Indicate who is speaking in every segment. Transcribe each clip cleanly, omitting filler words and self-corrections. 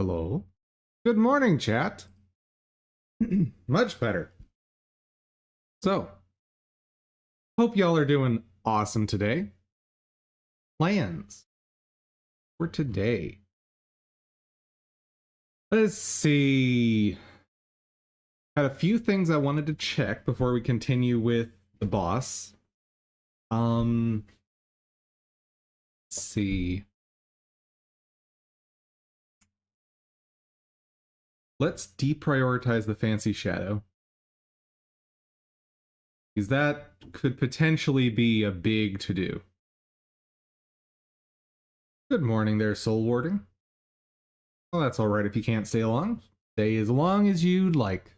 Speaker 1: Hello. Good morning, chat. Much better. So, hope y'all are doing awesome today. Plans for today. Let's see. Had a few things I wanted to check before we continue with the boss. Let's see. Let's deprioritize the fancy shadow, because that could potentially be a big to-do. Good morning there, Soul Warding. Well, that's alright if you can't stay long. Stay as long as you'd like.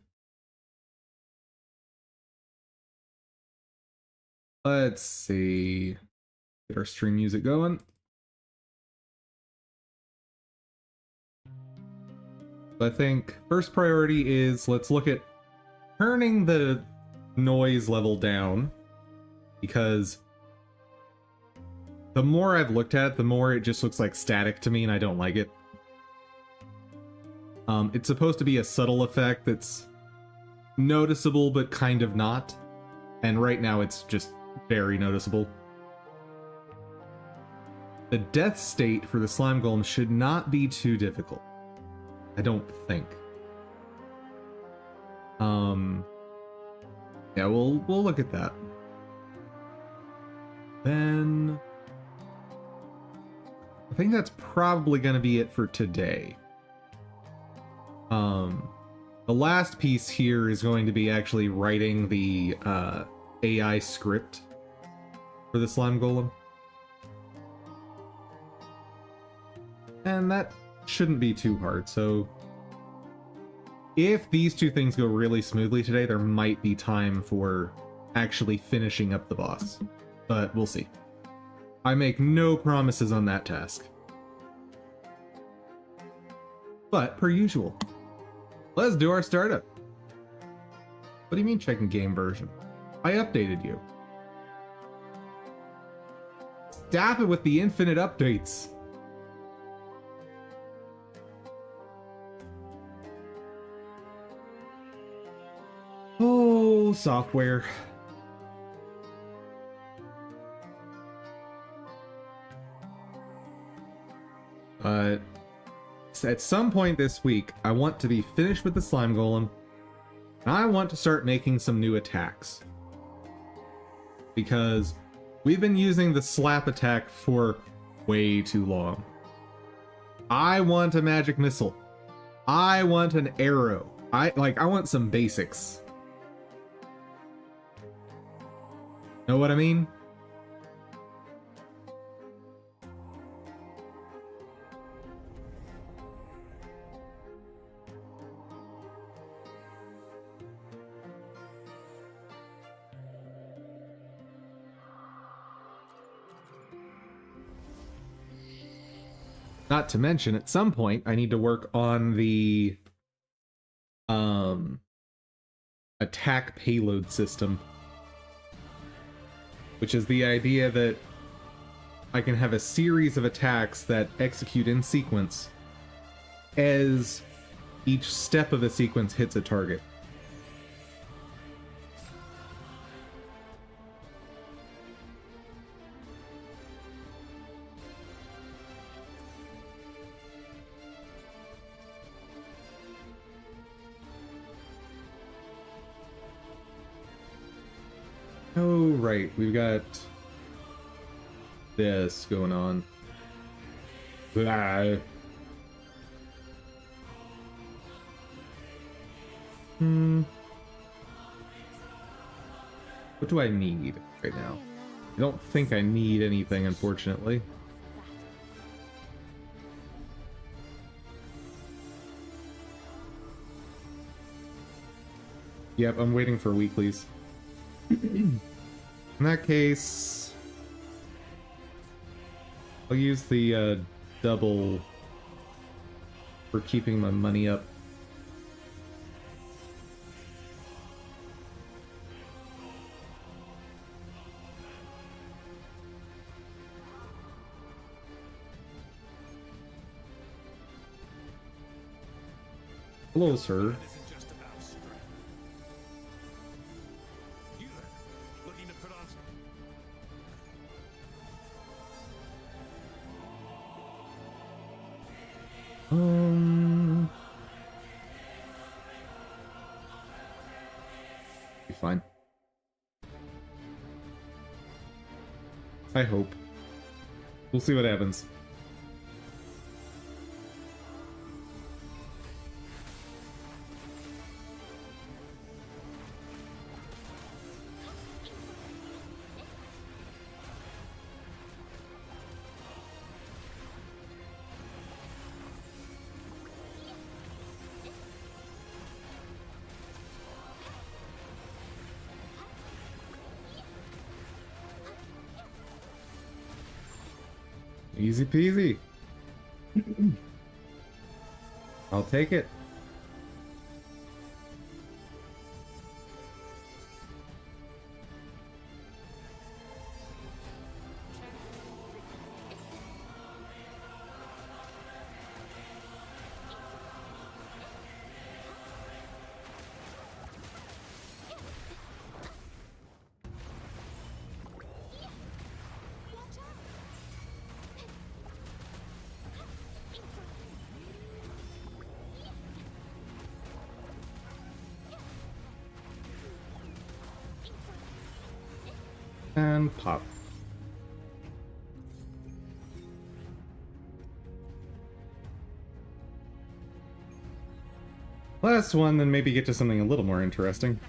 Speaker 1: Let's see. Get our stream music going. I think first priority is let's look at turning the noise level down, because the more I've looked at it, the more it just looks like static to me and I don't like it. It's supposed to be a subtle effect that's noticeable but kind of not, and right now it's just very noticeable. The death state for the slime golem should not be too difficult, I don't think. Yeah, we'll look at that. Then I think that's probably going to be it for today. The last piece here is going to be actually writing the AI script for the slime golem. And that shouldn't be too hard, so if these two things go really smoothly today, there might be time for actually finishing up the boss, but we'll see. I make no promises on that task. But, per usual, let's do our startup. What do you mean checking game version? I updated you. Stop it with the infinite updates. Oh, software. At some point this week, I want to be finished with the slime golem, and I want to start making some new attacks. Because we've been using the slap attack for way too long. I want a magic missile. I want an arrow. I want some basics. Know what I mean? Not to mention, at some point, I need to work on the attack payload system, which is the idea that I can have a series of attacks that execute in sequence as each step of the sequence hits a target. Oh, right, we've got this going on. Blah. What do I need right now? I don't think I need anything, unfortunately. Yep, I'm waiting for weeklies. In that case, I'll use the double for keeping my money up. Hello, sir.
Speaker 2: That isn't just about strength. You then, looking to put on
Speaker 1: Be fine. I hope. We'll see what happens. Easy peasy. I'll take it. And pop. Last one, then maybe get to something a little more interesting.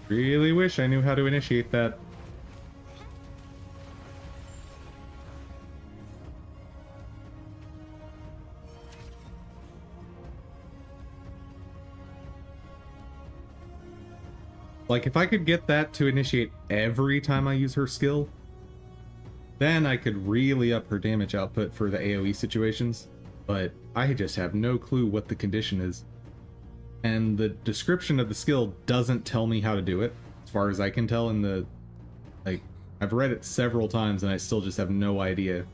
Speaker 1: Really wish I knew how to initiate that. Like, if I could get that to initiate every time I use her skill, then I could really up her damage output for the AoE situations. But I just have no clue what the condition is. And the description of the skill doesn't tell me how to do it, as far as I can tell in the... Like, I've read it several times and I still just have no idea.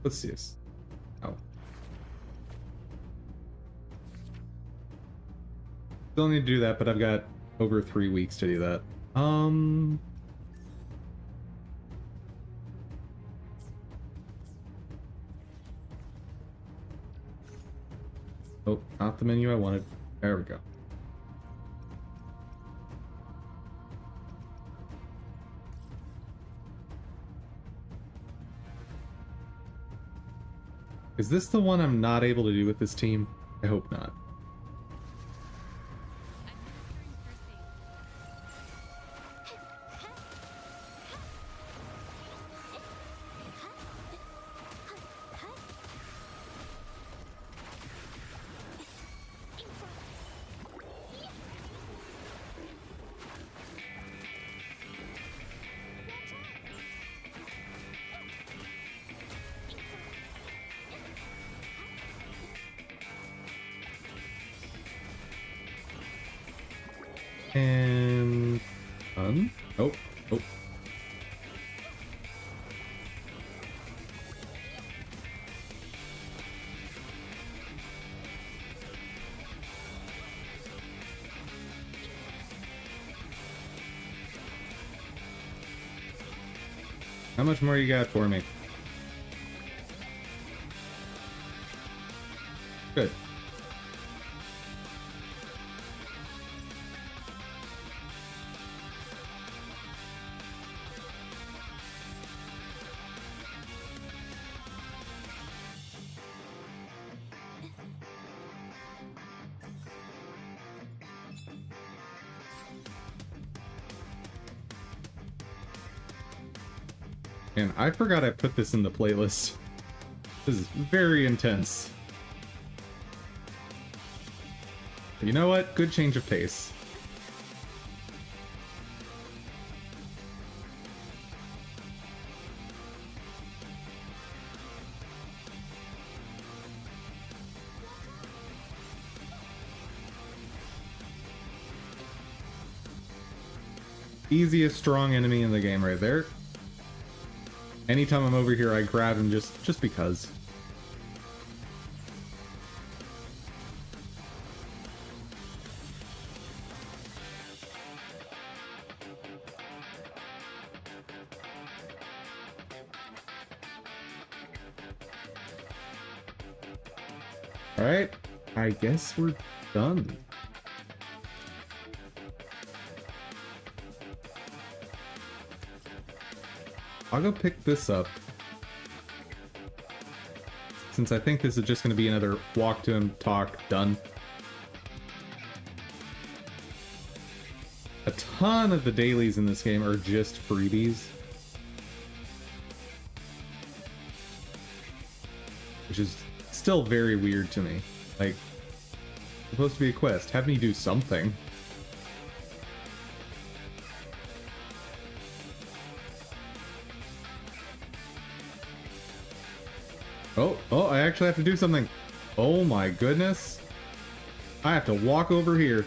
Speaker 1: What's this? Oh. Still need to do that, but I've got over 3 weeks to do that. Oh, not the menu I wanted. There we go. Is this the one I'm not able to do with this team? I hope not. And done. Oh, oh. How much more you got for me? Good. And I forgot I put this in the playlist. This is very intense. But you know what? Good change of pace. Easiest strong enemy in the game right there. Anytime I'm over here, I grab him just because. Alright, I guess we're done. I'll go pick this up. Since I think this is just going to be another walk to him, talk, done. A ton of the dailies in this game are just freebies. Which is still very weird to me. Like, it's supposed to be a quest. Have me do something. Oh, I actually have to do something. Oh my goodness. I have to walk over here.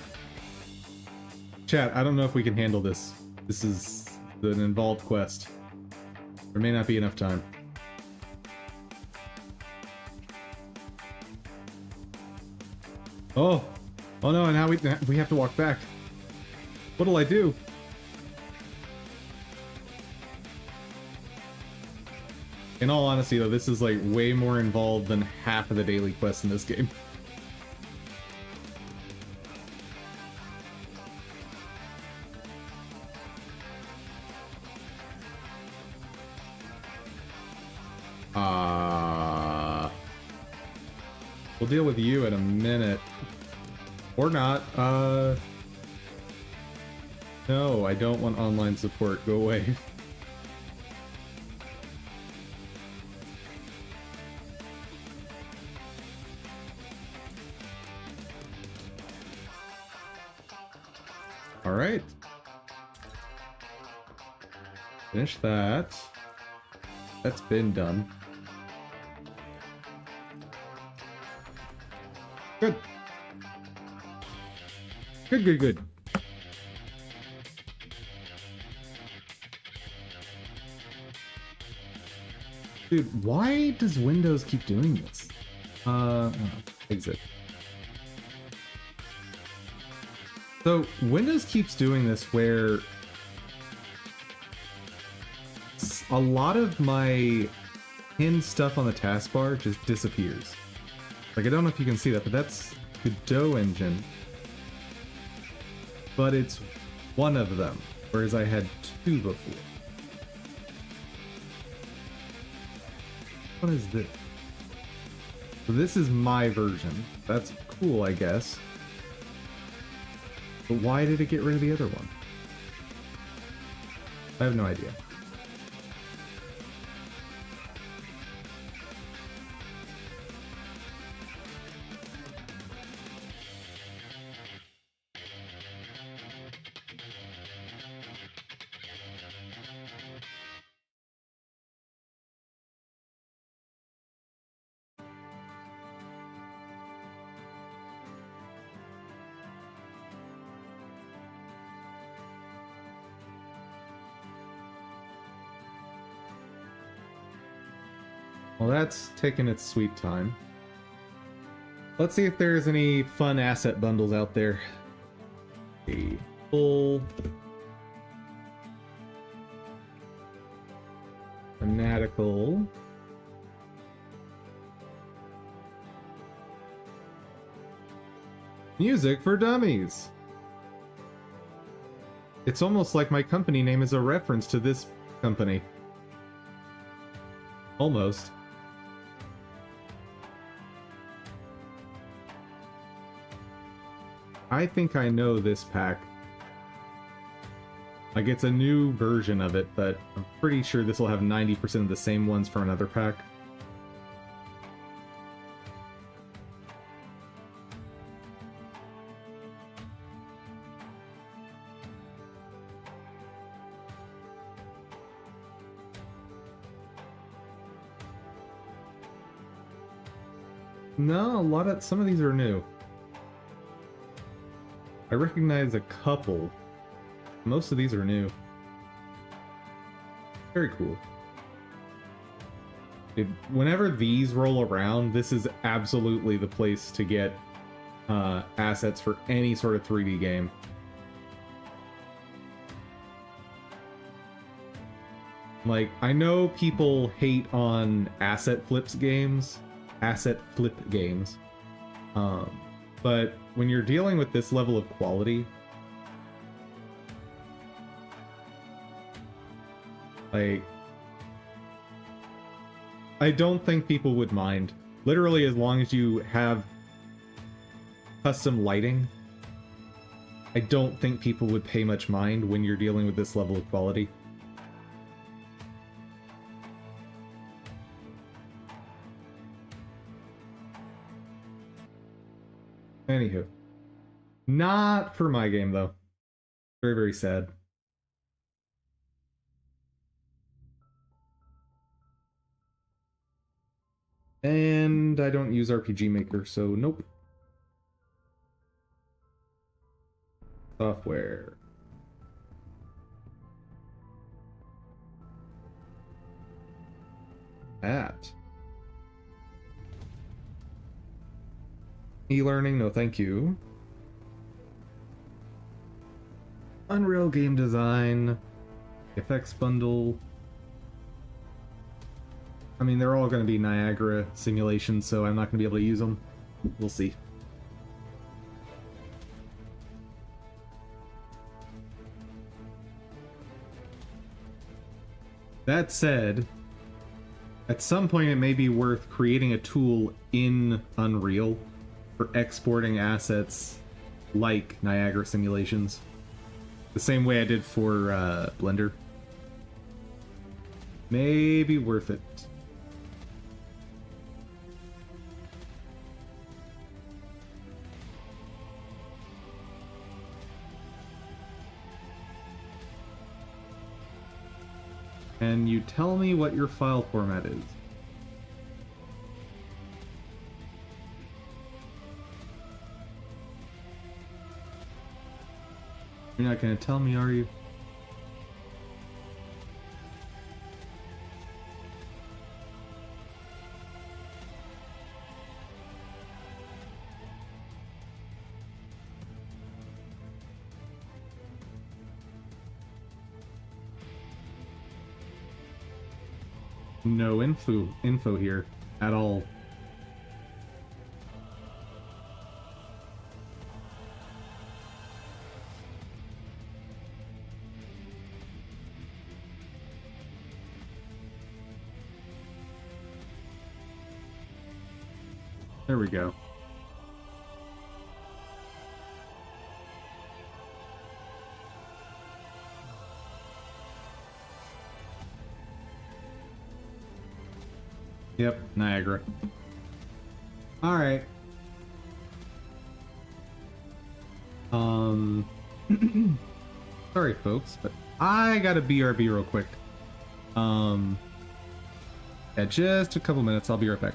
Speaker 1: Chat, I don't know if we can handle this. This is an involved quest. There may not be enough time. Oh no, and now we have to walk back. What'll I do? In all honesty, though, this is like way more involved than half of the daily quests in this game. We'll deal with you in a minute. Or not. No, I don't want online support. Go away. Alright. Finish that. That's been done. Good. Good. Dude, why does Windows keep doing this? Exit. So, Windows keeps doing this where a lot of my pinned stuff on the taskbar just disappears. Like, I don't know if you can see that, but that's Godot Engine. But it's one of them, whereas I had two before. What is this? So this is my version. That's cool, I guess. But why did it get rid of the other one? I have no idea. Well, that's taking its sweet time. Let's see if there's any fun asset bundles out there. A full fanatical. Music for dummies. It's almost like my company name is a reference to this company. Almost. I think I know this pack. Like, it's a new version of it, but I'm pretty sure this will have 90% of the same ones for another pack. No, some of these are new. I recognize a couple. Most of these are new. Very cool. Whenever these roll around, this is absolutely the place to get assets for any sort of 3D game. Like, I know people hate on asset flip games, but when you're dealing with this level of quality, like, I don't think people would mind. Literally, as long as you have custom lighting, I don't think people would pay much mind when you're dealing with this level of quality. Anywho. Not for my game, though. Very, very sad. And I don't use RPG Maker, so nope. Software. That. E-learning, no thank you. Unreal Game Design. Effects Bundle. I mean, they're all going to be Niagara simulations, so I'm not going to be able to use them. We'll see. That said, at some point it may be worth creating a tool in Unreal for exporting assets like Niagara simulations. The same way I did for Blender. Maybe worth it. Can you tell me what your file format is? You're not going to tell me, are you? No info here at all. There we go. Yep, Niagara. Alright. Sorry folks, but I gotta BRB real quick. Yeah, just a couple minutes, I'll be right back.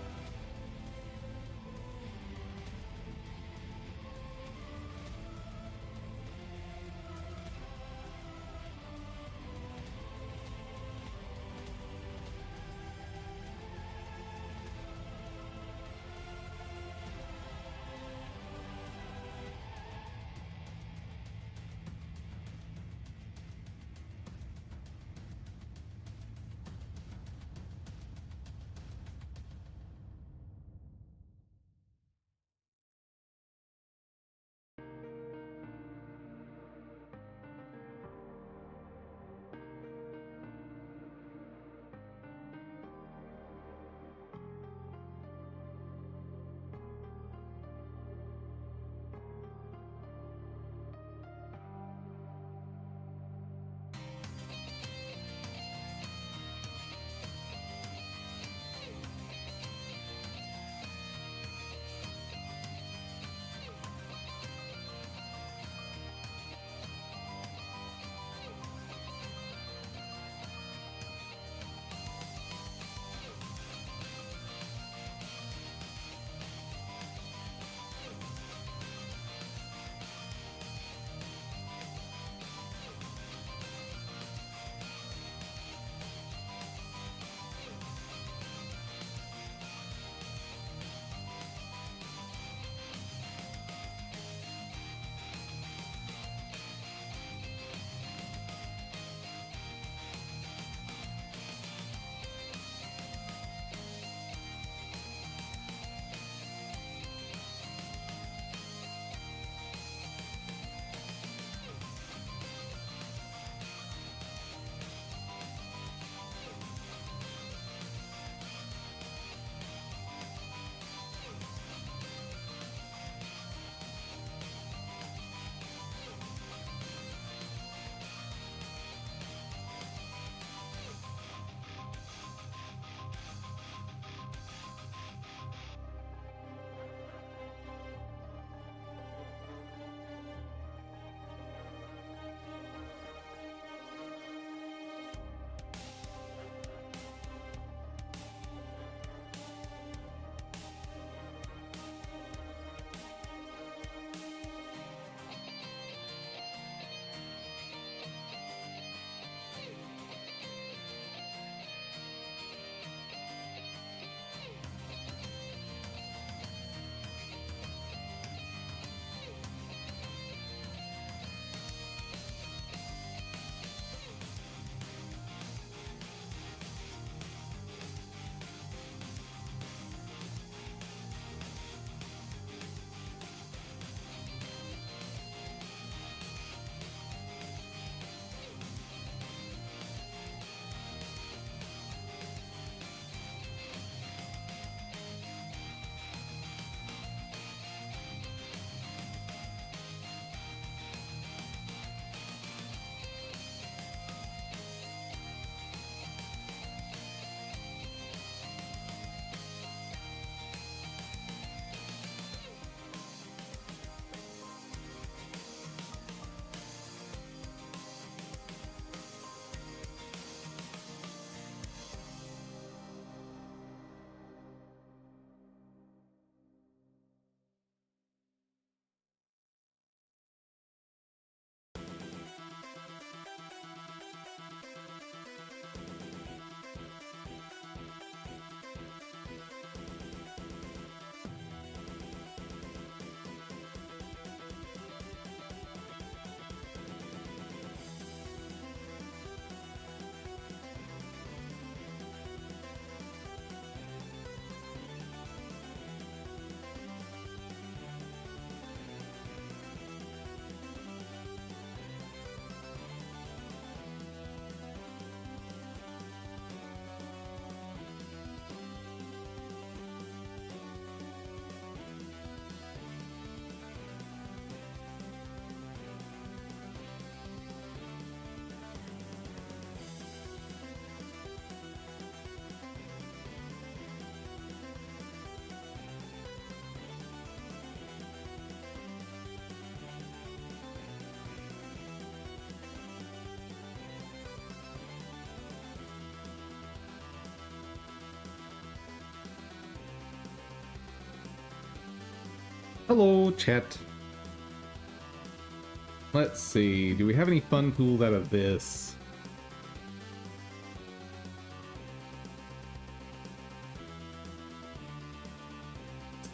Speaker 1: Hello, chat. Let's see. Do we have any fun tools out of this?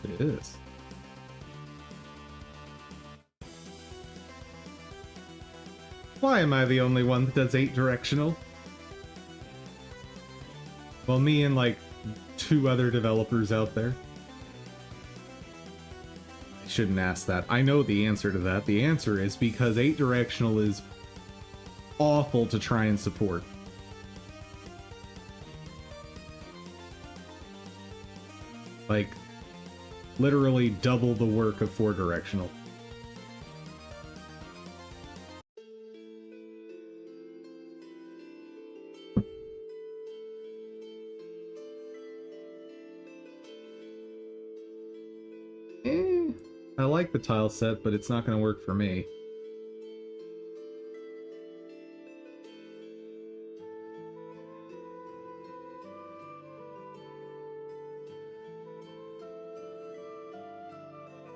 Speaker 1: It is. Why am I the only one that does 8 directional? Well, me and like 2 other developers out there. I shouldn't ask that. I know the answer to that. The answer is because 8 directional is awful to try and support. Like, literally double the work of 4 directional. I like the tile set, but it's not going to work for me.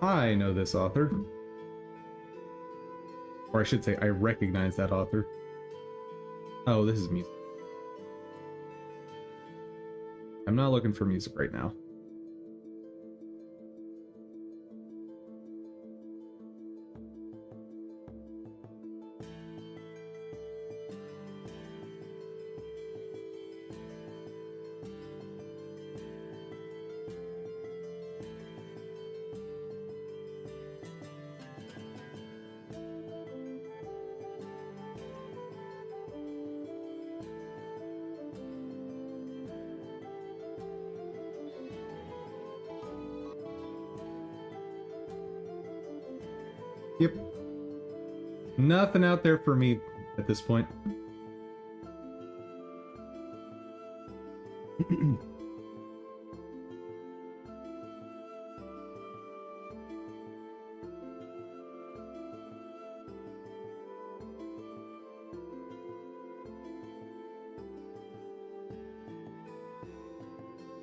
Speaker 1: I know this author. Or I should say, I recognize that author. Oh, this is music. I'm not looking for music right now. Yep. Nothing out there for me at this point.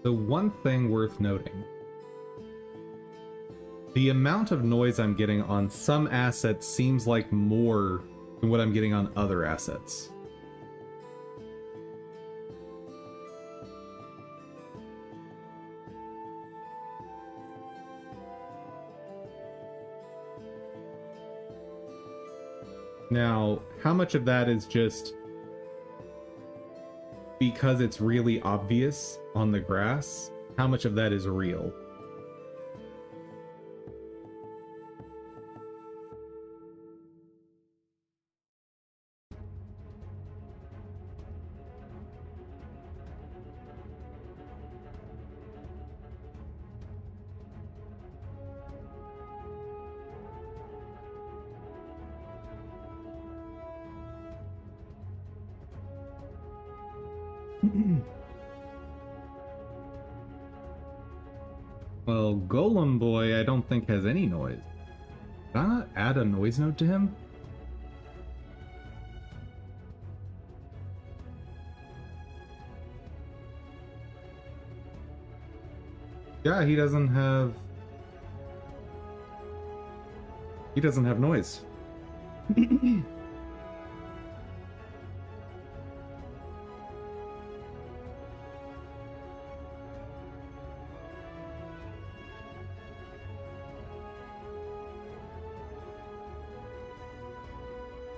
Speaker 1: The one thing worth noting, the amount of noise I'm getting on some assets seems like more than what I'm getting on other assets. Now, how much of that is just because it's really obvious on the grass? How much of that is real? Well, Golem Boy I don't think has any noise. Did I not add a noise node to him? Yeah, he doesn't have noise.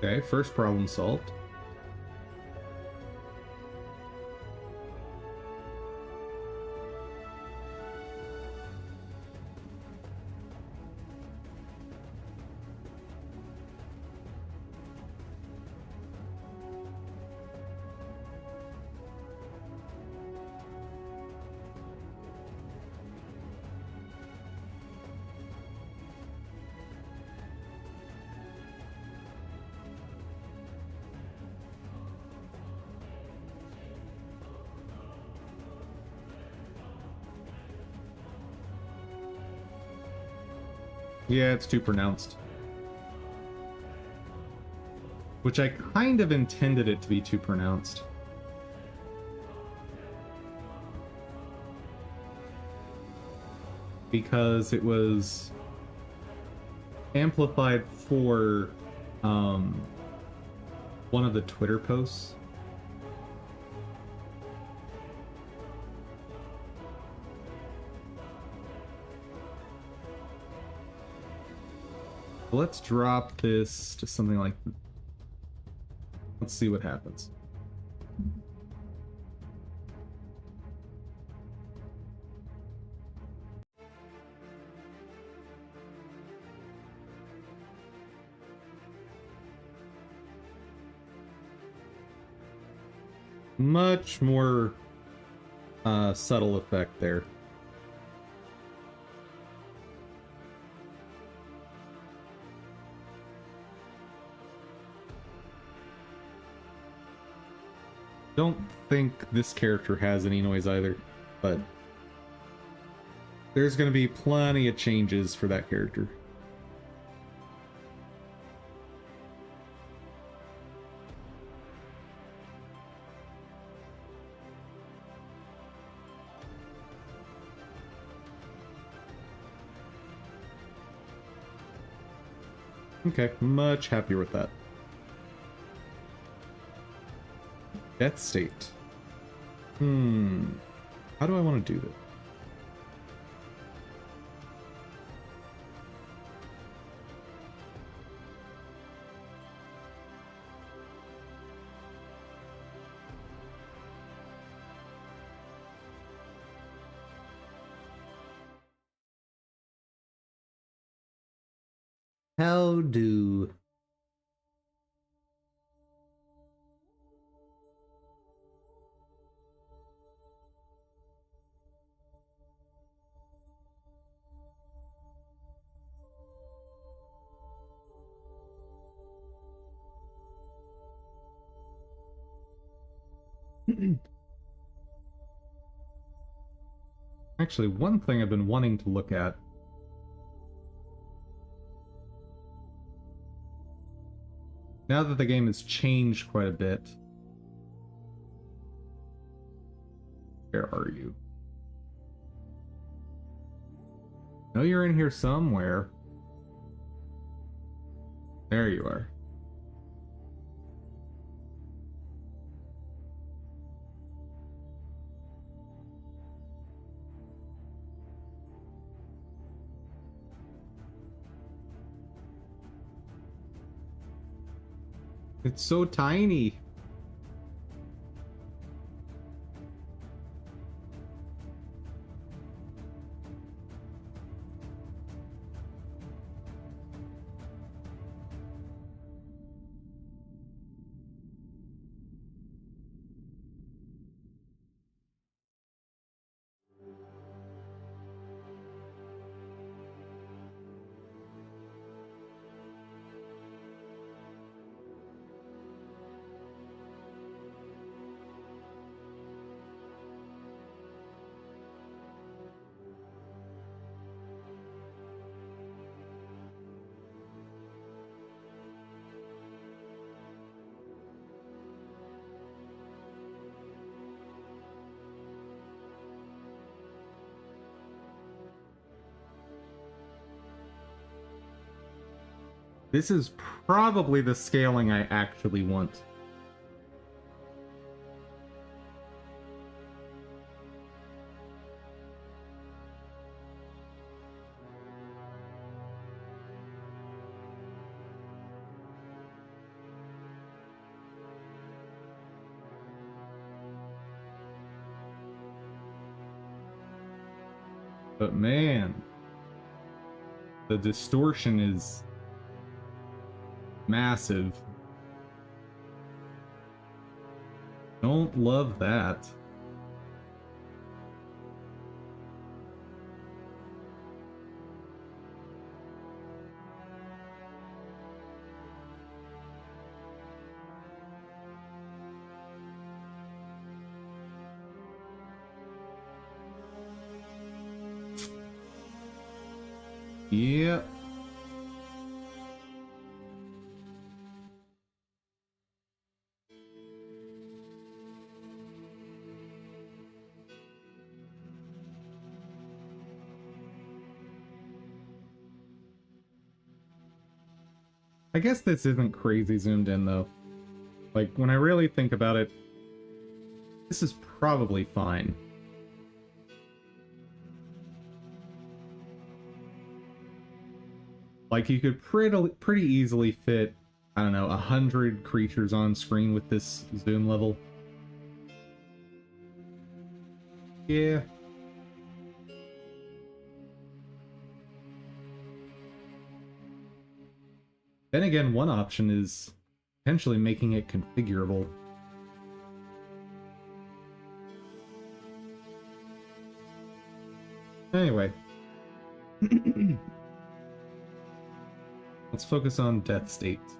Speaker 1: Okay, first problem solved. Yeah, it's too pronounced. Which I kind of intended it to be too pronounced. Because it was amplified for one of the Twitter posts. Let's drop this to something like... Let's see what happens. Much more subtle effect there. Don't think this character has any noise either, but there's going to be plenty of changes for that character. Okay, much happier with that. Death state. How do I want to do this? How do... Actually, one thing I've been wanting to look at. Now that the game has changed quite a bit. Where are you? I know you're in here somewhere. There you are. It's so tiny. This is probably the scaling I actually want. But man, the distortion is massive. Don't love that. Yeah. I guess this isn't crazy zoomed in, though. Like, when I really think about it, this is probably fine. Like, you could pretty easily fit, I don't know, 100 creatures on screen with this zoom level. Yeah. Then again, one option is potentially making it configurable. Anyway. Let's focus on death states.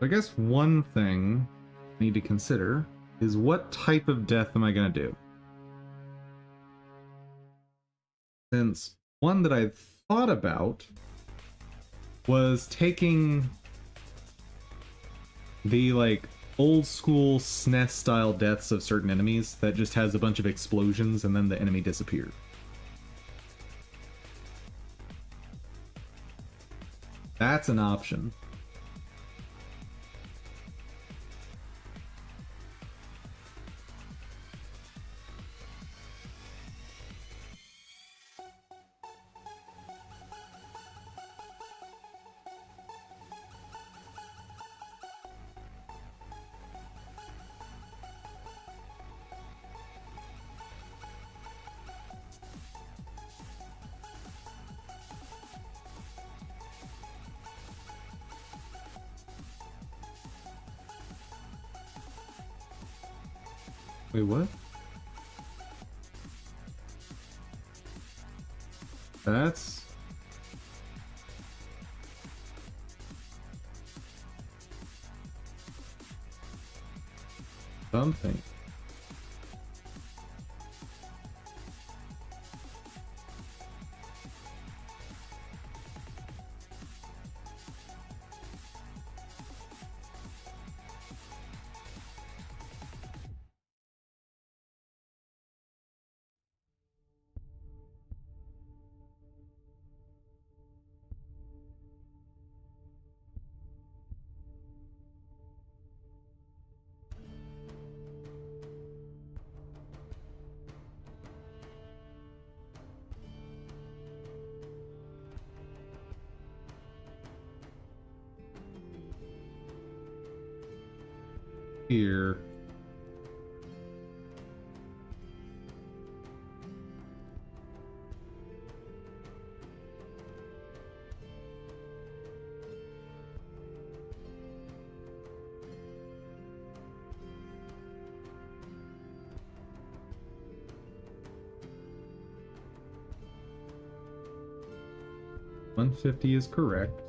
Speaker 1: I guess one thing I need to consider is what type of death am I going to do? Since one that I thought about was taking the, like, old school SNES style deaths of certain enemies that just has a bunch of explosions and then the enemy disappears. That's an option. Wait, what? That's... something. Here. $150 is correct.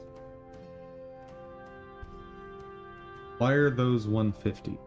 Speaker 1: Why are those $150?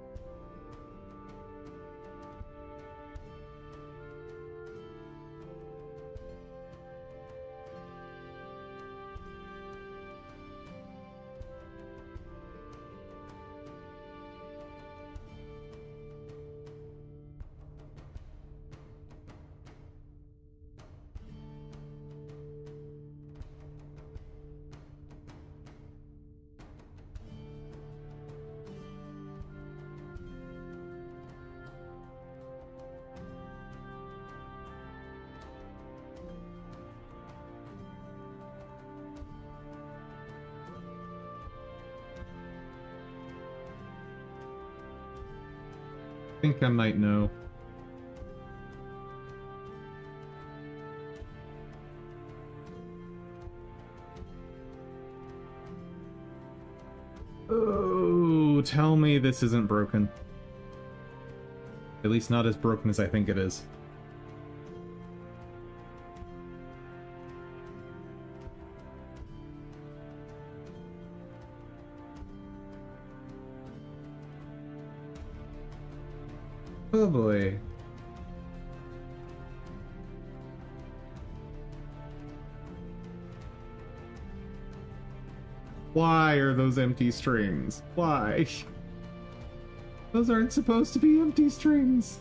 Speaker 1: I think I might know. Oh, tell me this isn't broken. At least not as broken as I think it is. Oh boy. Why are those empty strings? Why? Those aren't supposed to be empty strings.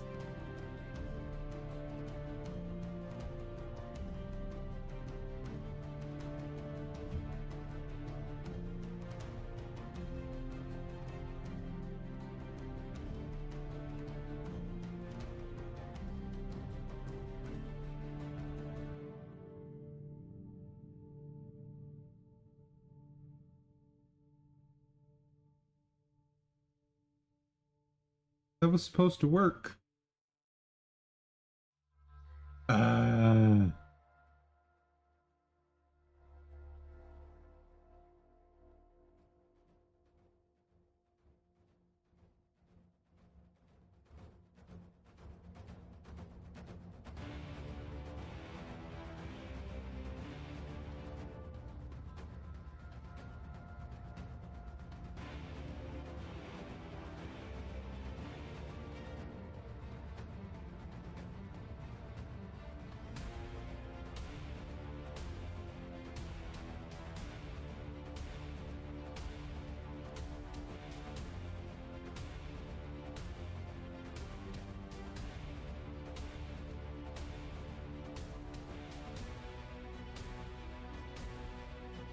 Speaker 1: That was supposed to work. Uh...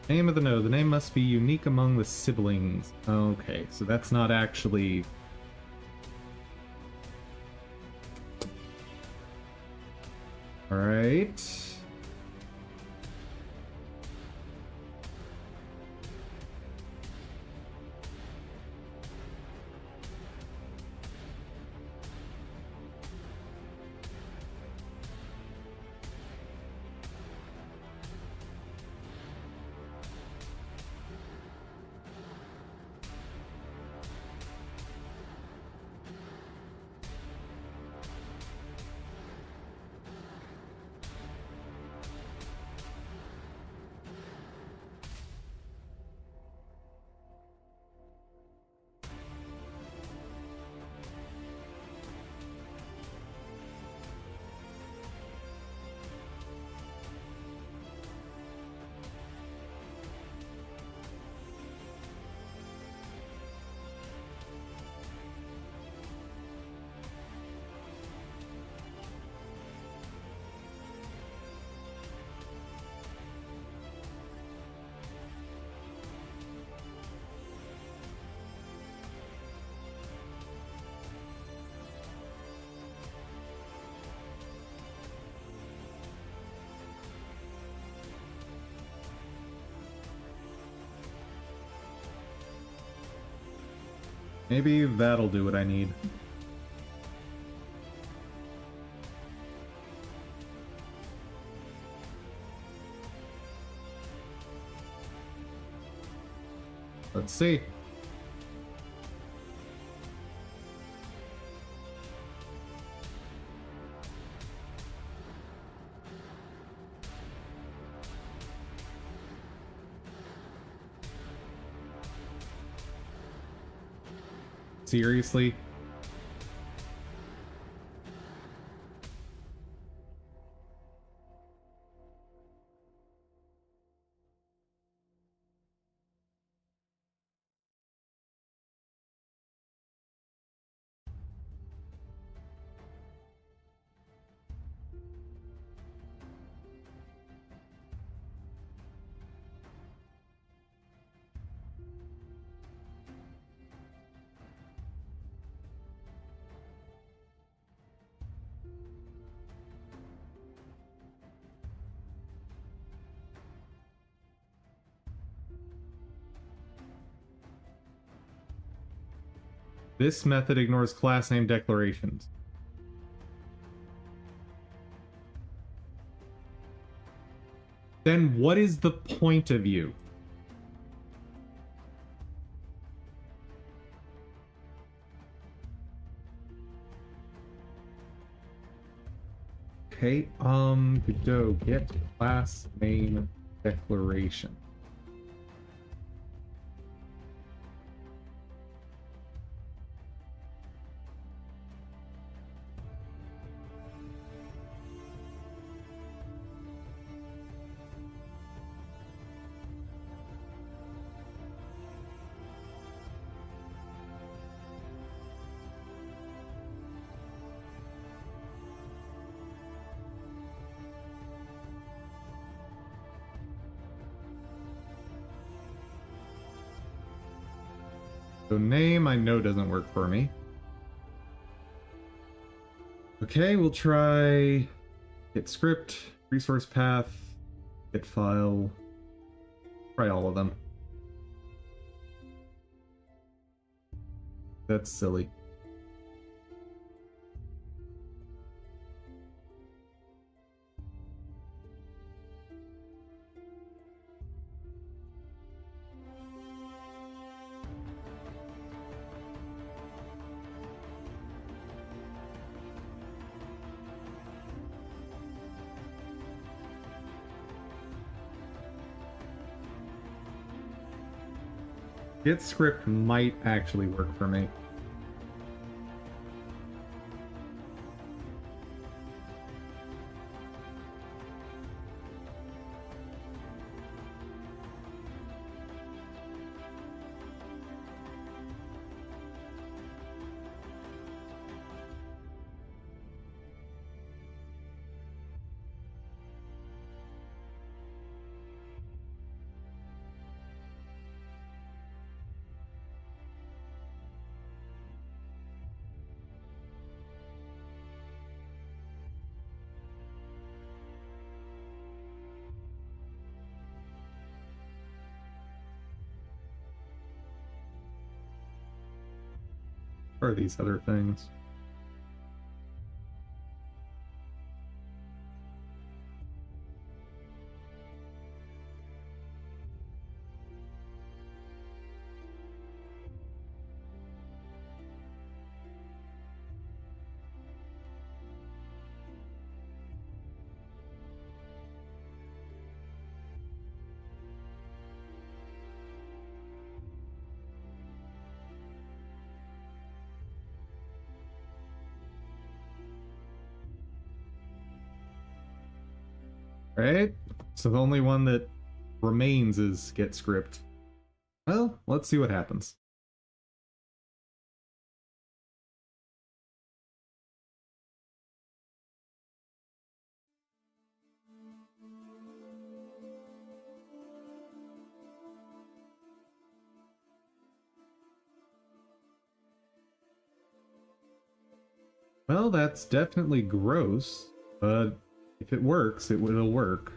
Speaker 1: Name of the node. The name must be unique among the siblings. Okay, so that's not actually... Alright. Maybe that'll do what I need. Let's see. Seriously? This method ignores class name declarations. Then what is the point of you? Okay, go get class name declaration. So name I know doesn't work for me. Okay, we'll try get script, resource path, get file. Try all of them. That's silly. Get script might actually work for me. Or these other things. Right? So the only one that remains is get script. Well, let's see what happens. Well, that's definitely gross, but if it works, it will work.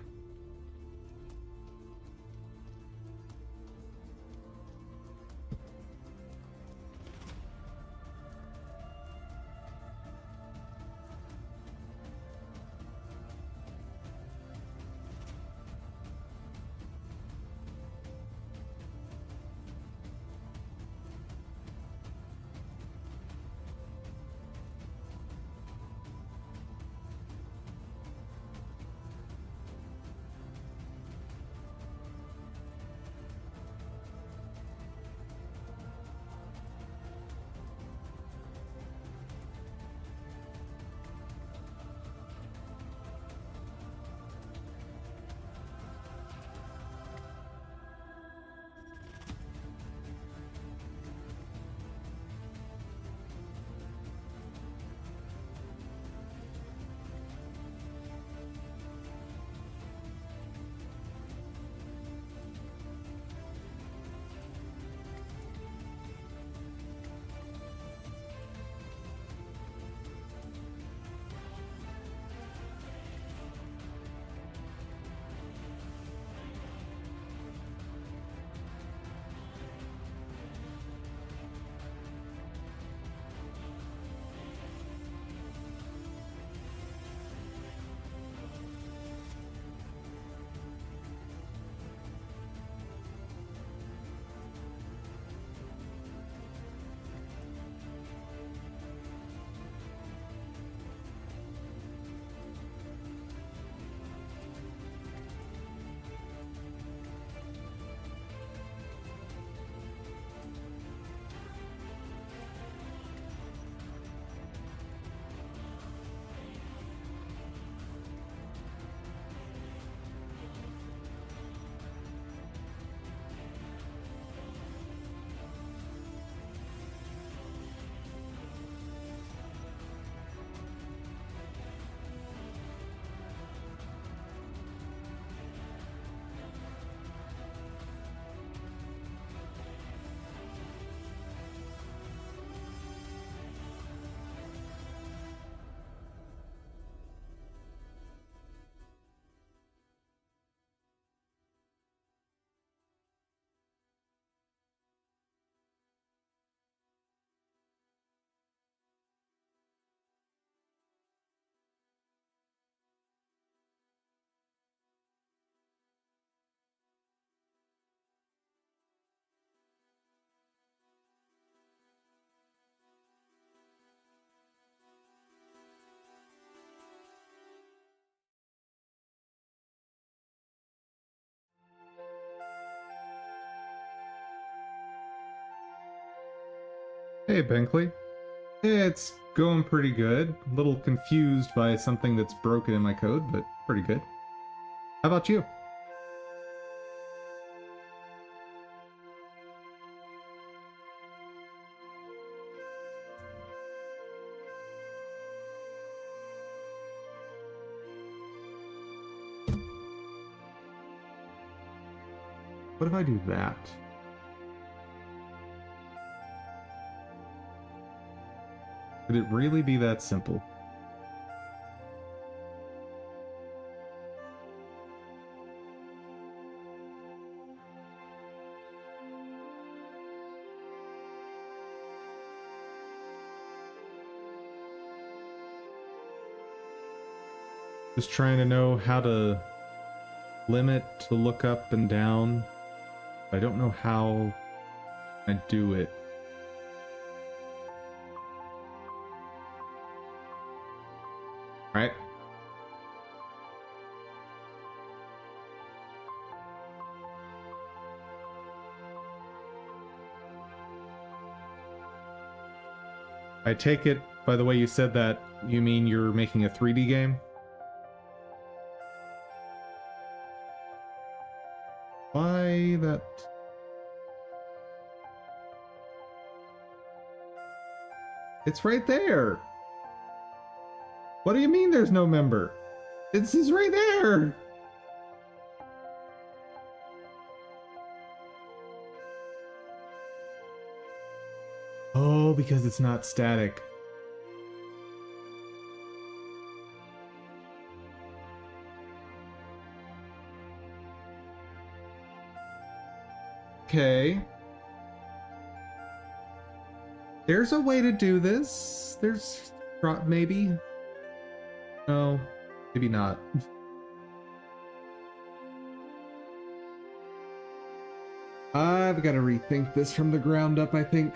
Speaker 1: Hey, Benkley. It's going pretty good. A little confused by something that's broken in my code, but pretty good. How about you? What if I do that? Could it really be that simple? Just trying to know how to limit to look up and down. I don't know how I do it. Right? I take it, by the way you said that, you mean you're making a 3D game? Why that... It's right there! What do you mean there's no member? It's right there! Oh, because it's not static. Okay. There's a way to do this. There's maybe. No, maybe not. I've got to rethink this from the ground up, I think.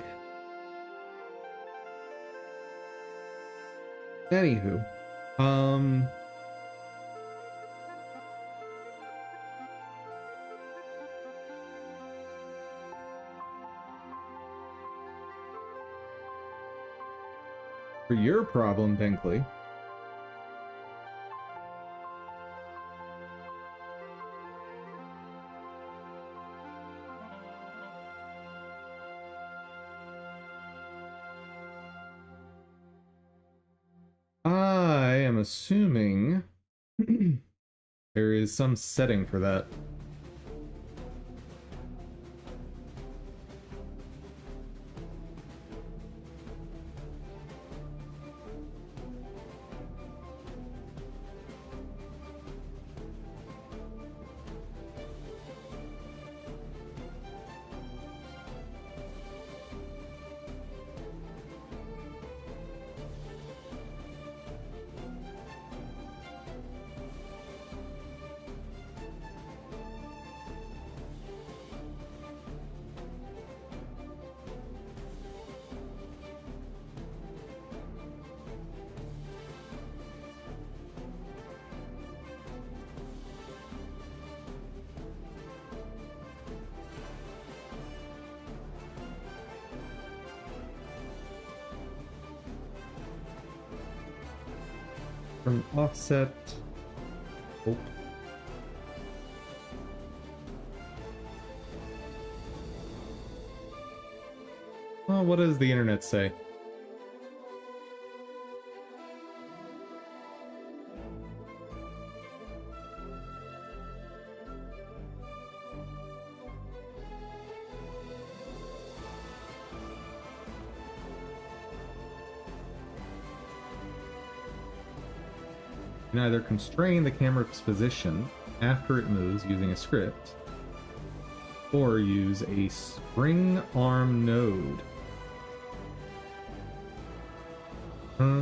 Speaker 1: Anywho, for your problem, Benkley. I am assuming there is some setting for that. From offset. Oh. Well, what does the internet say? You can either constrain the camera's position after it moves using a script, or use a spring arm node. Huh?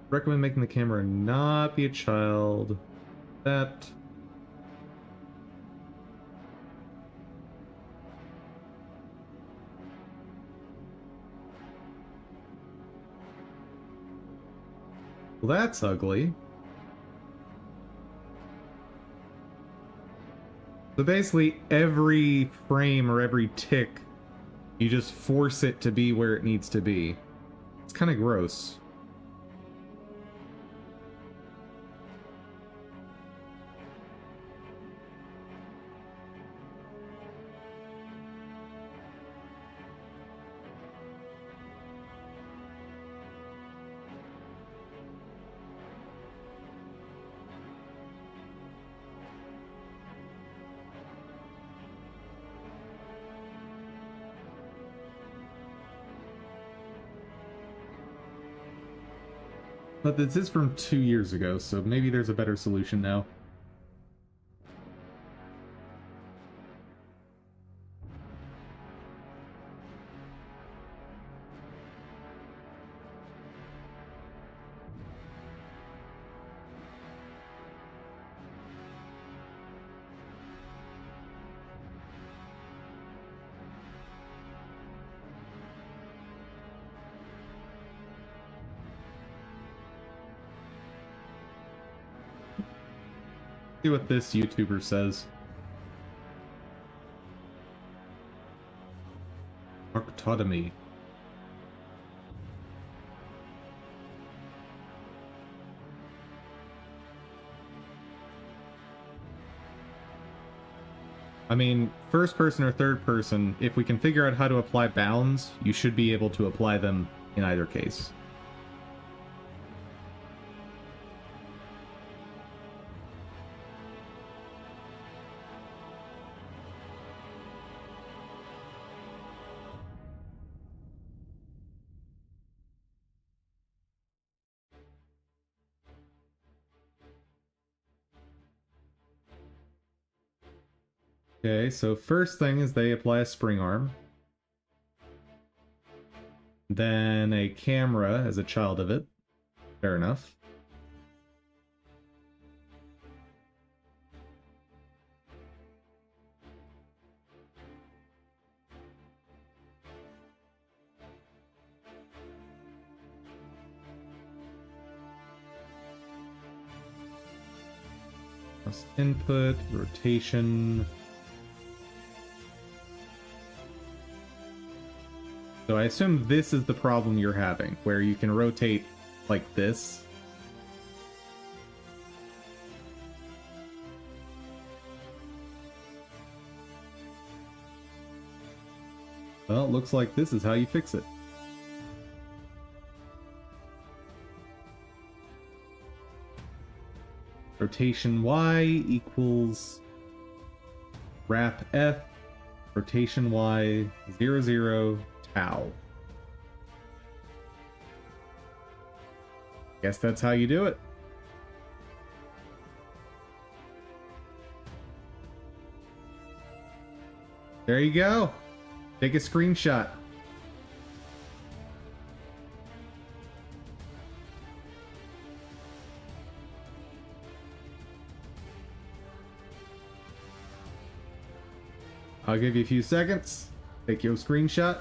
Speaker 1: Recommend making the camera not be a child. That... Well, that's ugly. So basically, every frame or every tick, you just force it to be where it needs to be. It's kind of gross. But this is from 2 years ago, so maybe there's a better solution now. See what this YouTuber says. Arctotomy. I mean, first person or third person, if we can figure out how to apply bounds, you should be able to apply them in either case. Okay, so first thing is they apply a spring arm. Then a camera as a child of it. Fair enough. Plus input, rotation. So I assume this is the problem you're having, where you can rotate like this. Well, it looks like this is how you fix it. Rotation Y equals wrap F, rotation Y 0, 0, tau. Guess that's how you do it. There you go. Take a screenshot. I'll give you a few seconds. Take your screenshot.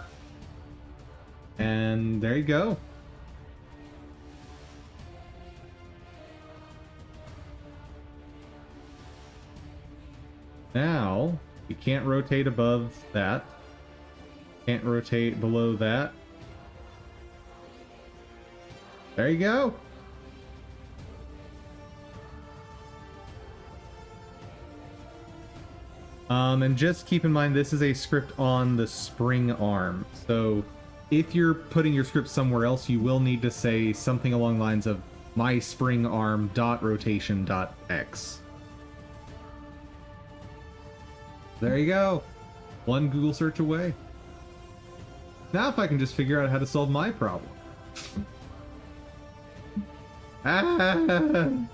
Speaker 1: And there you go. Now, you can't rotate above that. Can't rotate below that. There you go. And just keep in mind, this is a script on the spring arm. So if you're putting your script somewhere else, you will need to say something along the lines of my spring arm dot rotation dot x. There you go. One Google search away. Now if I can just figure out how to solve my problem. Ah!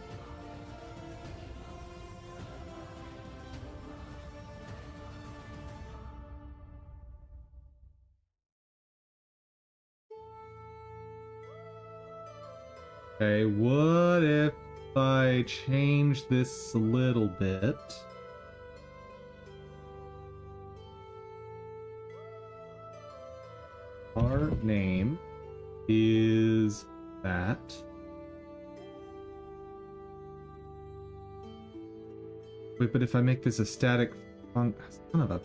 Speaker 1: Okay, what if I change this a little bit? Our name is that. Wait, but if I make this a static son of a...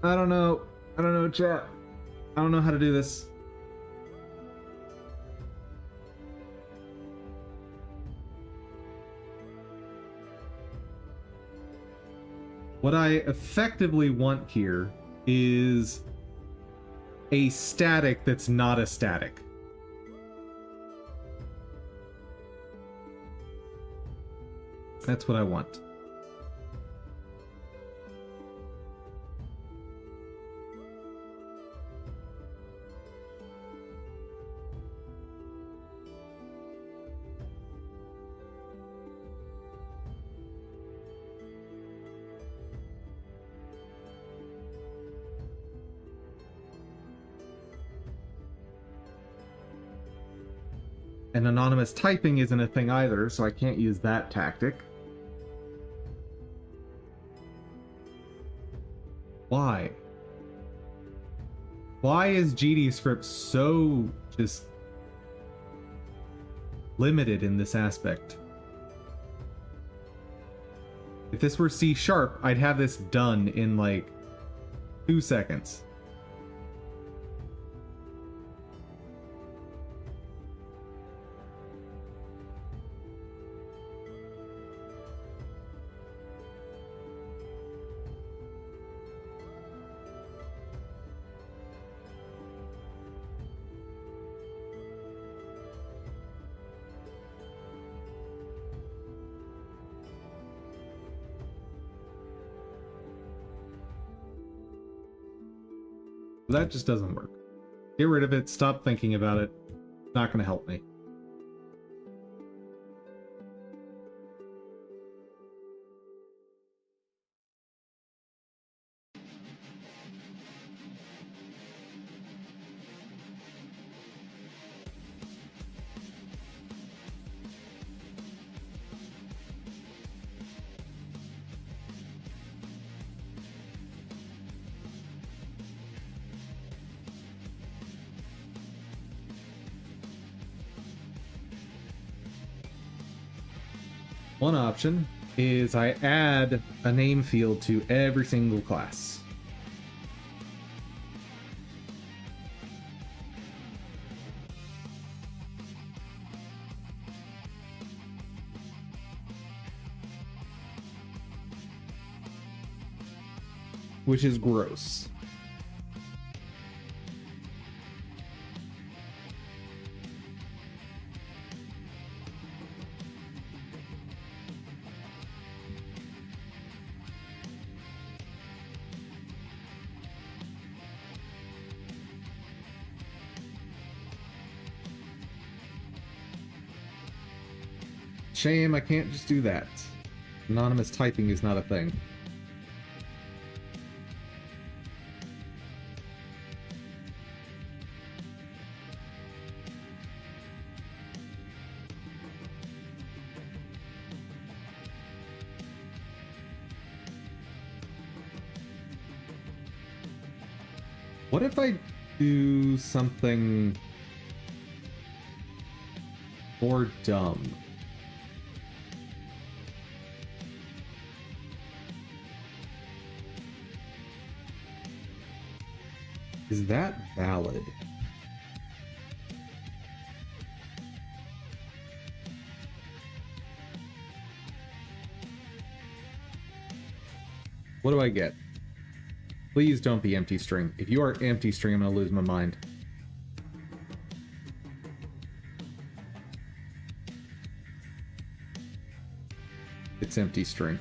Speaker 1: I don't know. I don't know, chat. I don't know how to do this. What I effectively want here is a static that's not a static. That's what I want. And anonymous typing isn't a thing either, so I can't use that tactic. Why? Why is GDScript so just limited in this aspect? If this were C#, I'd have this done in like 2 seconds. That just doesn't work. Get rid of it. Stop thinking about it. It's not going to help me. One option is I add a name field to every single class. Which is gross. Shame I can't just do that. Anonymous typing is not a thing. What if I do something more dumb? Is that valid? What do I get? Please don't be empty string. If you are empty string, I'm gonna lose my mind. It's empty string.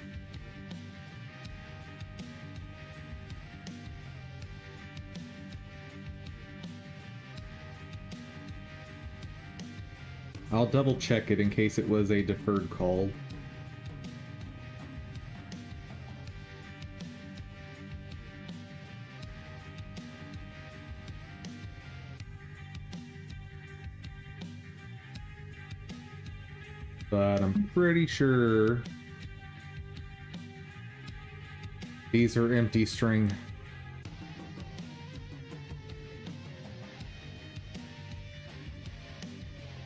Speaker 1: I'll double check it in case it was a deferred call. but I'm pretty sure these are empty string.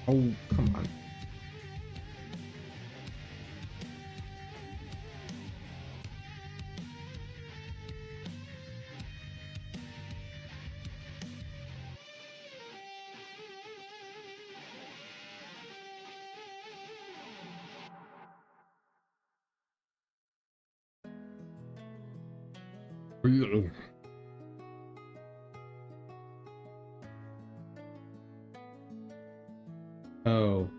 Speaker 1: Oh, come on. Oh,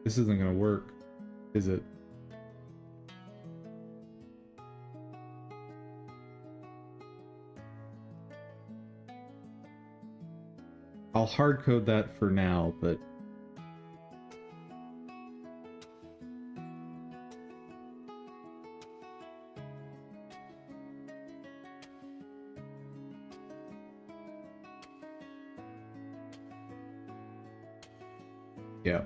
Speaker 1: this isn't gonna work, is it? I'll hard code that for now, but yeah.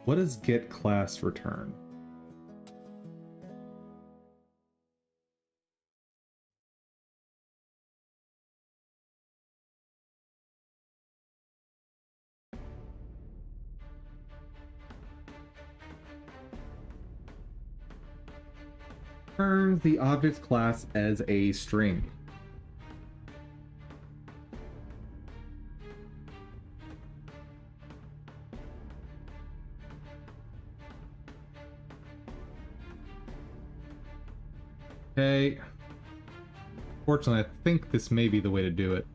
Speaker 1: What does get class return? Turns the object's class as a string. Okay. Fortunately, I think this may be the way to do it.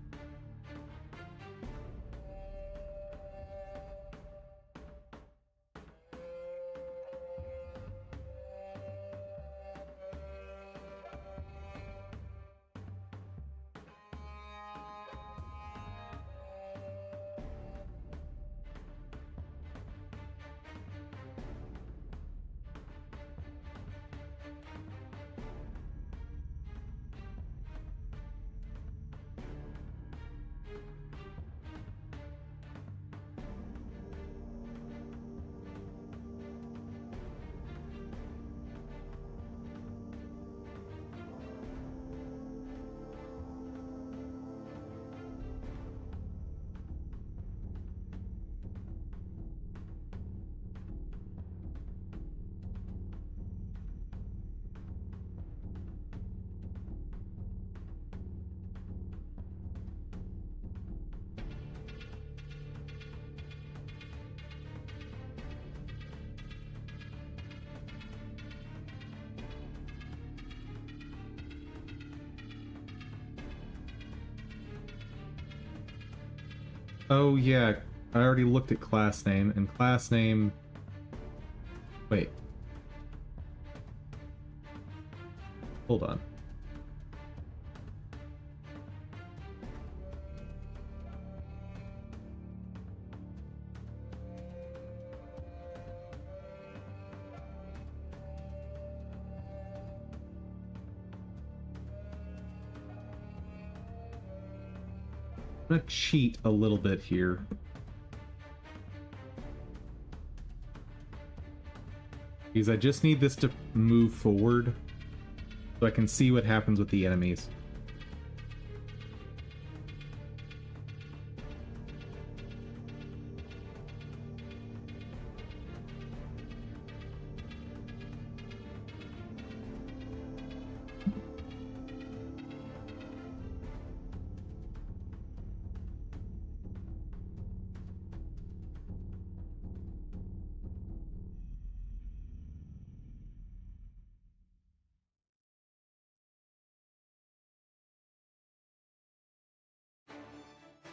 Speaker 1: Oh yeah, I already looked at class name, and class name... Wait. Hold on. I'm gonna cheat a little bit here. Because I just need this to move forward so I can see what happens with the enemies.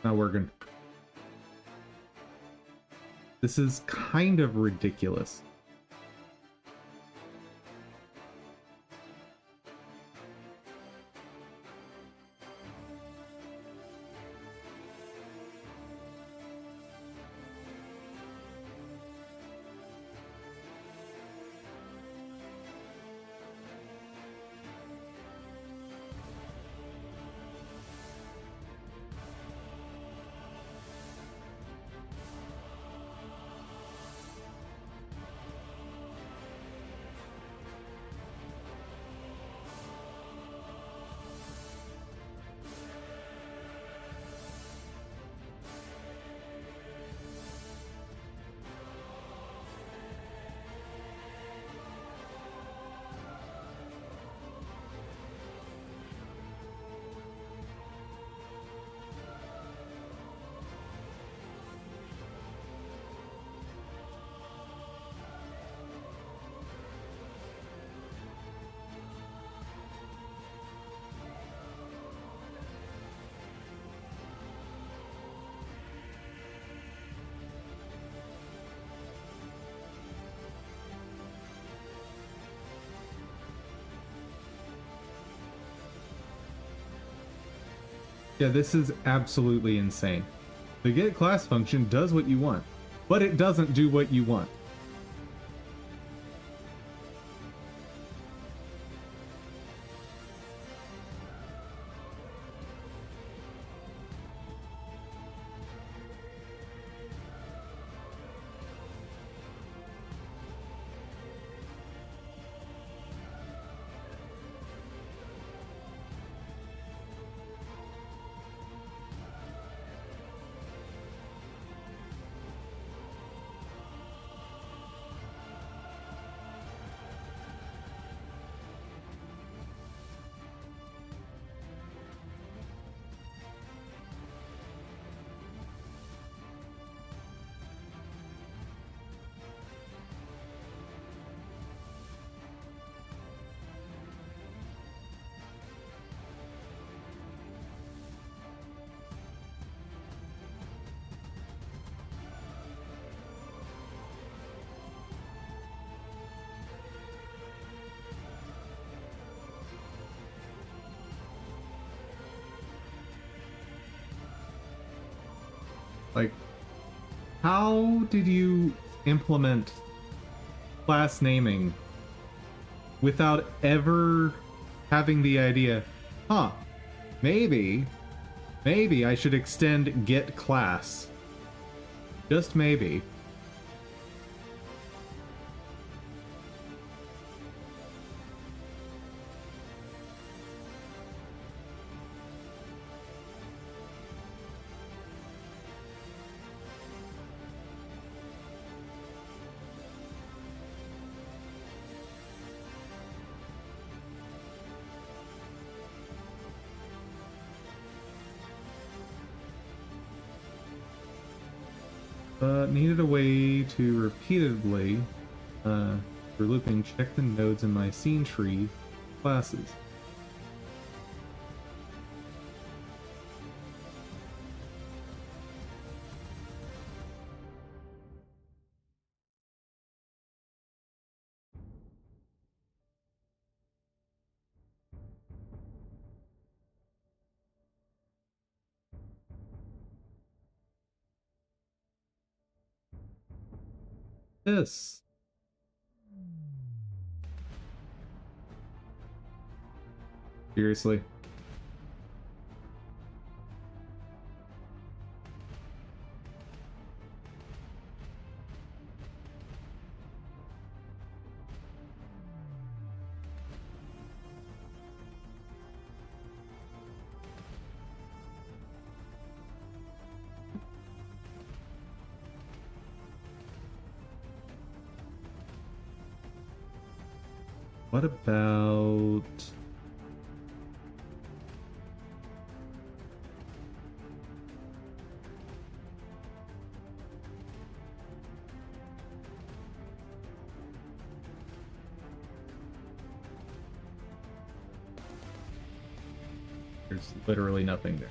Speaker 1: Not working. This is kind of ridiculous. Yeah, this is absolutely insane. The get class function does what you want, but it doesn't do what you want. Like, how did you implement class naming without ever having the idea, huh, maybe I should extend get class. Just maybe. Needed a way to repeatedly, for looping, check the nodes in my scene tree classes. This. Seriously. What about... There's literally nothing there.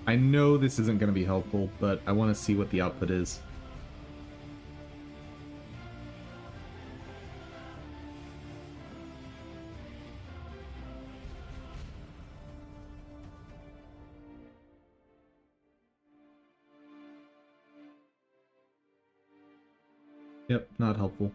Speaker 1: I know this isn't going to be helpful, but I want to see what the output is. Yep, not helpful.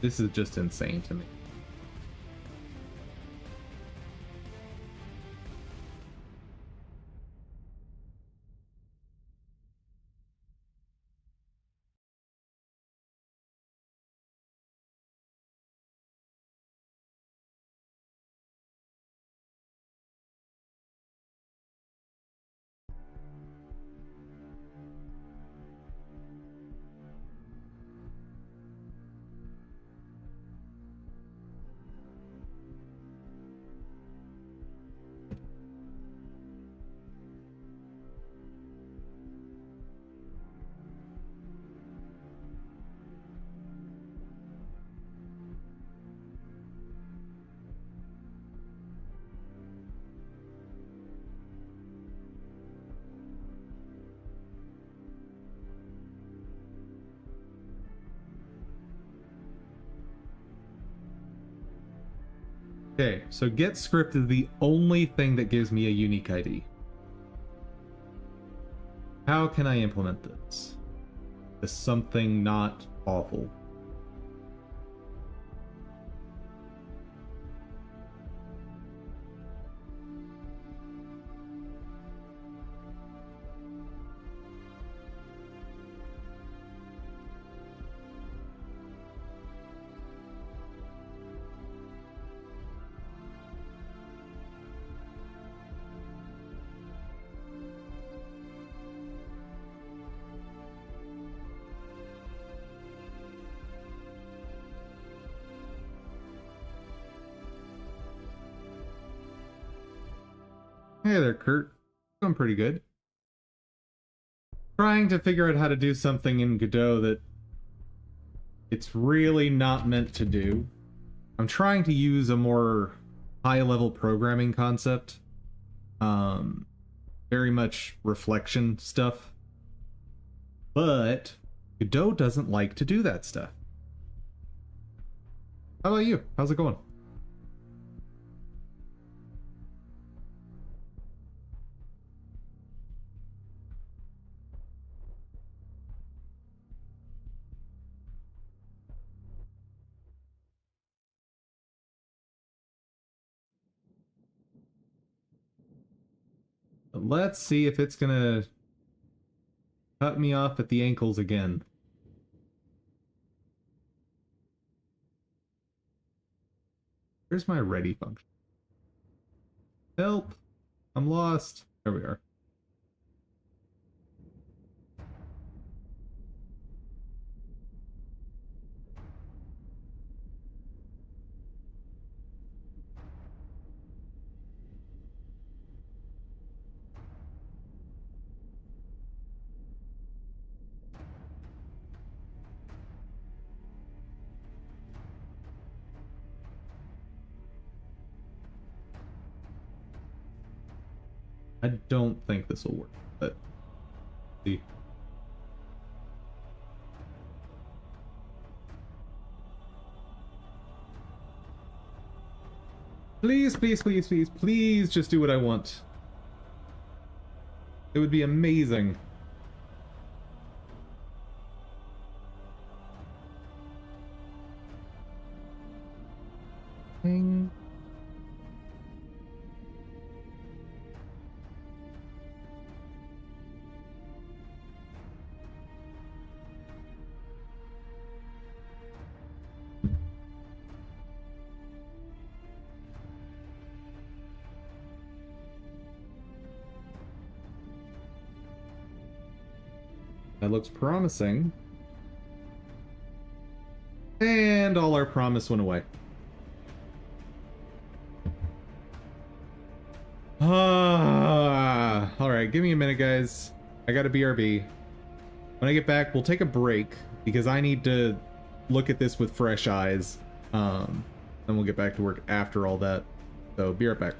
Speaker 1: This is just insane to me. Okay, so get script is the only thing that gives me a unique ID. How can I implement this? Is something not awful? Hey there, Kurt. Doing pretty good. Trying to figure out how to do something in Godot that it's really not meant to do. I'm trying to use a more high-level programming concept. Very much reflection stuff. But Godot doesn't like to do that stuff. How about you? How's it going? Let's see if it's gonna cut me off at the ankles again. Where's my ready function? Help! I'm lost. There we are. I don't think this will work, but see. Please, please, please, please, please just do what I want. It would be amazing. Ding. That looks promising. And all our promise went away. Alright, give me a minute, guys. I got a BRB. When I get back, we'll take a break because I need to look at this with fresh eyes. Then we'll get back to work after all that. So, be right back.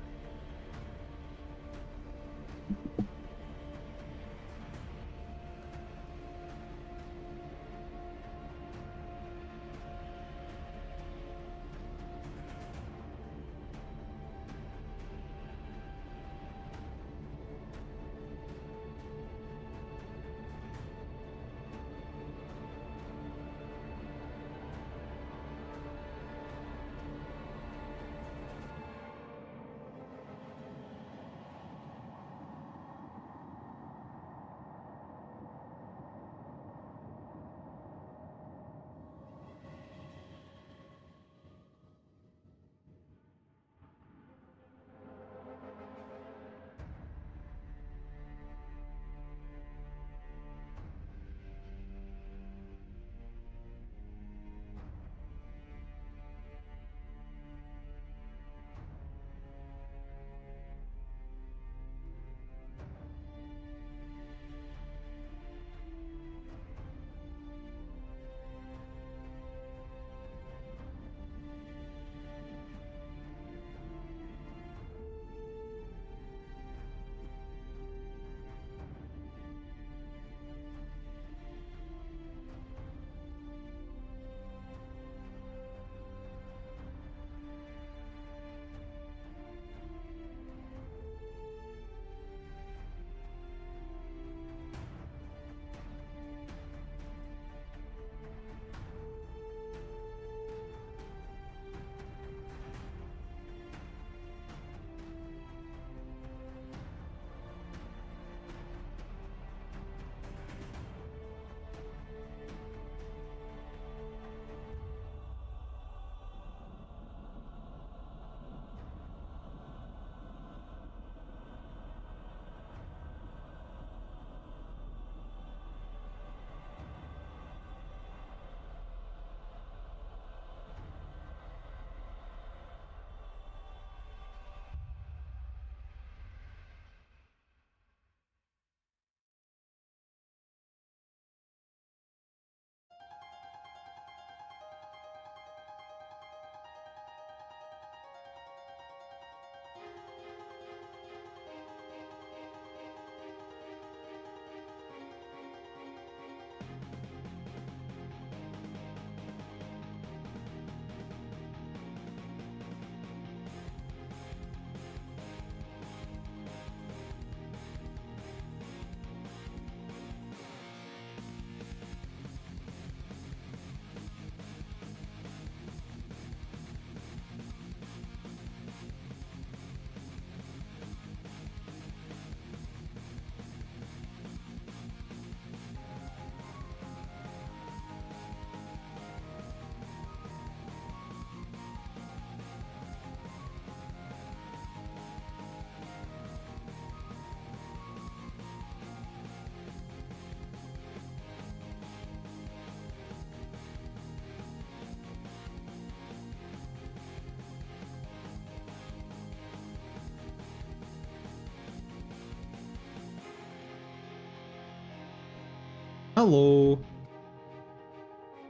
Speaker 1: Hello.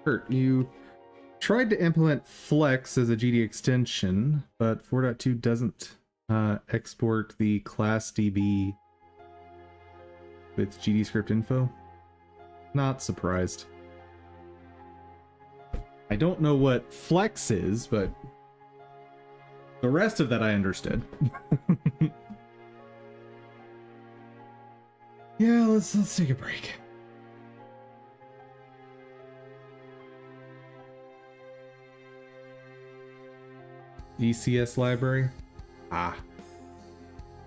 Speaker 1: Kurt, you tried to implement Flex as a GD extension, but 4.2 doesn't export the class DB with GD script info. Not surprised. I don't know what Flex is, but the rest of that I understood. Yeah, let's take a break. ECS library? Ah.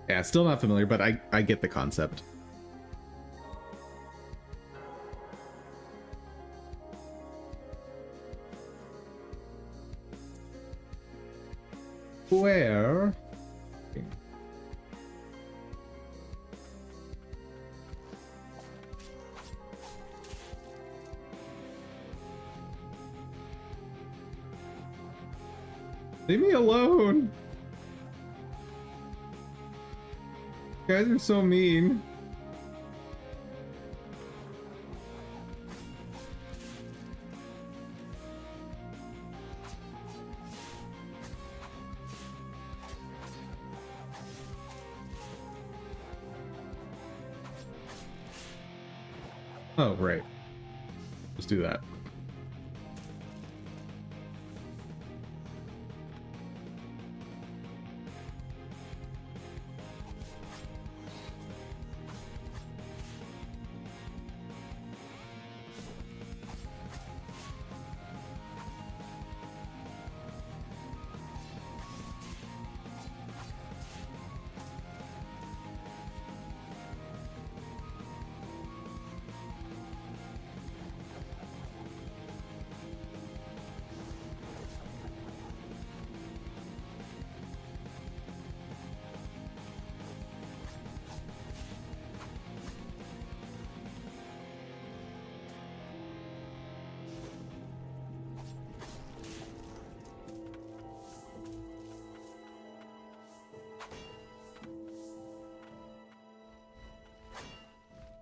Speaker 1: Yeah, still not familiar, but I get the concept. Where? Leave me alone! You guys are so mean. Oh, right. Let's do that.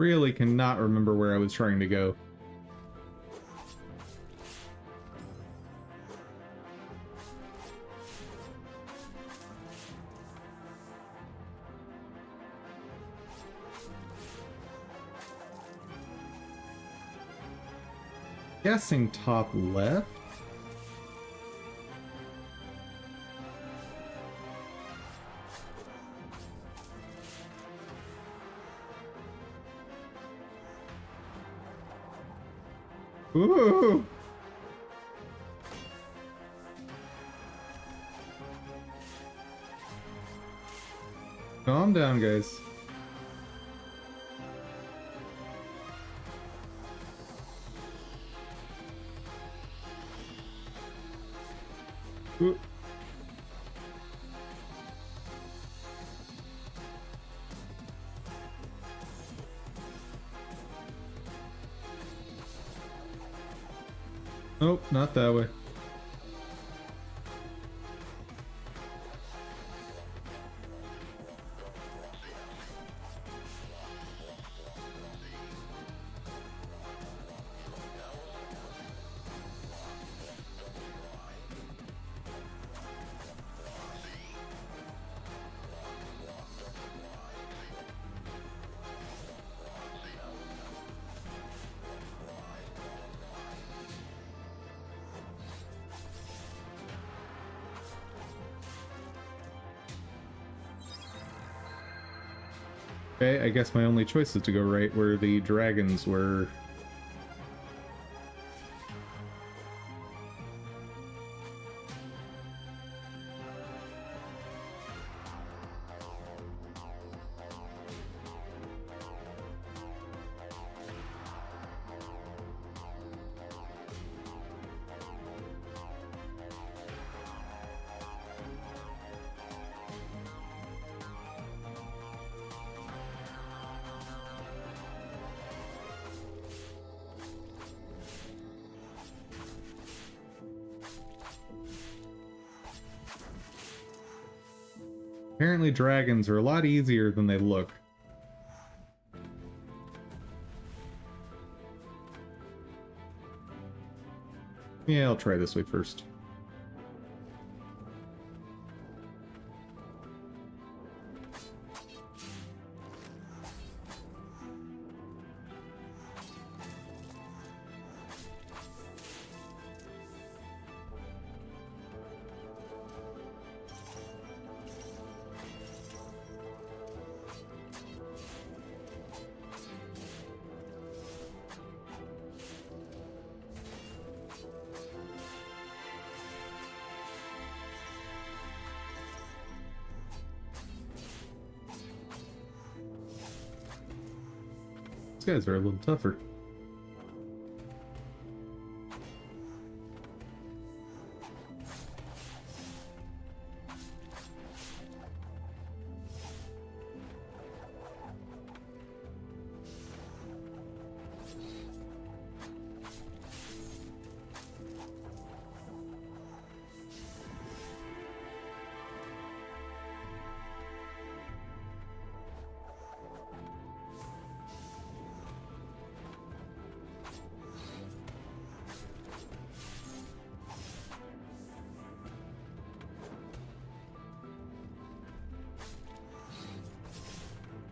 Speaker 1: Really cannot remember where I was trying to go. Guessing top left? Ooh! Calm down, guys. Ooh. Nope, not that way. Okay, I guess my only choice is to go right where the dragons were. Apparently dragons are a lot easier than they look. Yeah, I'll try this way first. These guys are a little tougher.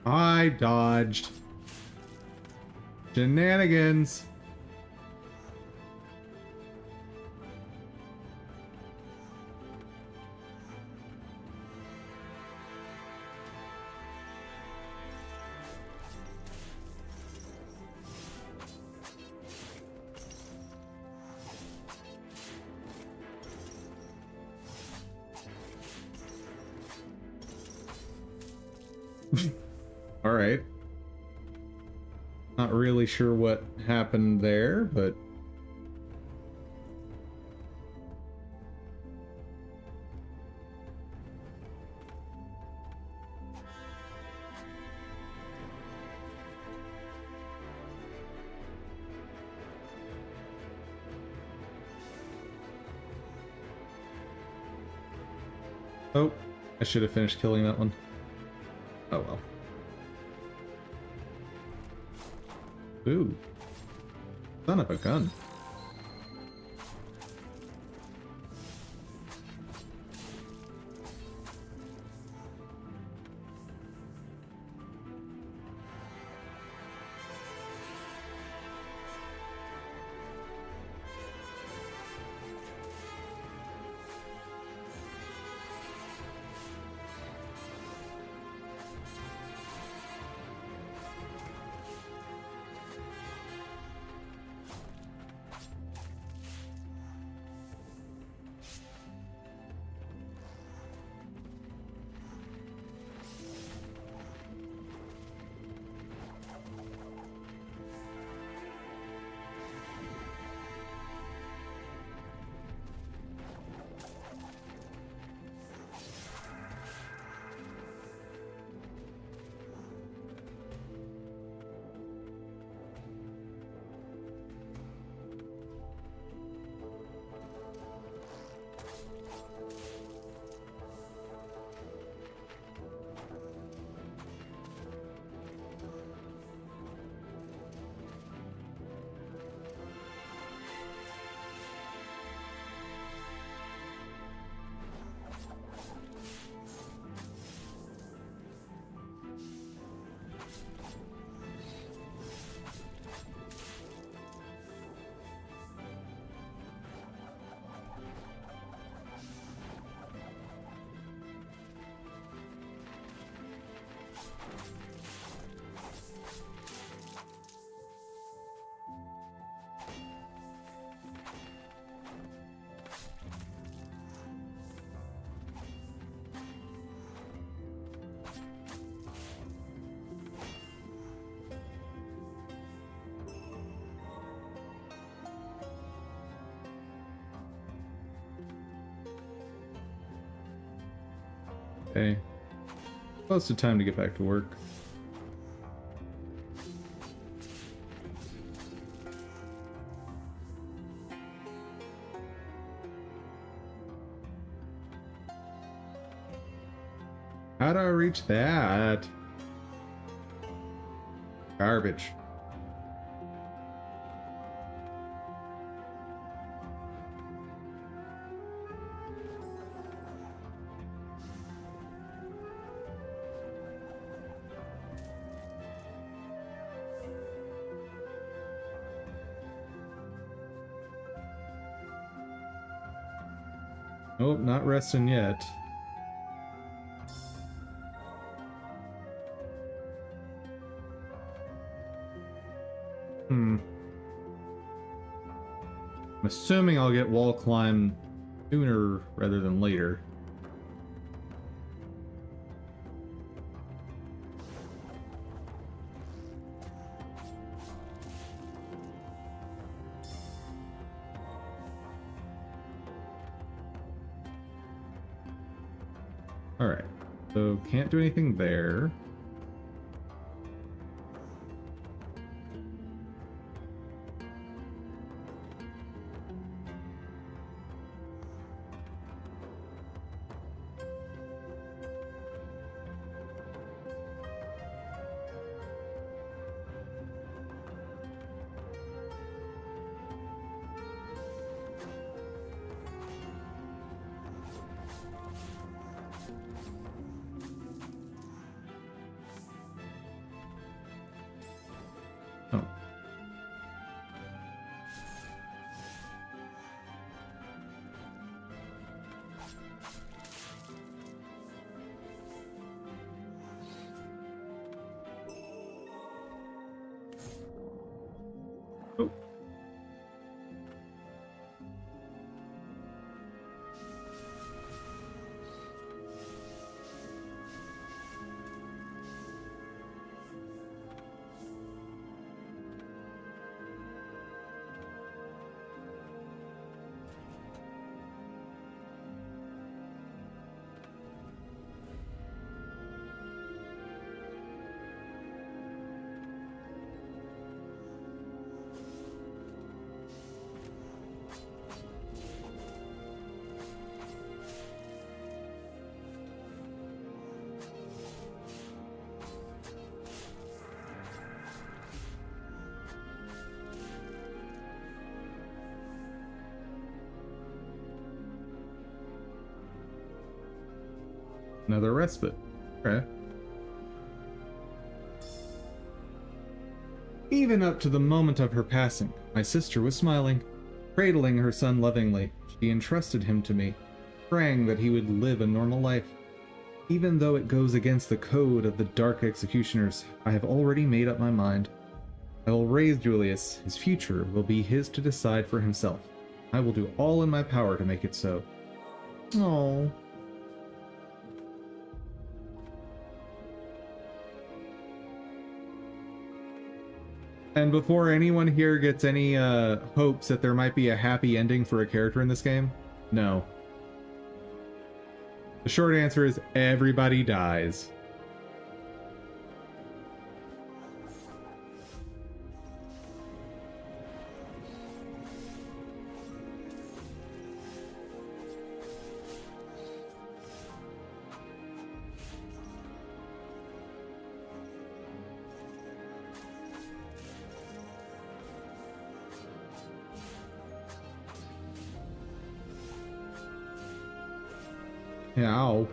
Speaker 1: I dodged. Shenanigans. All right. Not really sure what happened there, but oh, I should have finished killing that one. Oh well. Ooh. Son of a gun. Okay. Close to time to get back to work. How do I reach that? Garbage. Nope, not resting yet. I'm assuming I'll get wall climb sooner rather than later. Alright, so can't do anything there. Another respite. Okay. Even up to the moment of her passing, my sister was smiling. Cradling her son lovingly, she entrusted him to me, praying that he would live a normal life. Even though it goes against the code of the Dark Executioners, I have already made up my mind. I will raise Julius. His future will be his to decide for himself. I will do all in my power to make it so. Oh. And before anyone here gets any hopes that there might be a happy ending for a character in this game, no. The short answer is everybody dies. Ow.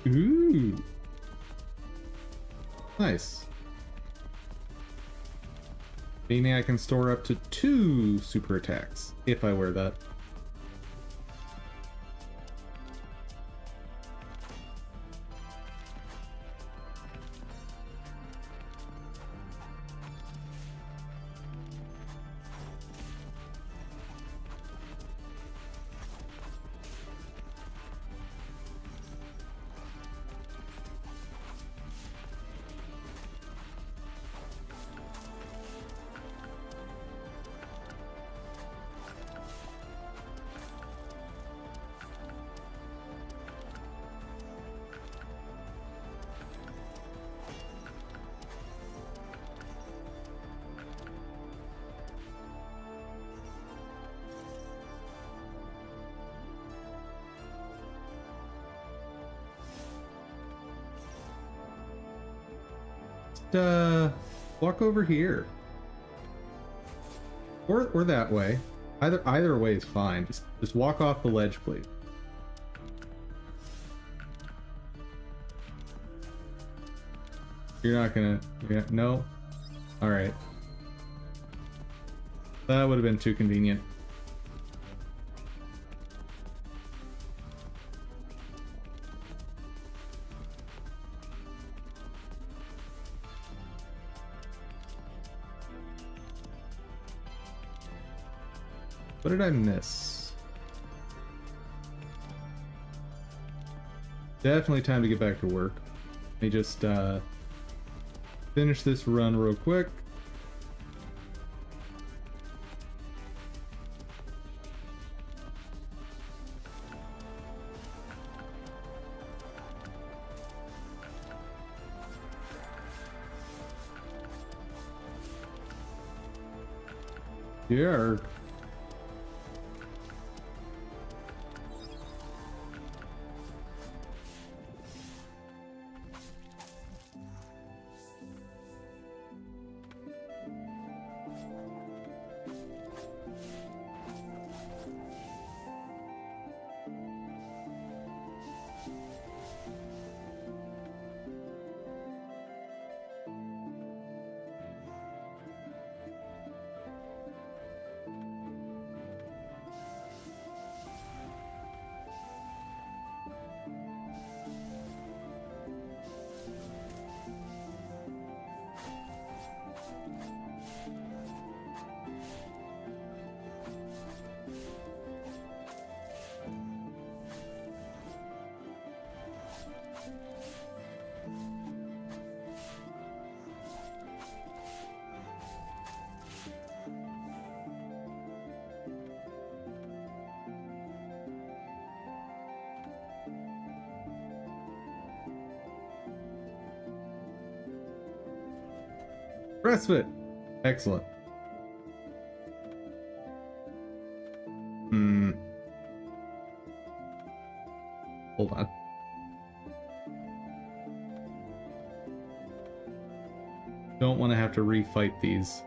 Speaker 1: Ooh. Nice. Meaning I can store up to 2 super attacks if I wear that. Walk over here. Or that way. Either way is fine. Just walk off the ledge, please. You're not gonna... no? Alright. That would have been too convenient. What did I miss? Definitely time to get back to work. Let me just finish this run real quick. Yeah. Respite. Excellent. Hold on. Don't want to have to refight these.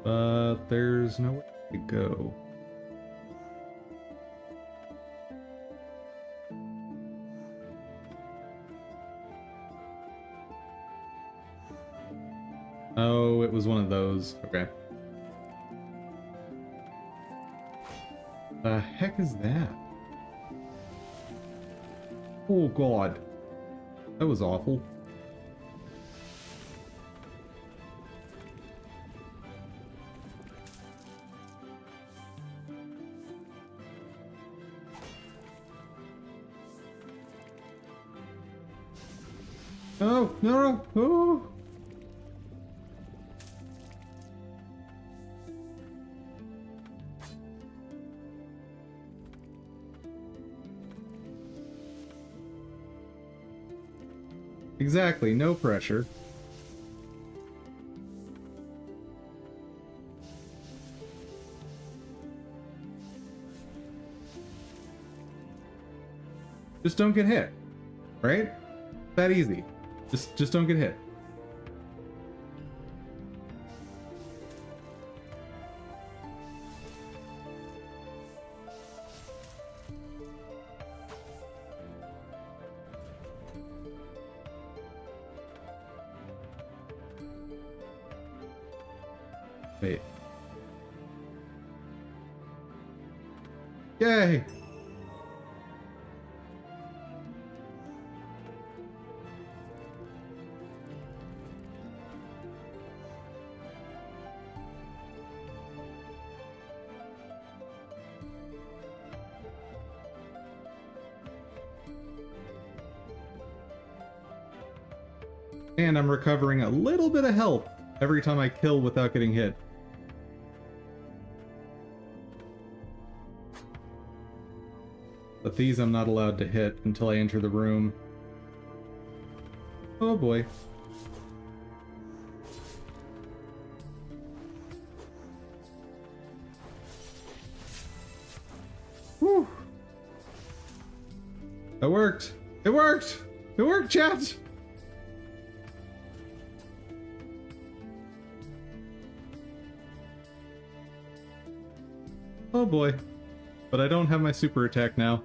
Speaker 1: But there's nowhere to go. Oh, it was one of those. Okay. The heck is that? Oh god. That was awful. Oh, no, no. Oh. Exactly, no pressure. Just don't get hit, right? That easy. Just don't get hit. Wait. Yay! And I'm recovering a little bit of health every time I kill without getting hit. But these I'm not allowed to hit until I enter the room. Oh boy. Whew. That worked! It worked! It worked, chat! Oh boy. But I don't have my super attack now.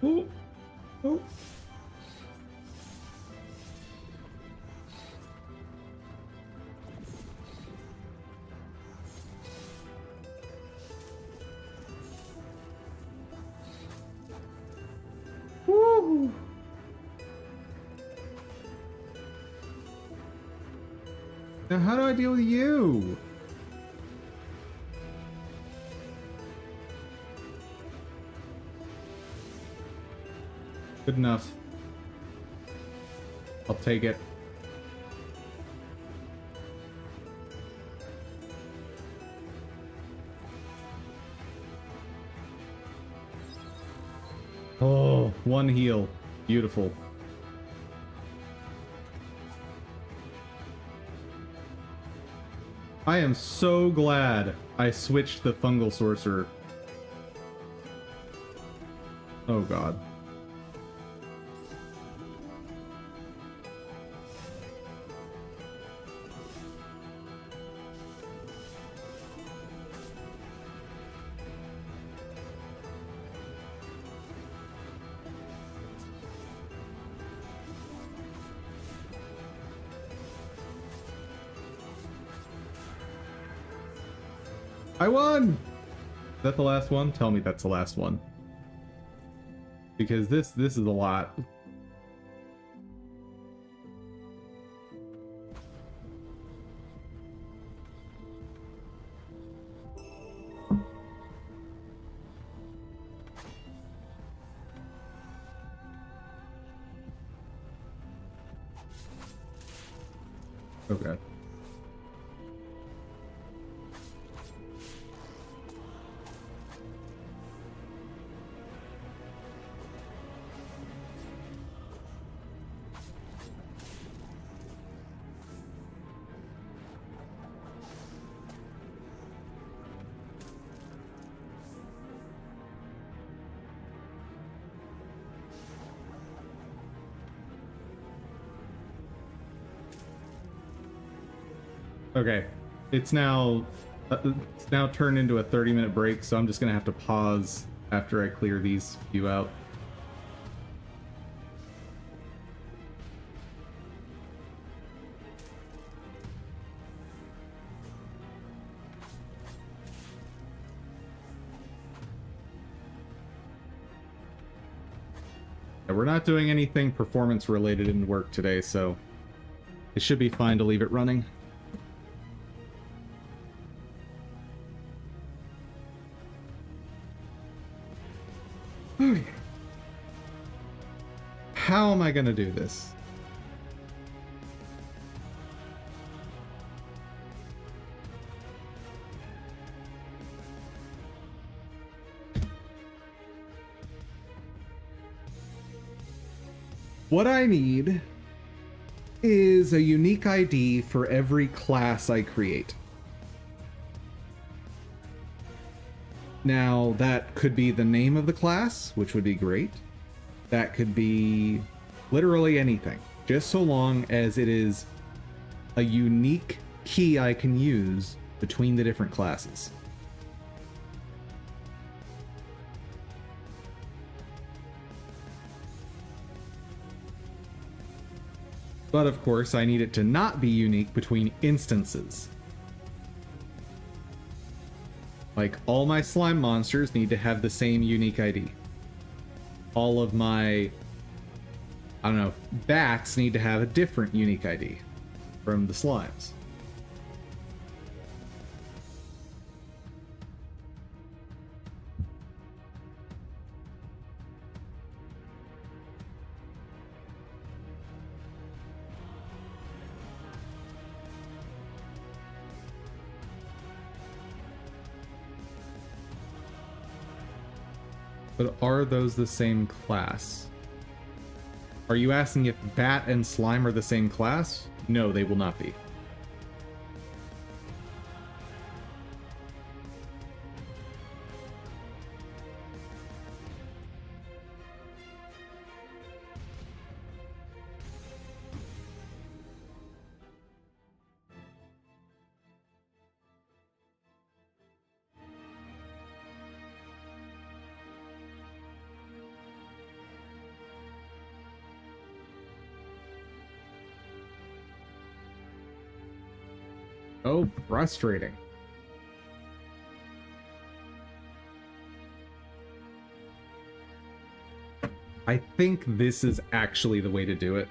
Speaker 1: Oh. Oh. Woo. Now how do I deal with you? Good enough. I'll take it. Oh, one heal. Beautiful. I am so glad I switched the fungal sorcerer. Oh god. I won! Is that the last one? Tell me that's the last one. Because this is a lot. Okay. Okay, it's now turned into a 30-minute break, so I'm just gonna have to pause after I clear these few out. Yeah, we're not doing anything performance related in work today, so it should be fine to leave it running. How am I gonna do this? What I need is a unique ID for every class I create. Now, that could be the name of the class, which would be great. That could be literally anything, just so long as it is a unique key I can use between the different classes. But of course, I need it to not be unique between instances. Like, all my slime monsters need to have the same unique ID. All of my, I don't know, bats need to have a different unique ID from the slimes. But are those the same class? Are you asking if bat and slime are the same class? No, they will not be. Oh, frustrating. I think this is actually the way to do it.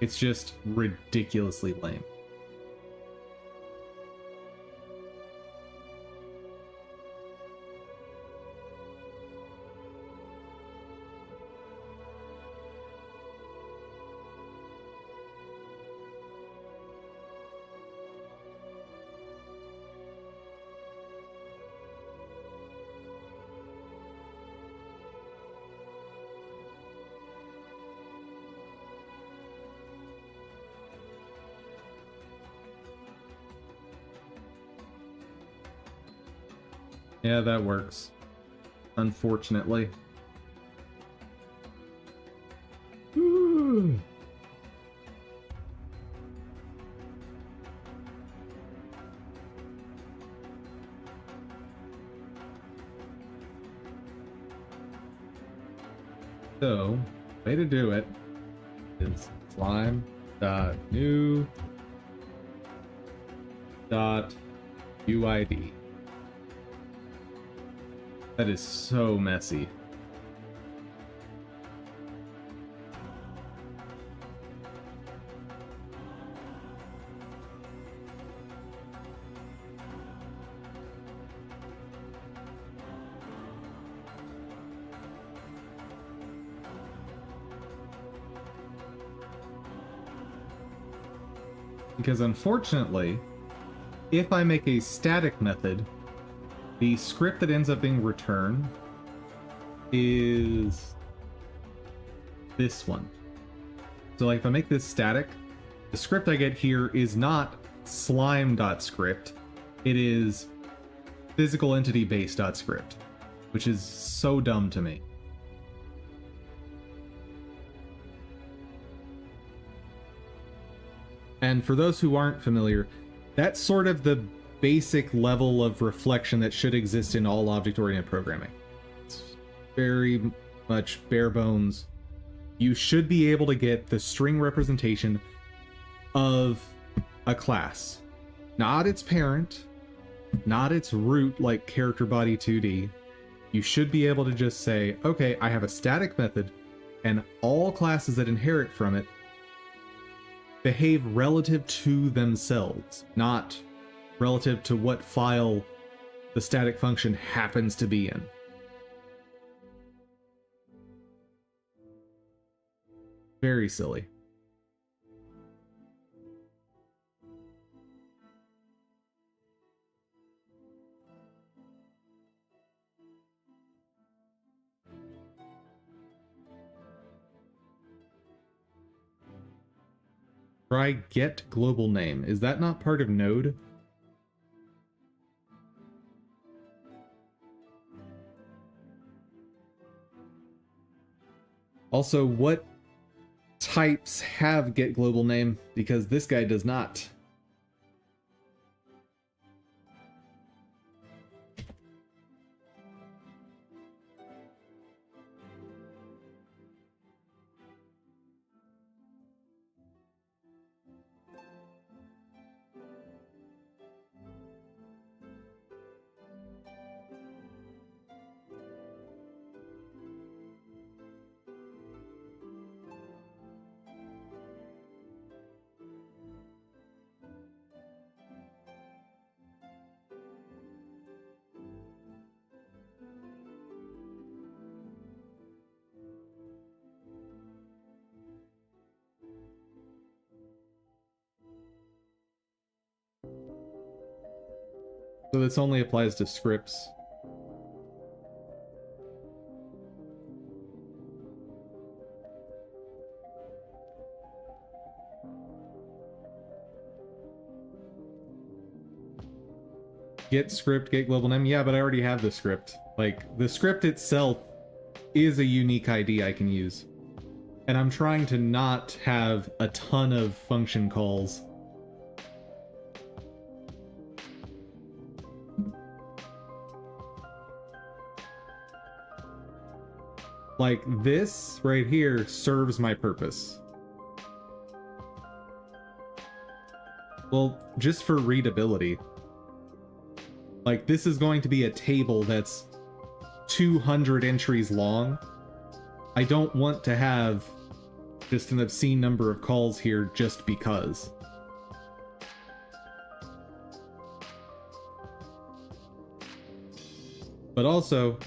Speaker 1: It's just ridiculously lame. Yeah, that works. Unfortunately. So, way to do it is slime dot new dot UID. That is so messy. Because unfortunately, if I make a static method, the script that ends up being returned is this one. So like if I make this static, the script I get here is not slime.script, it is physical entity base.script, which is so dumb to me. And for those who aren't familiar, that's sort of the basic level of reflection that should exist in all object-oriented programming. It's very much bare bones. You should be able to get the string representation of a class. Not its parent, not its root like character body 2D. You should be able to just say, okay, I have a static method, and all classes that inherit from it behave relative to themselves, not relative to what file the static function happens to be in. Very silly. Try get global name. Is that not part of Node? Also, what types have get global name? Because this guy does not. So this only applies to scripts. Get script, get global name. Yeah, but I already have the script. Like, the script itself is a unique ID I can use. And I'm trying to not have a ton of function calls. Like, this right here serves my purpose. Well, just for readability. Like, this is going to be a table that's 200 entries long. I don't want to have just an obscene number of calls here just because. But also,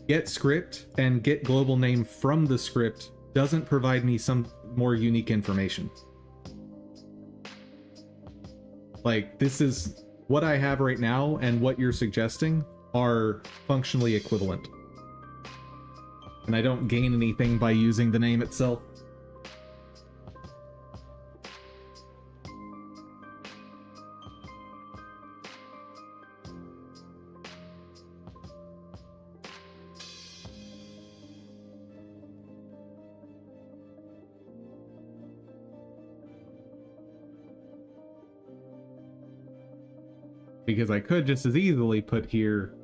Speaker 1: get script and get global name from the script doesn't provide me some more unique information. Like, this is what I have right now, and what you're suggesting are functionally equivalent. And I don't gain anything by using the name itself. Because I could just as easily put here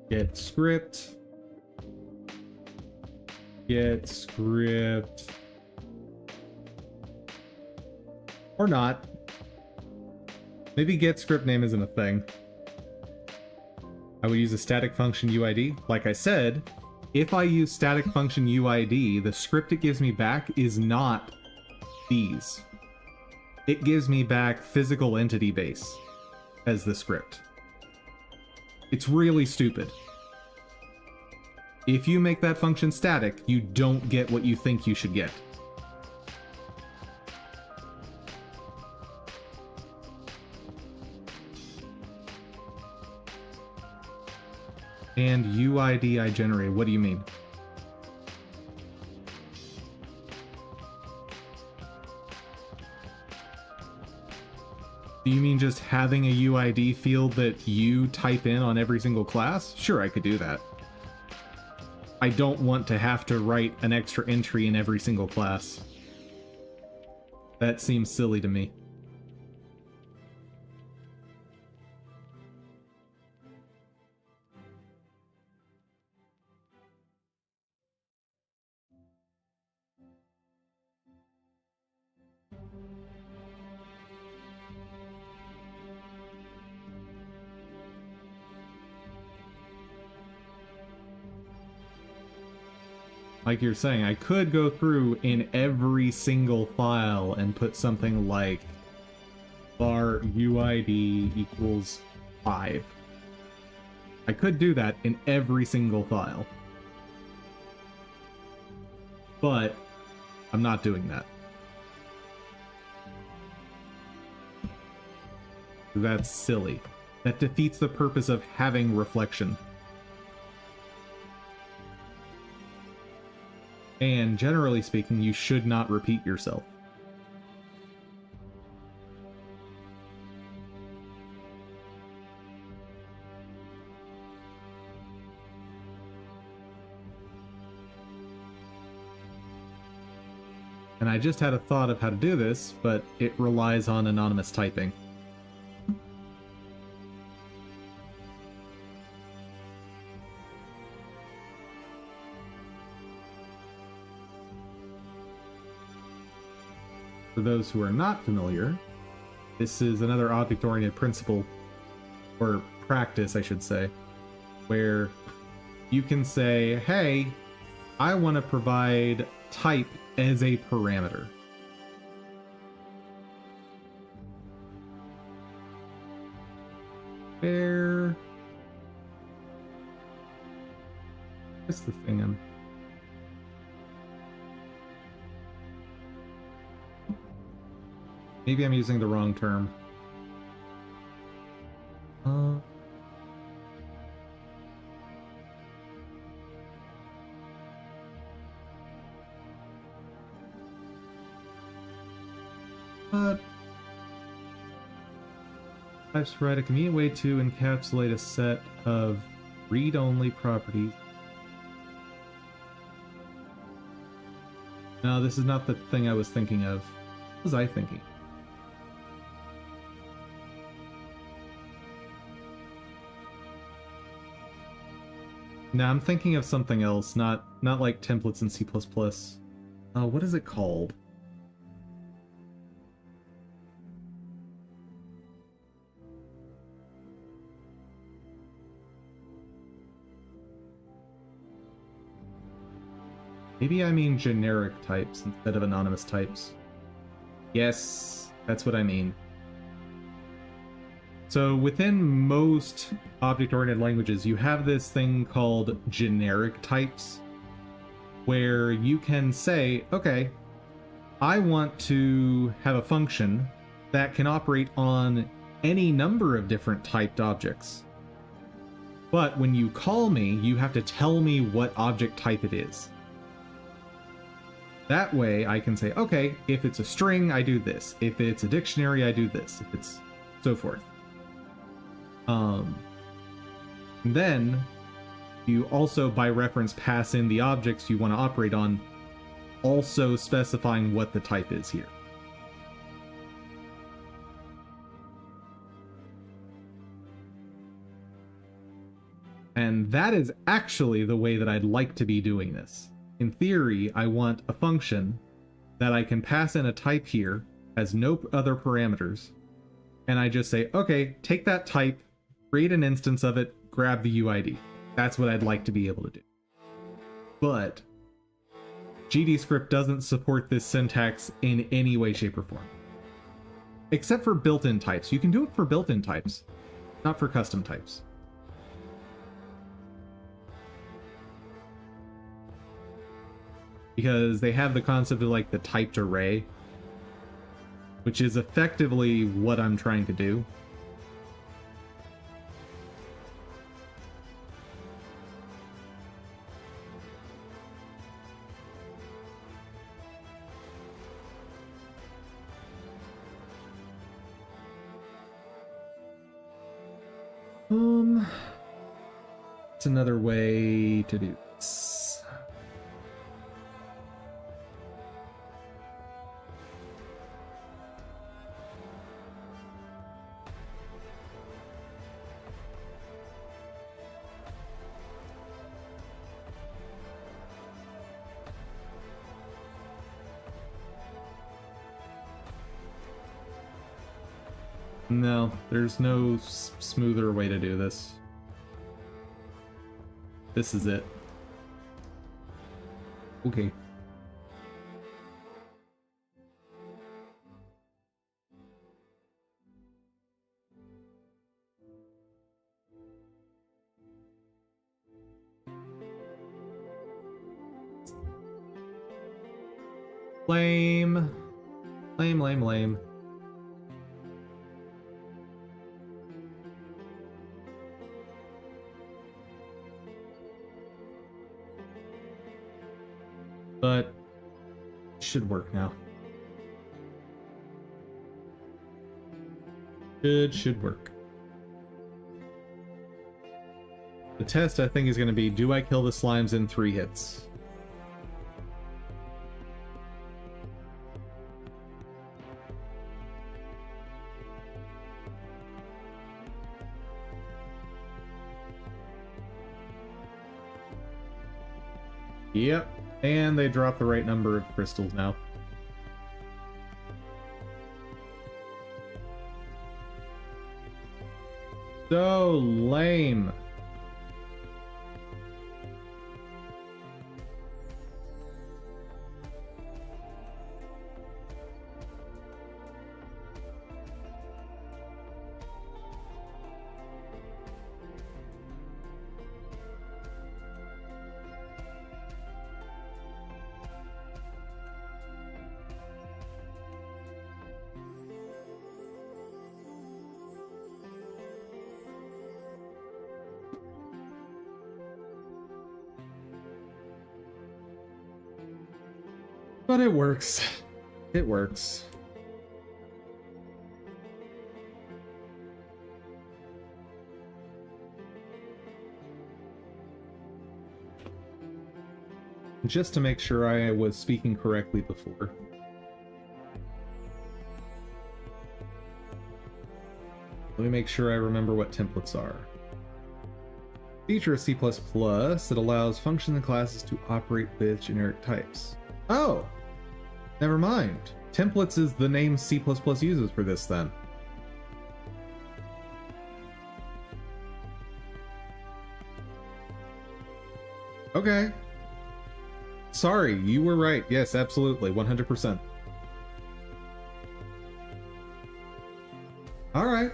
Speaker 1: get script, or not. Maybe get script name isn't a thing. I would use a static function UID. Like I said, if I use static function UID, the script it gives me back is not these. It gives me back physical entity base as the script. It's really stupid. If you make that function static, you don't get what you think you should get. And UID I generate, what do you mean? Do you mean just having a UID field that you type in on every single class? Sure, I could do that. I don't want to have to write an extra entry in every single class. That seems silly to me. Like you're saying, I could go through in every single file and put something like var UID equals 5. I could do that in every single file. But I'm not doing that. That's silly. That defeats the purpose of having reflection. And generally speaking, you should not repeat yourself. And I just had a thought of how to do this, but it relies on anonymous typing. For those who are not familiar, this is another object-oriented principle, or practice, I should say, where you can say, hey, I want to provide type as a parameter. Where's the thing I'm... Maybe I'm using the wrong term. Types provide a convenient way to encapsulate a set of read-only properties. No, this is not the thing I was thinking of. What was I thinking? No, I'm thinking of something else, not like templates in C++. What is it called? Maybe I mean generic types instead of anonymous types. Yes, that's what I mean. So within most object-oriented languages, you have this thing called generic types, where you can say, okay, I want to have a function that can operate on any number of different typed objects. But when you call me, you have to tell me what object type it is. That way I can say, okay, if it's a string, I do this. If it's a dictionary, I do this. If it's so forth. Then you also, by reference, pass in the objects you want to operate on, also specifying what the type is here. And that is actually the way that I'd like to be doing this. In theory, I want a function that I can pass in a type here, has no other parameters, and I just say, okay, take that type, create an instance of it, grab the UID. That's what I'd like to be able to do. But GDScript doesn't support this syntax in any way, shape, or form. Except for built-in types. You can do it for built-in types, not for custom types. Because they have the concept of like the typed array, which is effectively what I'm trying to do. It's another way to do this. No, there's no smoother way to do this. This is it. Okay. Lame. Lame, lame, lame. But it should work now. Should work. The test, I think, is going to be, do I kill the slimes in 3 hits? Yep. And they drop the right number of crystals now. So lame. But it works. It works. Just to make sure I was speaking correctly before. Let me make sure I remember what templates are. Feature of C++ that allows functions and classes to operate with generic types. Oh! Never mind. Templates is the name C++ uses for this then. Okay. Sorry, you were right. Yes, absolutely. 100%. Alright.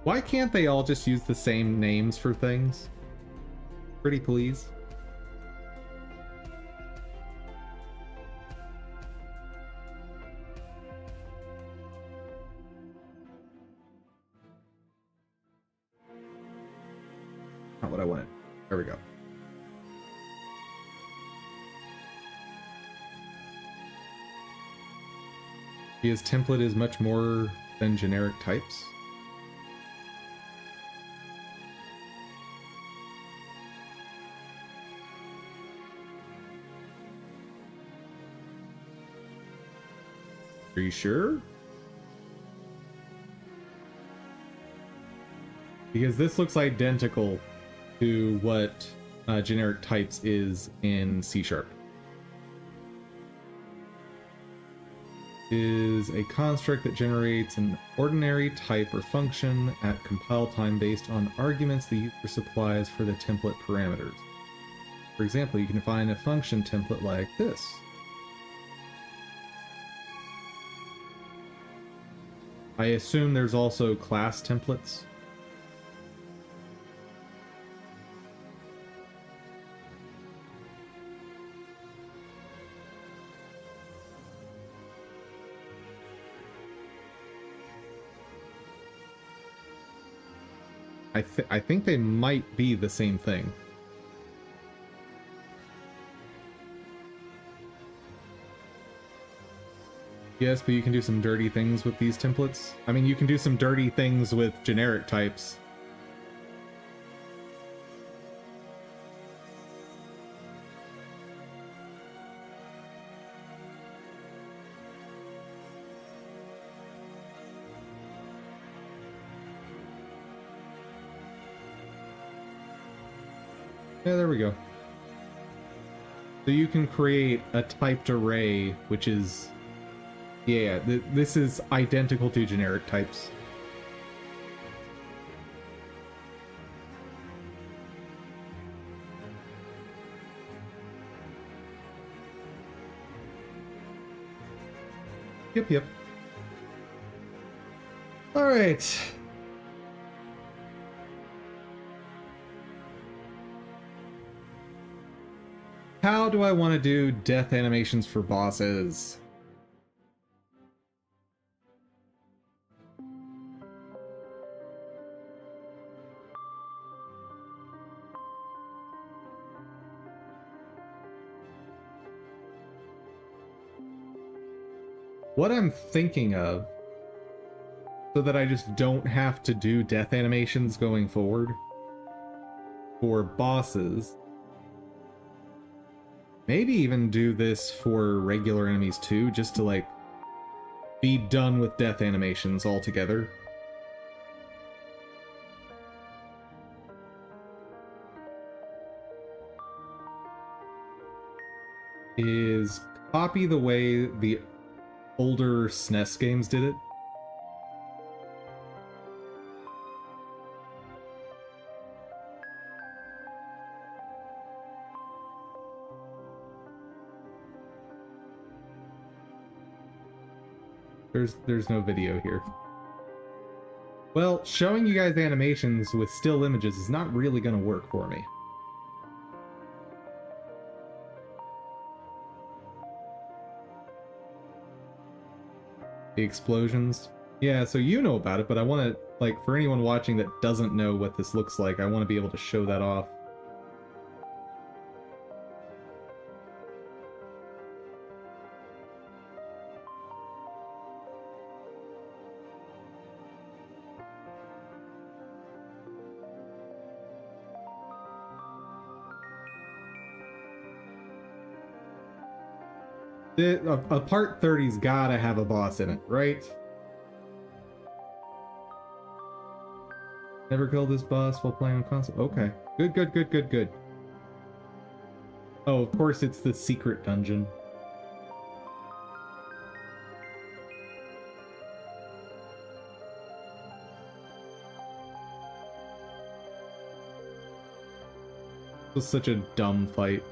Speaker 1: Why can't they all just use the same names for things? Pretty please. Not what I wanted. There we go. His template is much more than generic types. Are you sure? Because this looks identical to what generic types is in C#. Is a construct that generates an ordinary type or function at compile time based on arguments the user supplies for the template parameters. For example, you can find a function template like this. I assume there's also class templates. I think they might be the same thing. Yes, but you can do some dirty things with these templates. I mean, you can do some dirty things with generic types. Yeah, there we go. So you can create a typed array, which is... Yeah, this is identical to generic types. Yep. All right. How do I want to do death animations for bosses? What I'm thinking of, so that I just don't have to do death animations going forward for bosses, maybe even do this for regular enemies too, just to like be done with death animations altogether. Is copy the way the older SNES games did it. There's no video here. Well, showing you guys animations with still images is not really going to work for me. The explosions. Yeah, so you know about it, but I want to, like, for anyone watching that doesn't know what this looks like, I want to be able to show that off. A part 30's gotta have a boss in it, right? Never killed this boss while playing on console. Okay. Good. Oh, of course it's the secret dungeon. was such a dumb fight.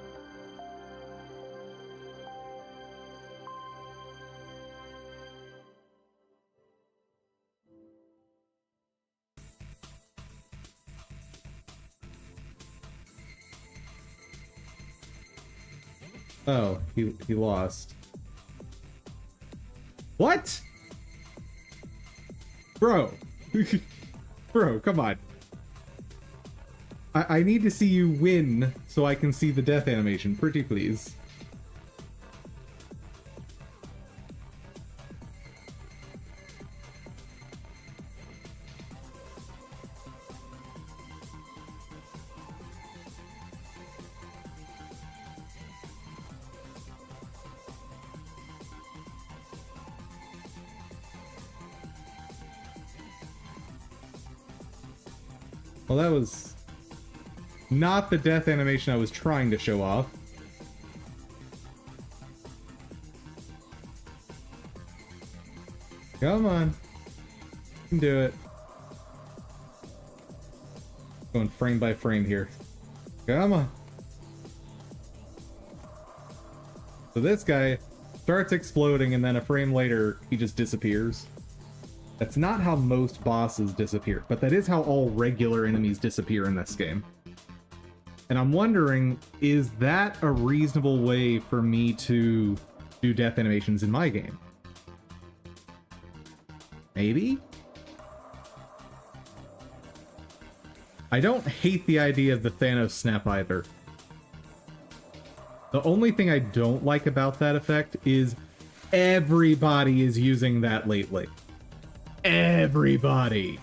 Speaker 1: Oh, he lost. What? Bro. Bro, come on. I need to see you win so I can see the death animation. Pretty please. Well, that was not the death animation I was trying to show off. Come on. You can do it. Going frame by frame here. Come on. So this guy starts exploding and then a frame later he just disappears. That's not how most bosses disappear, but that is how all regular enemies disappear in this game. And I'm wondering, is that a reasonable way for me to do death animations in my game? Maybe? I don't hate the idea of the Thanos snap either. The only thing I don't like about that effect is everybody is using that lately. Everybody.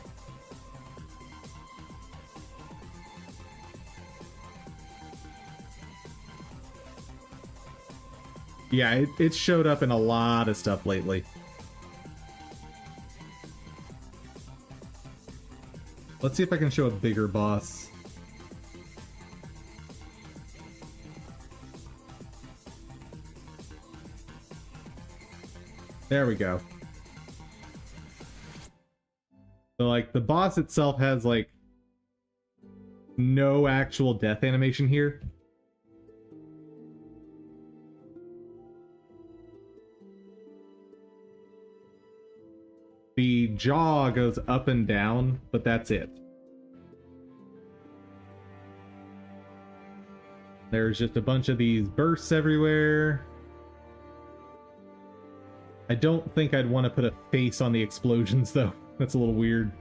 Speaker 1: Yeah, it showed up in a lot of stuff lately. Let's see if I can show a bigger boss. There we go. So, like, the boss itself has, like, no actual death animation here. The jaw goes up and down, but that's it. There's just a bunch of these bursts everywhere. I don't think I'd want to put a face on the explosions, though. That's a little weird.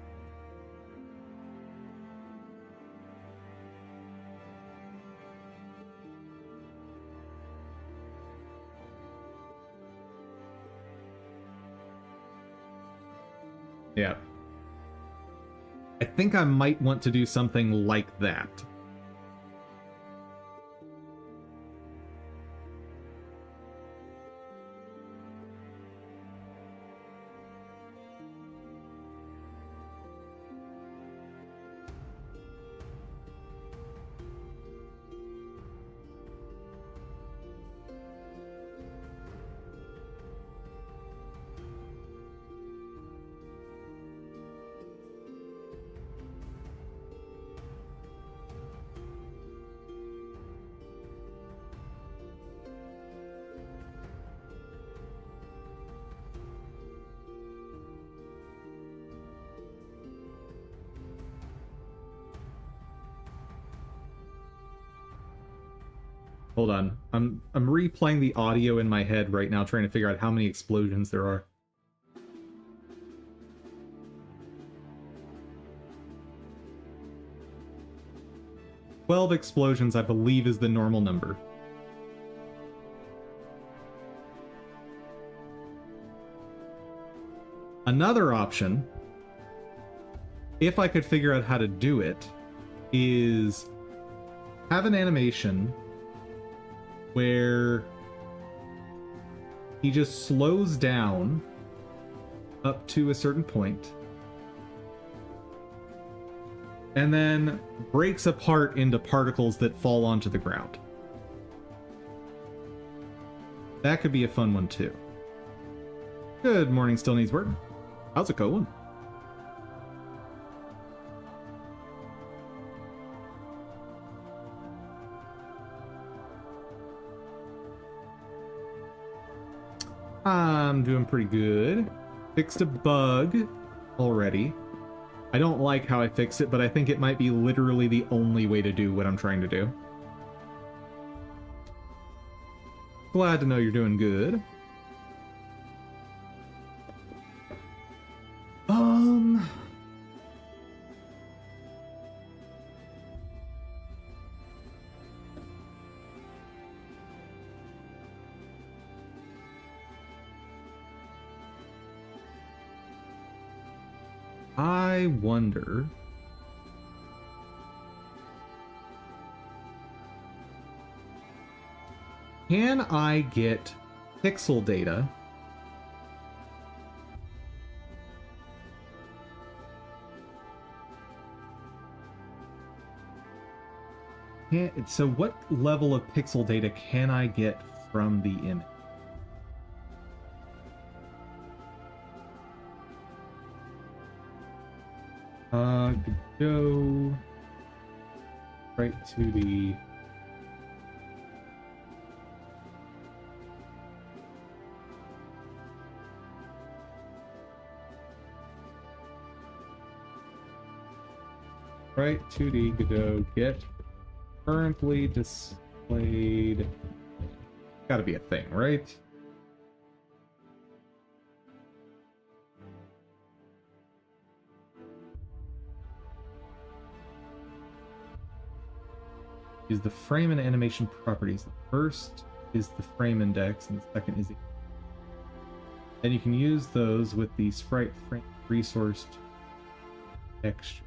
Speaker 1: Yeah. I think I might want to do something like that. Hold on. I'm replaying the audio in my head right now, trying to figure out how many explosions there are. "12 explosions, I believe, is the normal number." Another option, if I could figure out how to do it, is have an animation where he just slows down up to a certain point and then breaks apart into particles that fall onto the ground. That could be a fun one too. Good morning, Still Needs Work. How's it going? I'm doing pretty good. Fixed a bug already. I don't like how I fixed it, but I think it might be literally the only way to do what I'm trying to do. Glad to know you're doing good. I wonder... Can I get pixel data so what level of pixel data can I get from the image? Go right to the Godot get currently displayed. Gotta be a thing, right? Use the frame and animation properties. The first is the frame index, and the second is the... And you can use those with the sprite frame resource texture.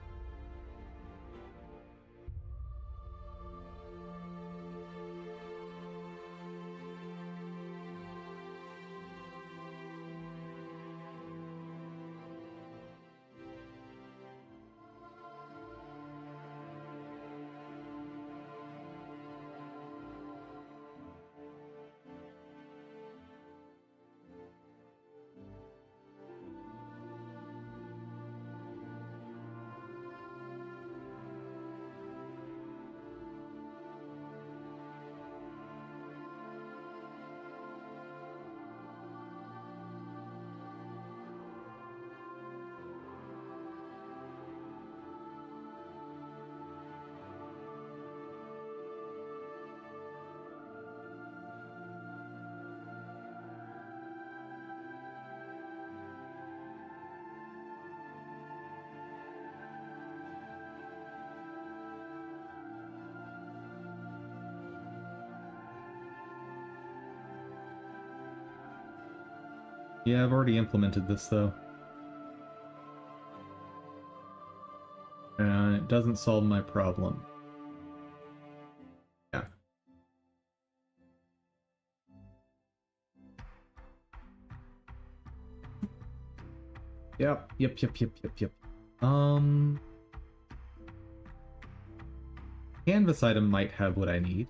Speaker 1: Yeah, I've already implemented this, though. And it doesn't solve my problem. Yeah. Yep. Canvas item might have what I need.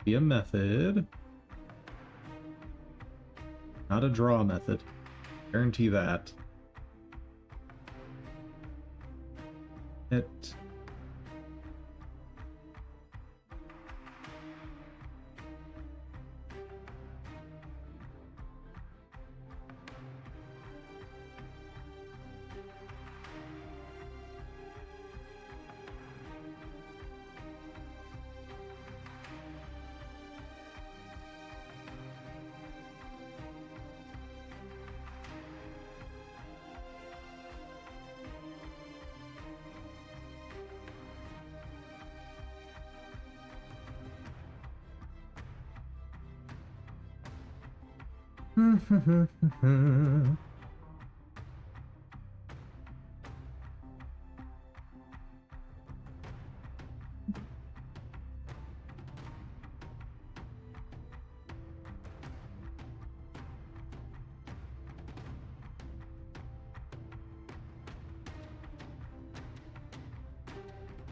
Speaker 1: Be a method. Not a draw method. Guarantee that. It...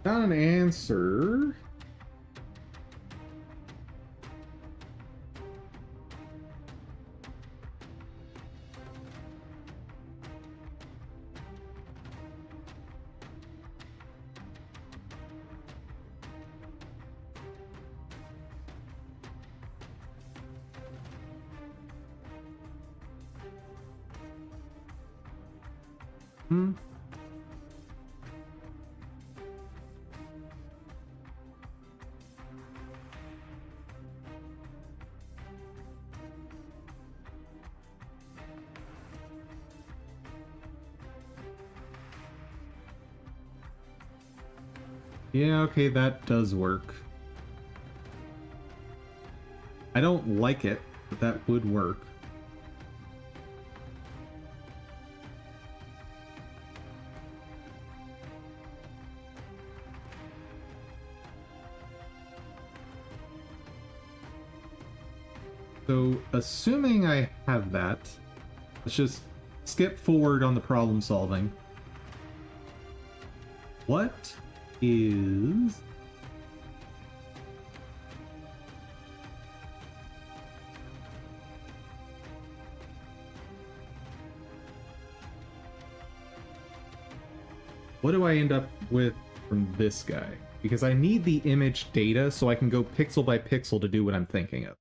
Speaker 1: Got an answer. Hmm. Yeah, okay, that does work. I don't like it, but that would work. So, assuming I have that, let's just skip forward on the problem solving. What is... What do I end up with from this guy? Because I need the image data so I can go pixel by pixel to do what I'm thinking of.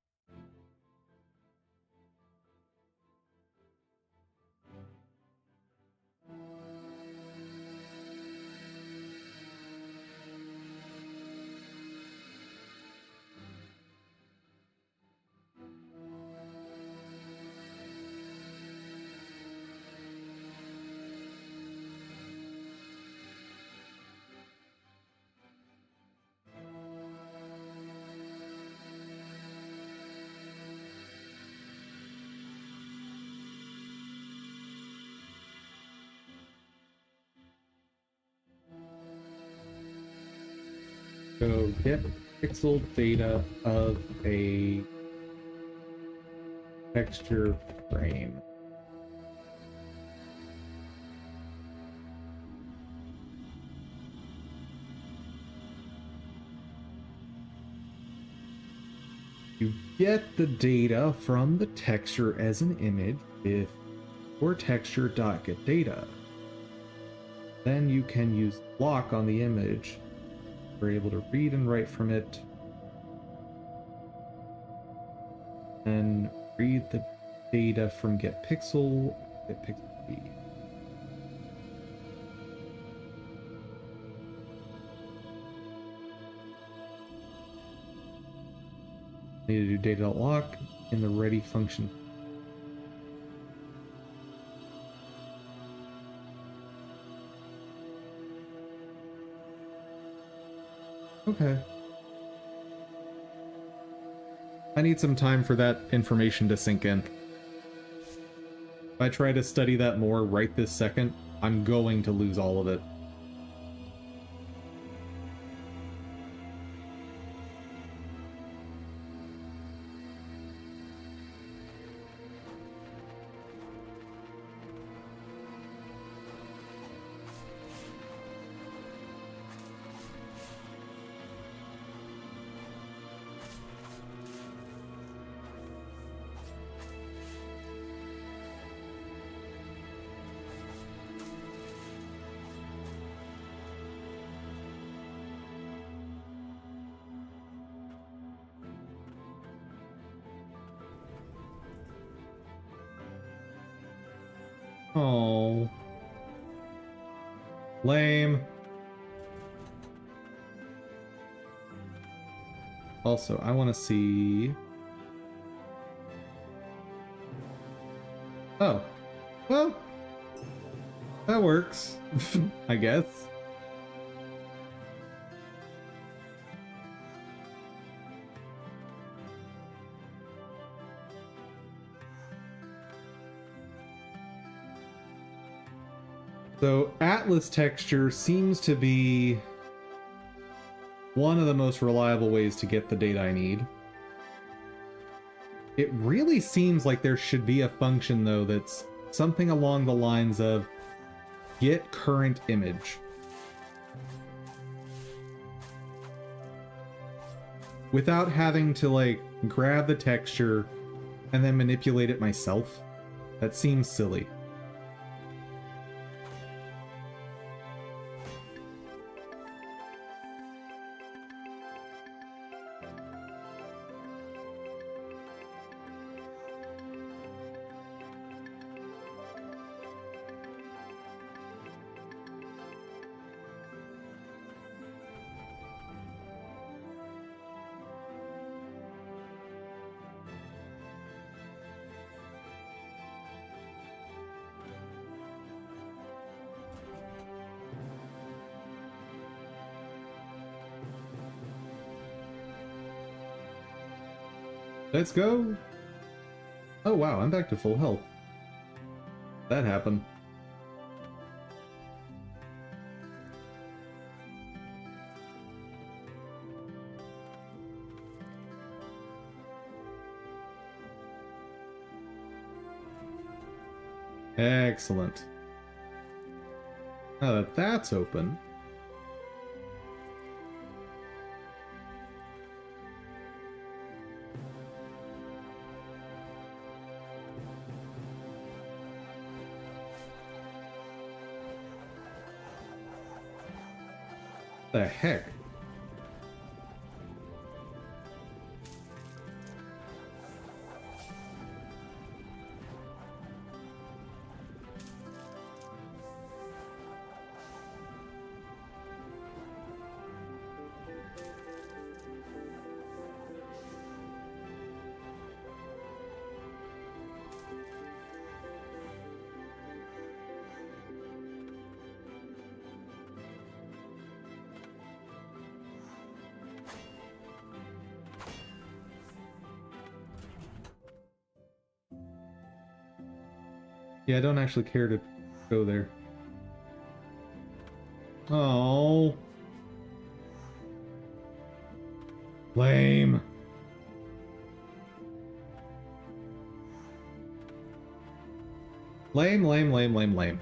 Speaker 1: So get pixel data of a texture frame. You get the data from the texture as an image if your texture.getData. Then you can use block on the image. We're able to read and write from it. And read the data from getPixel, getPixelB. Need to do data.lock in the ready function. Okay. I need some time for that information to sink in. If I try to study that more right this second, I'm going to lose all of it. Oh, lame. Also, I want to see... Oh, well, that works, I guess. So Atlas texture seems to be one of the most reliable ways to get the data I need. It really seems like there should be a function, though, that's something along the lines of get current image. Without having to, like, grab the texture and then manipulate it myself. That seems silly. Let's go! Oh wow, I'm back to full health. That happened. Excellent. Now that that's open. The heck? Yeah, I don't actually care to go there. Oh. Lame. Lame, lame, lame, lame, lame.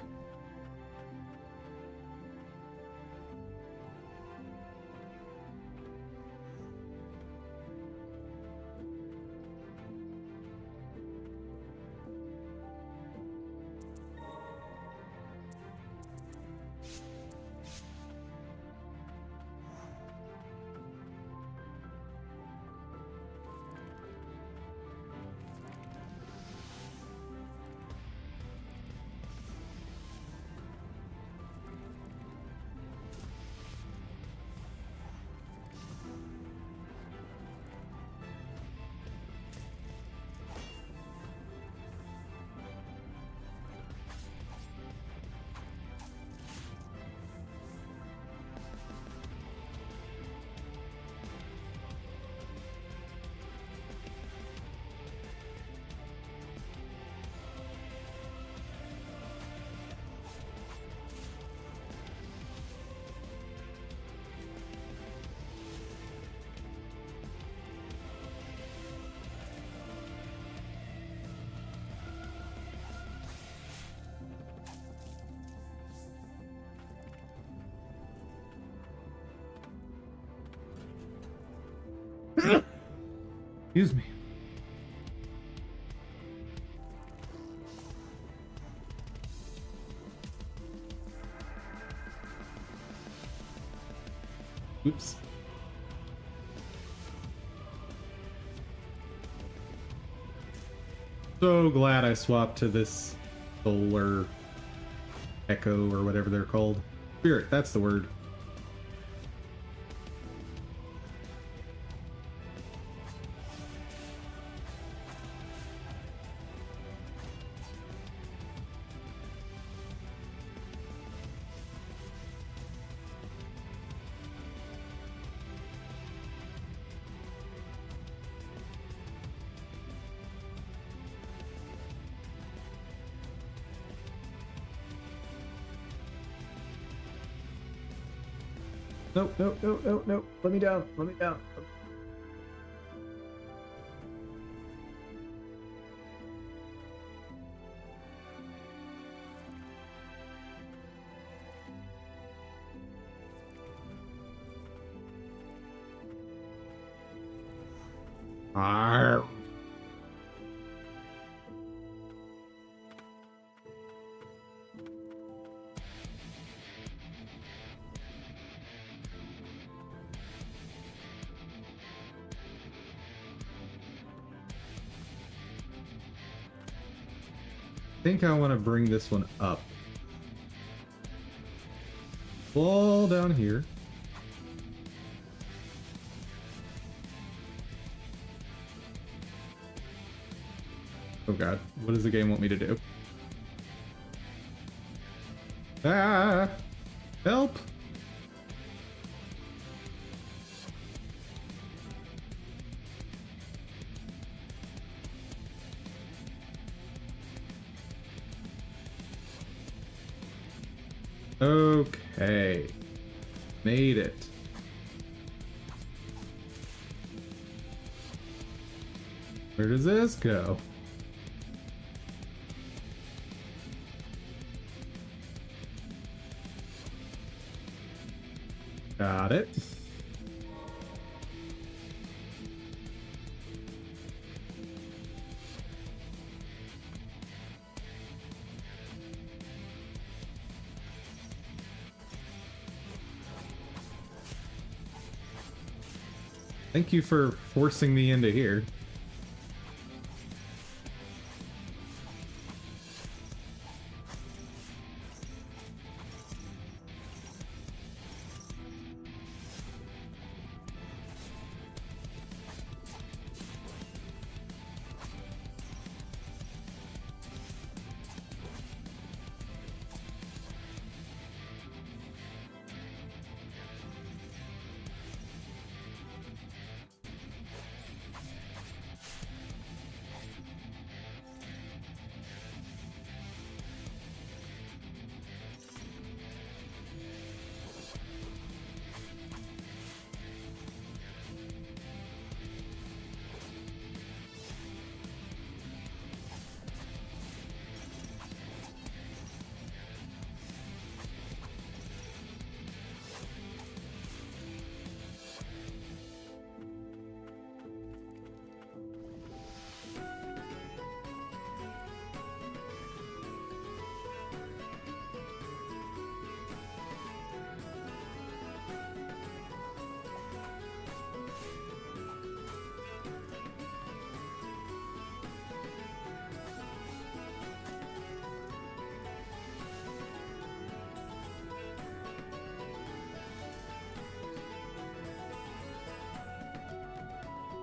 Speaker 1: Excuse me. Oops. So glad I swapped to this solar echo or whatever they're called. Spirit, that's the word.
Speaker 3: No, no, no, no, no. Let me down. Let me down.
Speaker 1: Arr. I think I want to bring this one up. Fall down here. Oh god, what does the game want me to do? Ah! Help! Okay. Made it. Where does this go? Got it. Thank you for forcing me into here.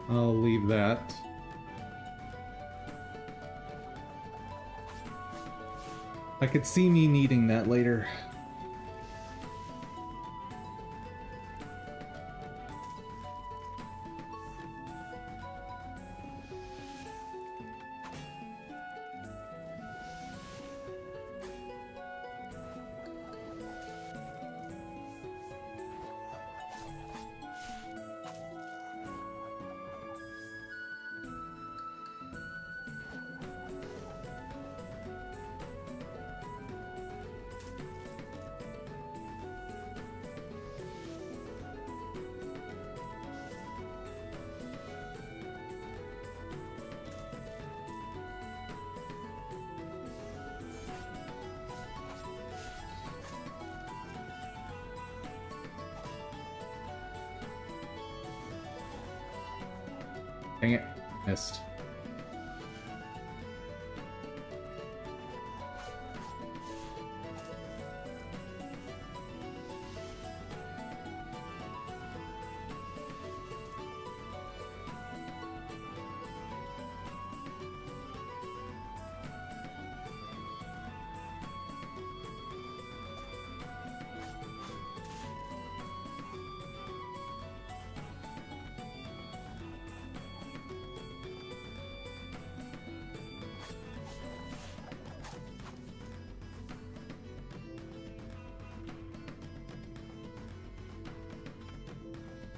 Speaker 1: I'll leave that. I could see me needing that later. Dang it, missed.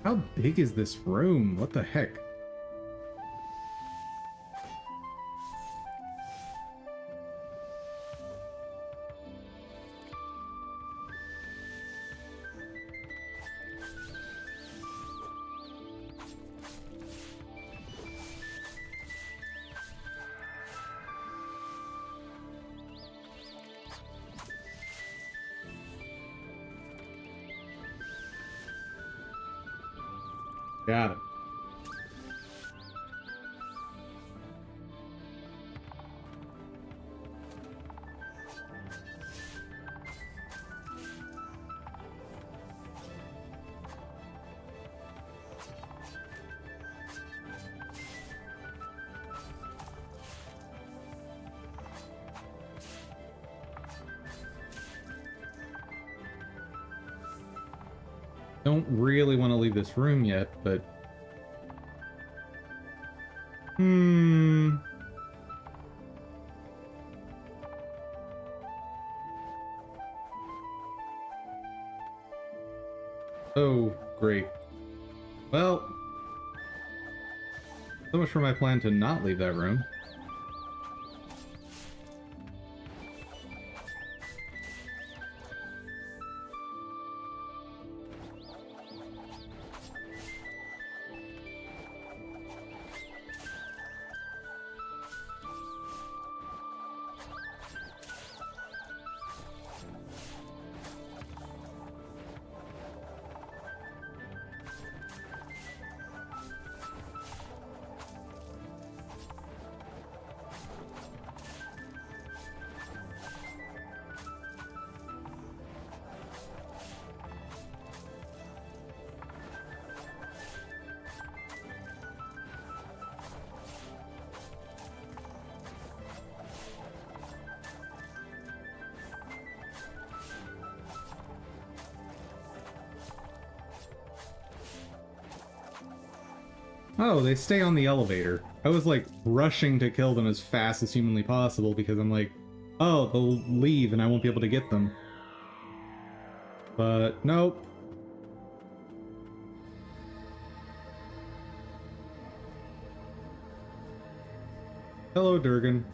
Speaker 1: How big is this room? What the heck? Got it. Don't really want to leave this room yet, but... Oh, great. Well, so much for my plan to not leave that room. Oh, they stay on the elevator. I was like rushing to kill them as fast as humanly possible because I'm like, oh, they'll leave and I won't be able to get them. But nope. Hello, Durgan.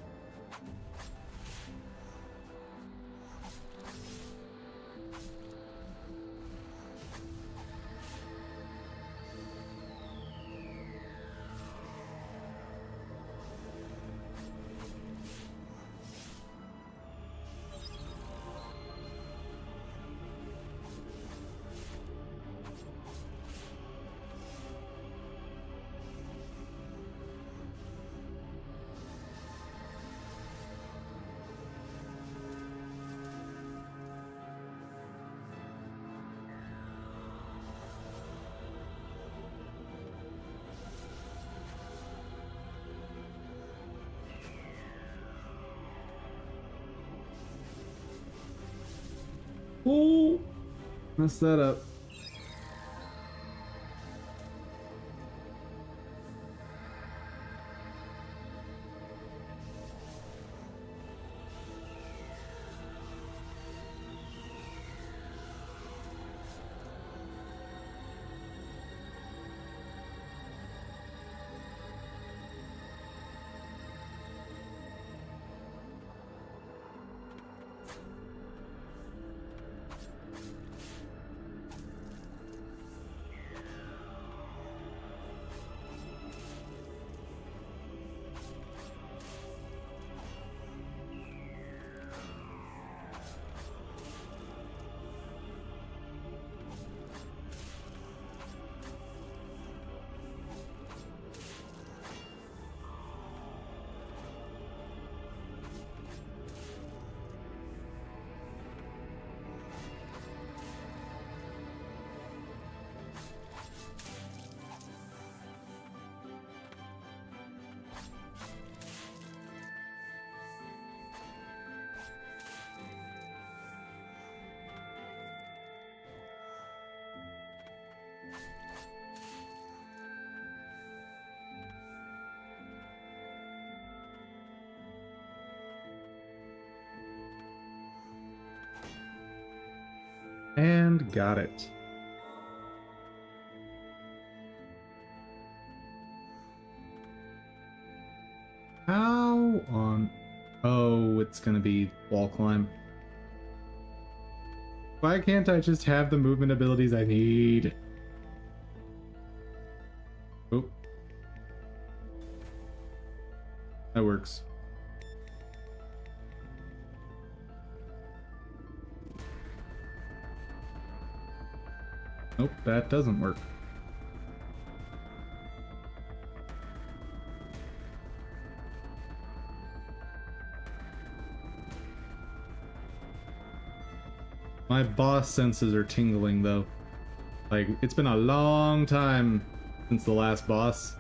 Speaker 3: Oh, messed that up.
Speaker 1: And got it. How on... Oh, it's gonna be wall climb. Why can't I just have the movement abilities I need? Oh. That works. Nope, that doesn't work. My boss senses are tingling though. Like, it's been a long time since the last boss.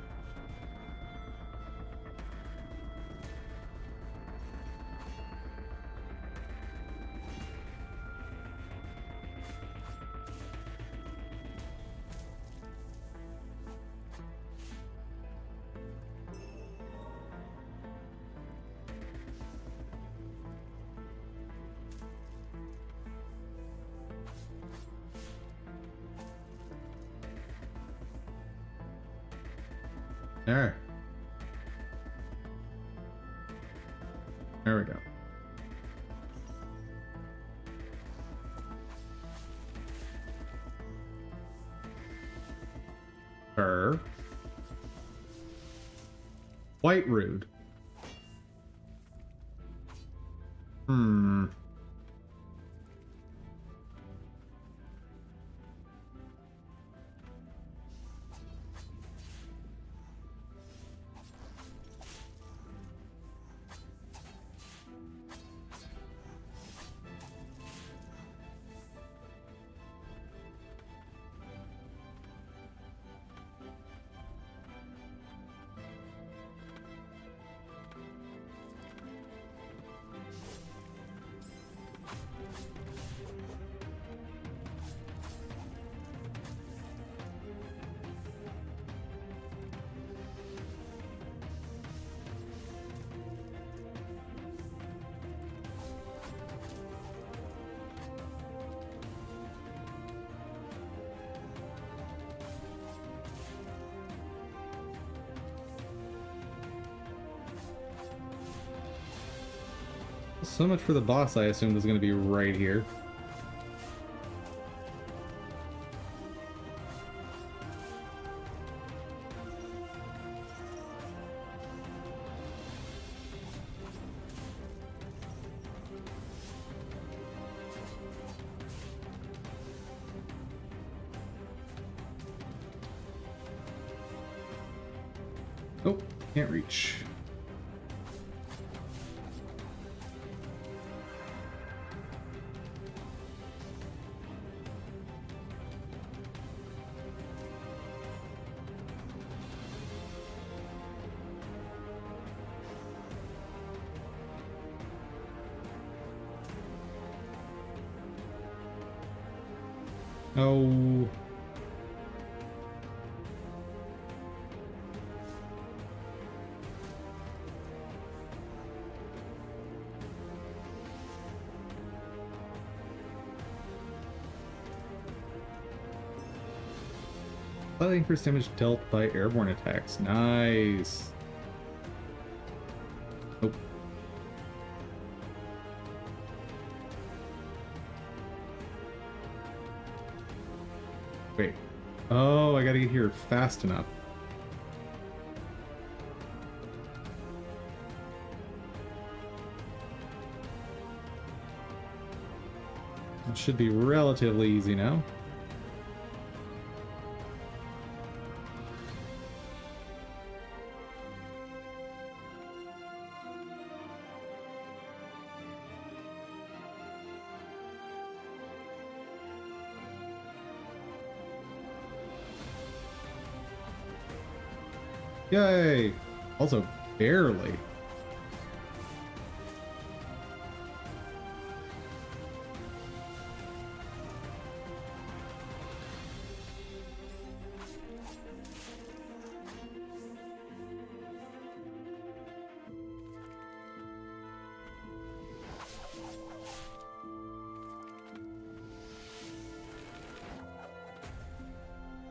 Speaker 1: There. There we go. Her. White Rude. Hmm. So much for the boss I assumed was going to be right here. Oh, can't reach. Oh. Slightly increased damage dealt by airborne attacks. Nice. Nope. Wait. Oh, I gotta get here fast enough. It should be relatively easy now. Yay! Also, barely.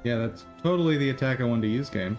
Speaker 1: Yeah, that's totally the attack I wanted to use, game.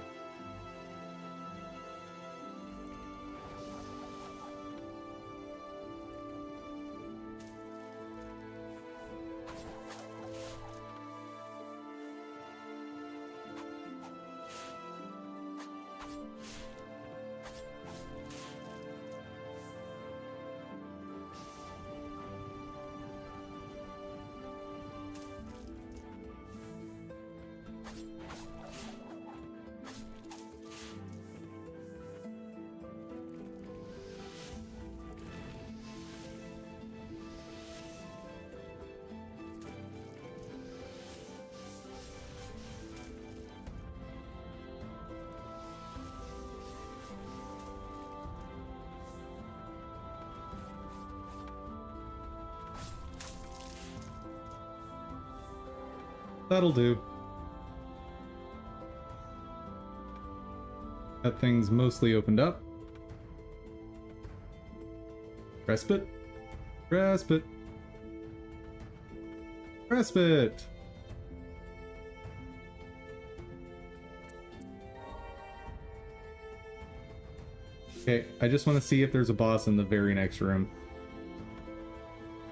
Speaker 1: That'll do. That thing's mostly opened up. Respite. Respite. Respite. Okay, I just want to see if there's a boss in the very next room.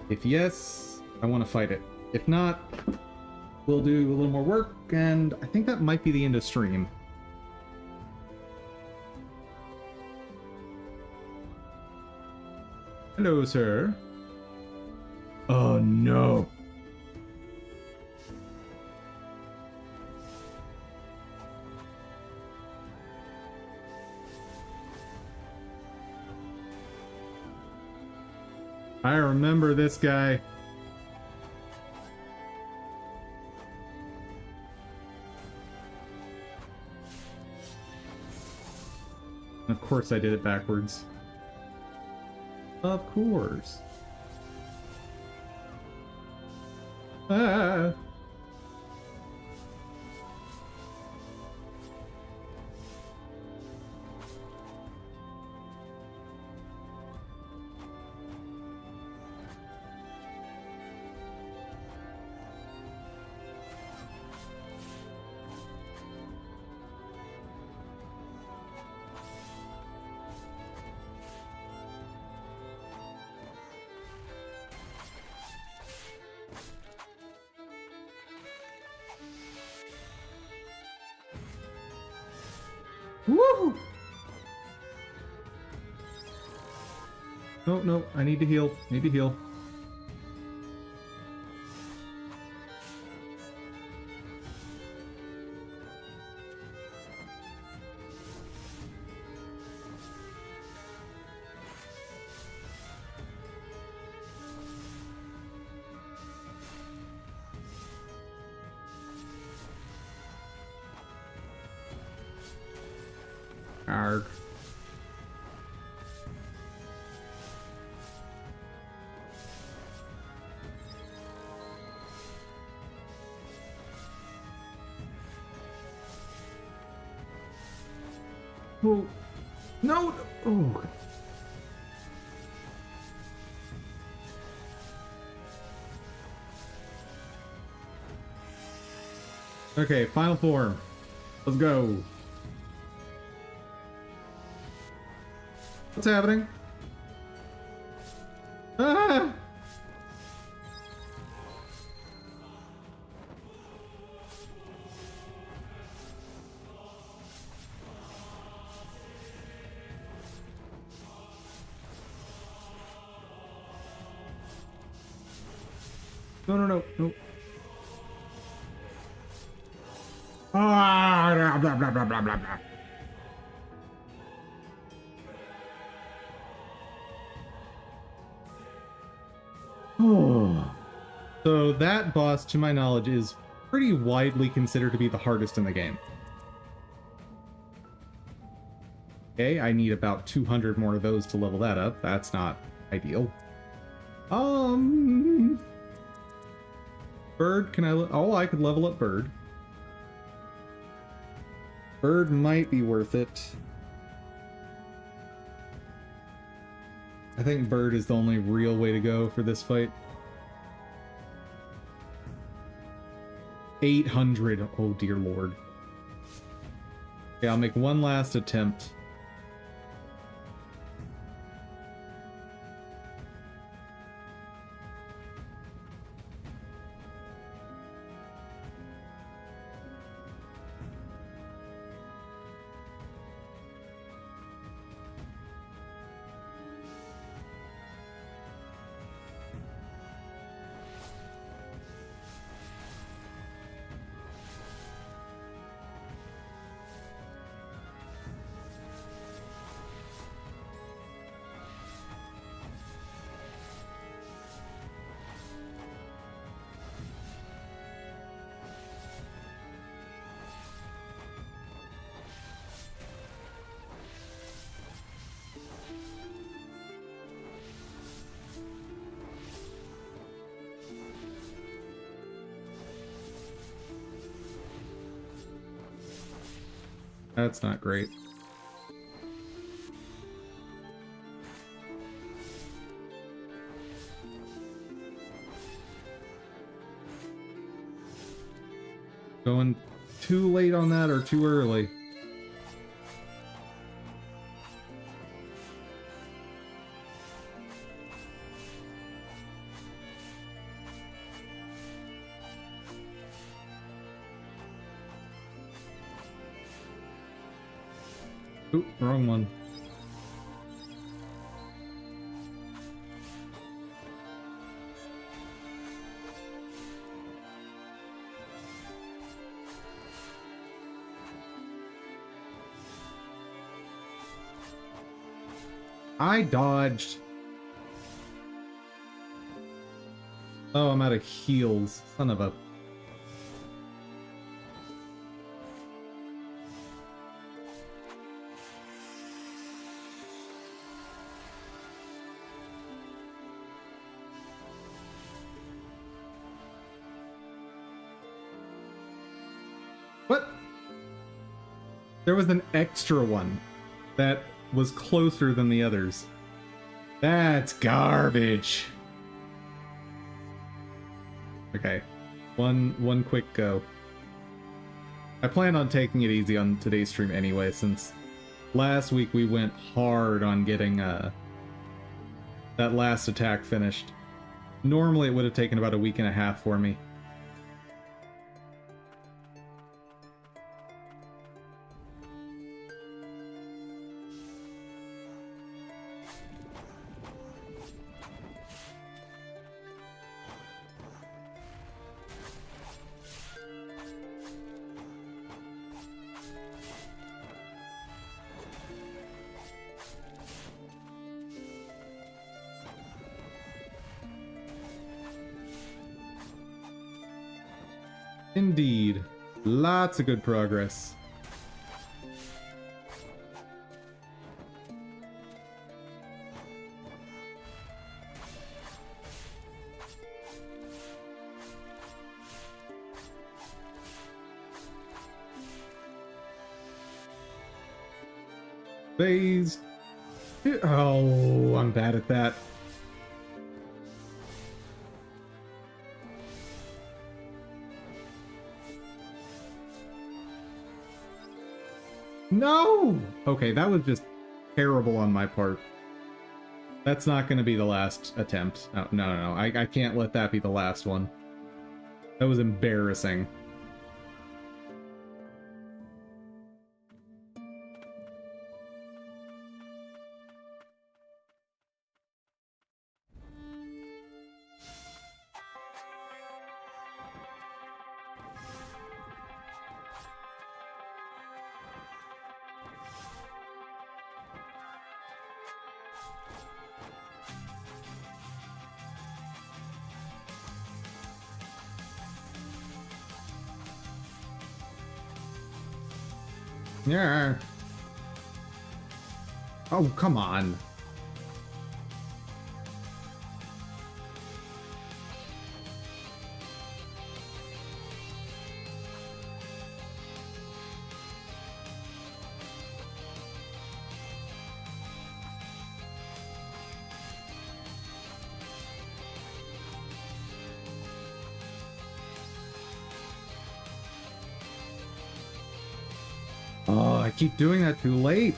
Speaker 1: If yes, I want to fight it. If not, we'll do a little more work, and I think that might be the end of stream. Hello, sir. Oh, no. I remember this guy. Of course I did it backwards. Of course. Ah. Woo! No, no, I need to heal. Need to heal. Arg. Oh. No! Oh. Okay, final form. Let's go. What's happening? Ah! No, no, no, no. Ah! Blah, blah, blah, blah, blah, blah. Oh. So that boss, to my knowledge, is pretty widely considered to be the hardest in the game. Okay, I need about 200 more of those to level that up. That's not ideal. Bird, can I... Oh, I could level up Bird. Bird might be worth it. I think Bird is the only real way to go for this fight. 800. Oh, dear lord. Okay, I'll make one last attempt. That's not great. Going too late on that or too early? Oop, wrong one. I dodged. Oh, I'm out of heals. Son of a... What? There was an extra one that was closer than the others. That's garbage. Okay, one quick go. I plan on taking it easy on today's stream anyway, since last week we went hard on getting that last attack finished. Normally it would have taken about a week and a half for me. Indeed. Lots of good progress. Phase. Oh, I'm bad at that. No! Okay, that was just terrible on my part. That's not going to be the last attempt. No. I can't let that be the last one. That was embarrassing. Yeah. Oh, come on. Oh, I keep doing that too late.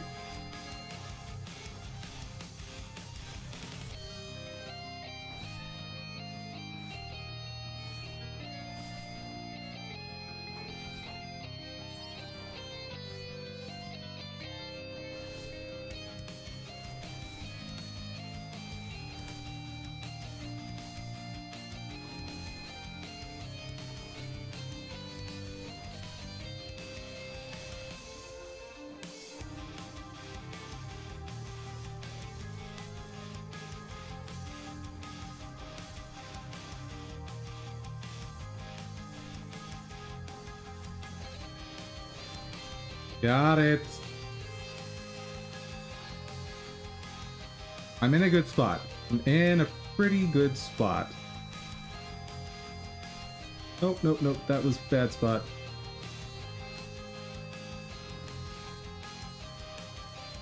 Speaker 1: Got it. I'm in a good spot. I'm in a pretty good spot. Nope. That was bad spot.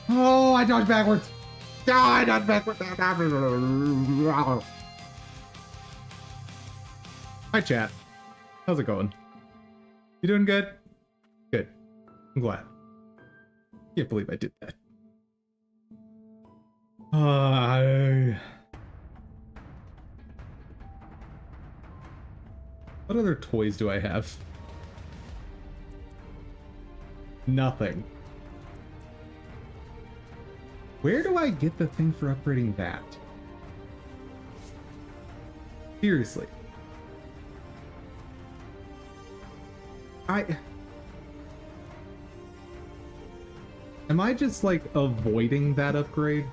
Speaker 1: Oh, I dodged backwards. Oh, I dodged backwards. Hi, chat. How's it going? You doing good? Good. I'm glad. Can't believe I did that. What other toys do I have? Where do I get the thing for upgrading that? Seriously. Am I just like avoiding that upgrade?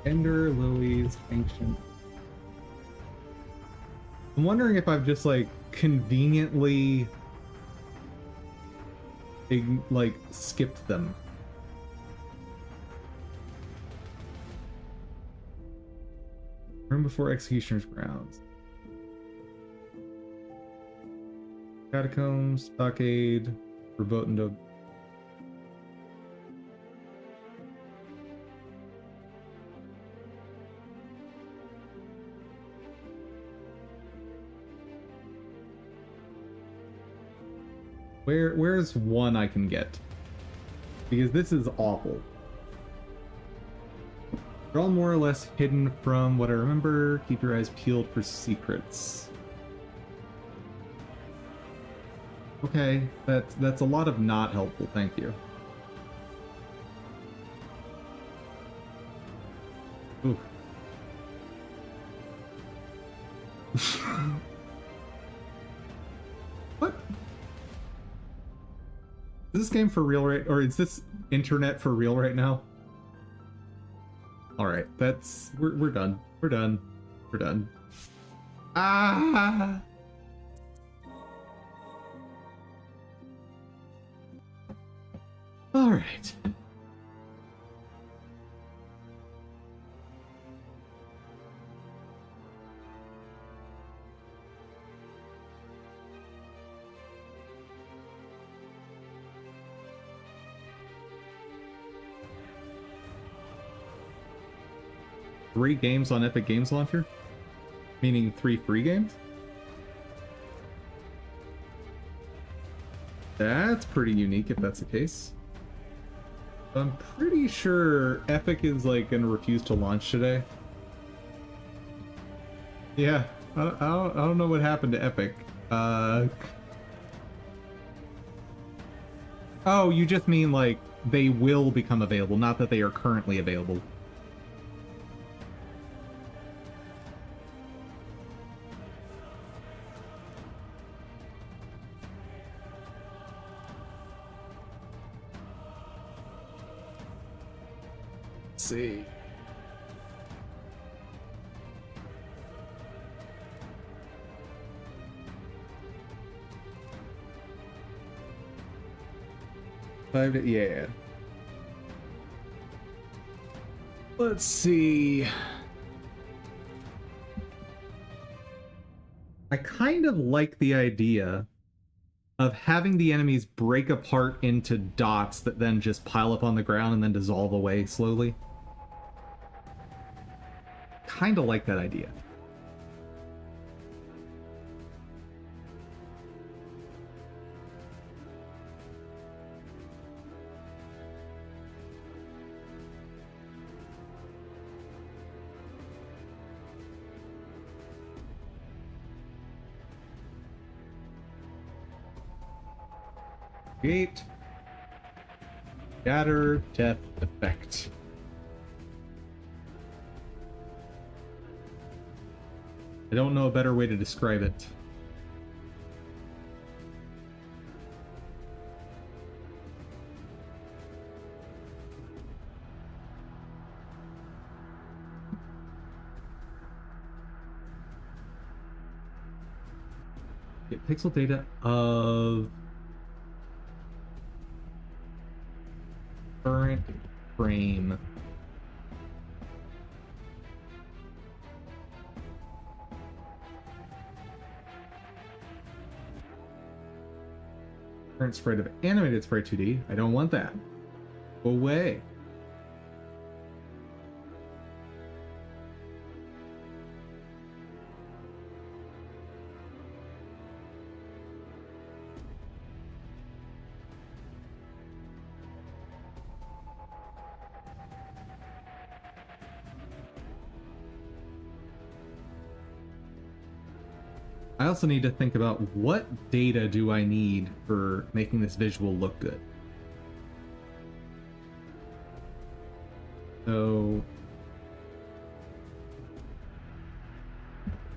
Speaker 1: Ender Lilies Ancient. I'm wondering if I've just like conveniently like skipped them. Room before Executioner's Grounds. Catacombs, Stockade, Verboten Dog. Where's one I can get? Because this is awful. They're all more or less hidden from what I remember. Keep your eyes peeled for secrets. Okay, that's a lot of not helpful, thank you. Ooh. What? Is this game for real right, or is this internet for real right now? Alright, we're done. We're done. We're done. Ah! Alright. Three games on Epic Games Launcher? Meaning 3 free games? That's pretty unique if that's the case. I'm pretty sure Epic is like gonna refuse to launch today. Yeah, I don't know what happened to Epic. Oh, you just mean like they will become available, not that they are currently available. See. Yeah. Let's see. I kind of like the idea of having the enemies break apart into dots that then just pile up on the ground and then dissolve away slowly. Kind of like that idea. Create Scatter Death Effect. I don't know a better way to describe it. Get pixel data of current frame. Current sprite of animated sprite 2D. I don't want that. Go away. I also need to think about what data do I need for making this visual look good. So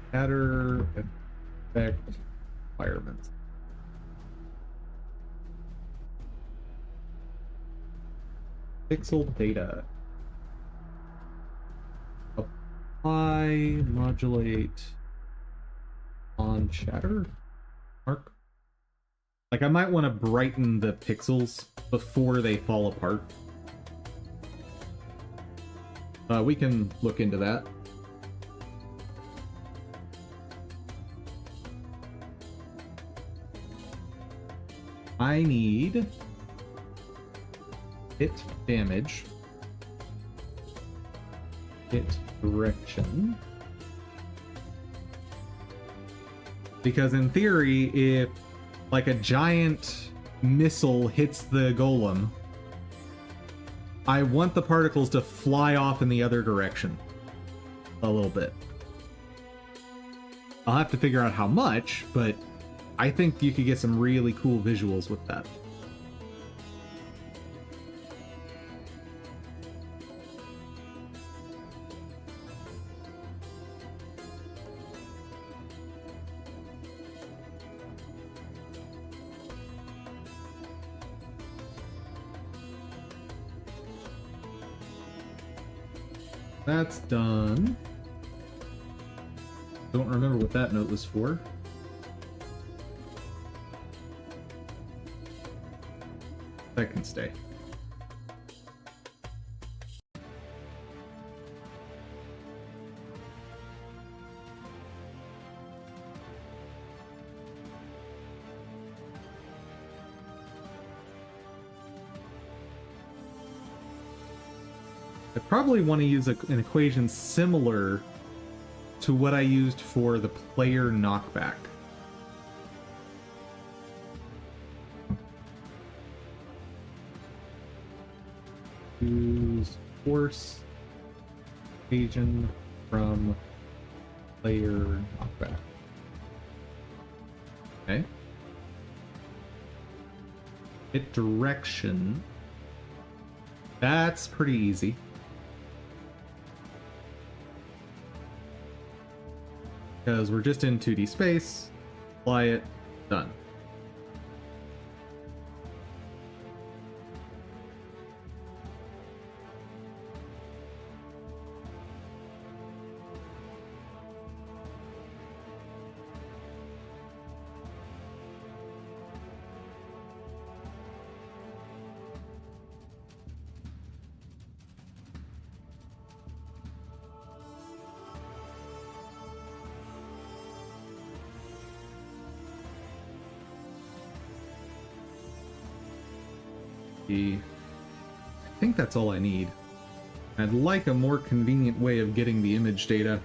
Speaker 1: scatter effect environments. Pixel data. Apply, modulate on shatter mark. Like I might want to brighten the pixels before they fall apart. We can look into that. I need hit damage, hit direction, because in theory, if like a giant missile hits the golem, I want the particles to fly off in the other direction a little bit. I'll have to figure out how much, but I think you could get some really cool visuals with that. That's done. Don't remember what that note was for. That can stay. I probably want to use an equation similar to what I used for the player knockback. Use force equation from player knockback. Okay. Hit direction. That's pretty easy. Because we're just in 2D space, apply it, done. I think that's all I need. I'd like a more convenient way of getting the image data.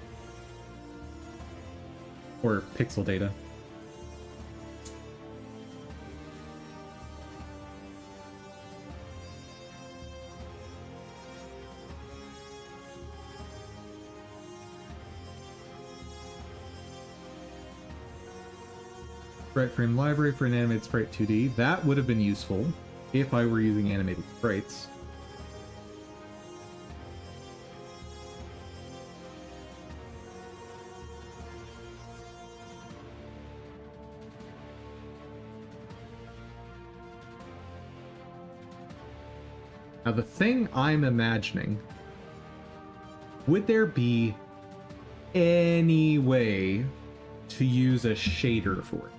Speaker 1: Or pixel data. Sprite frame library for an animated sprite 2D. That would have been useful if I were using animated sprites. Now the thing I'm imagining, would there be any way to use a shader for it?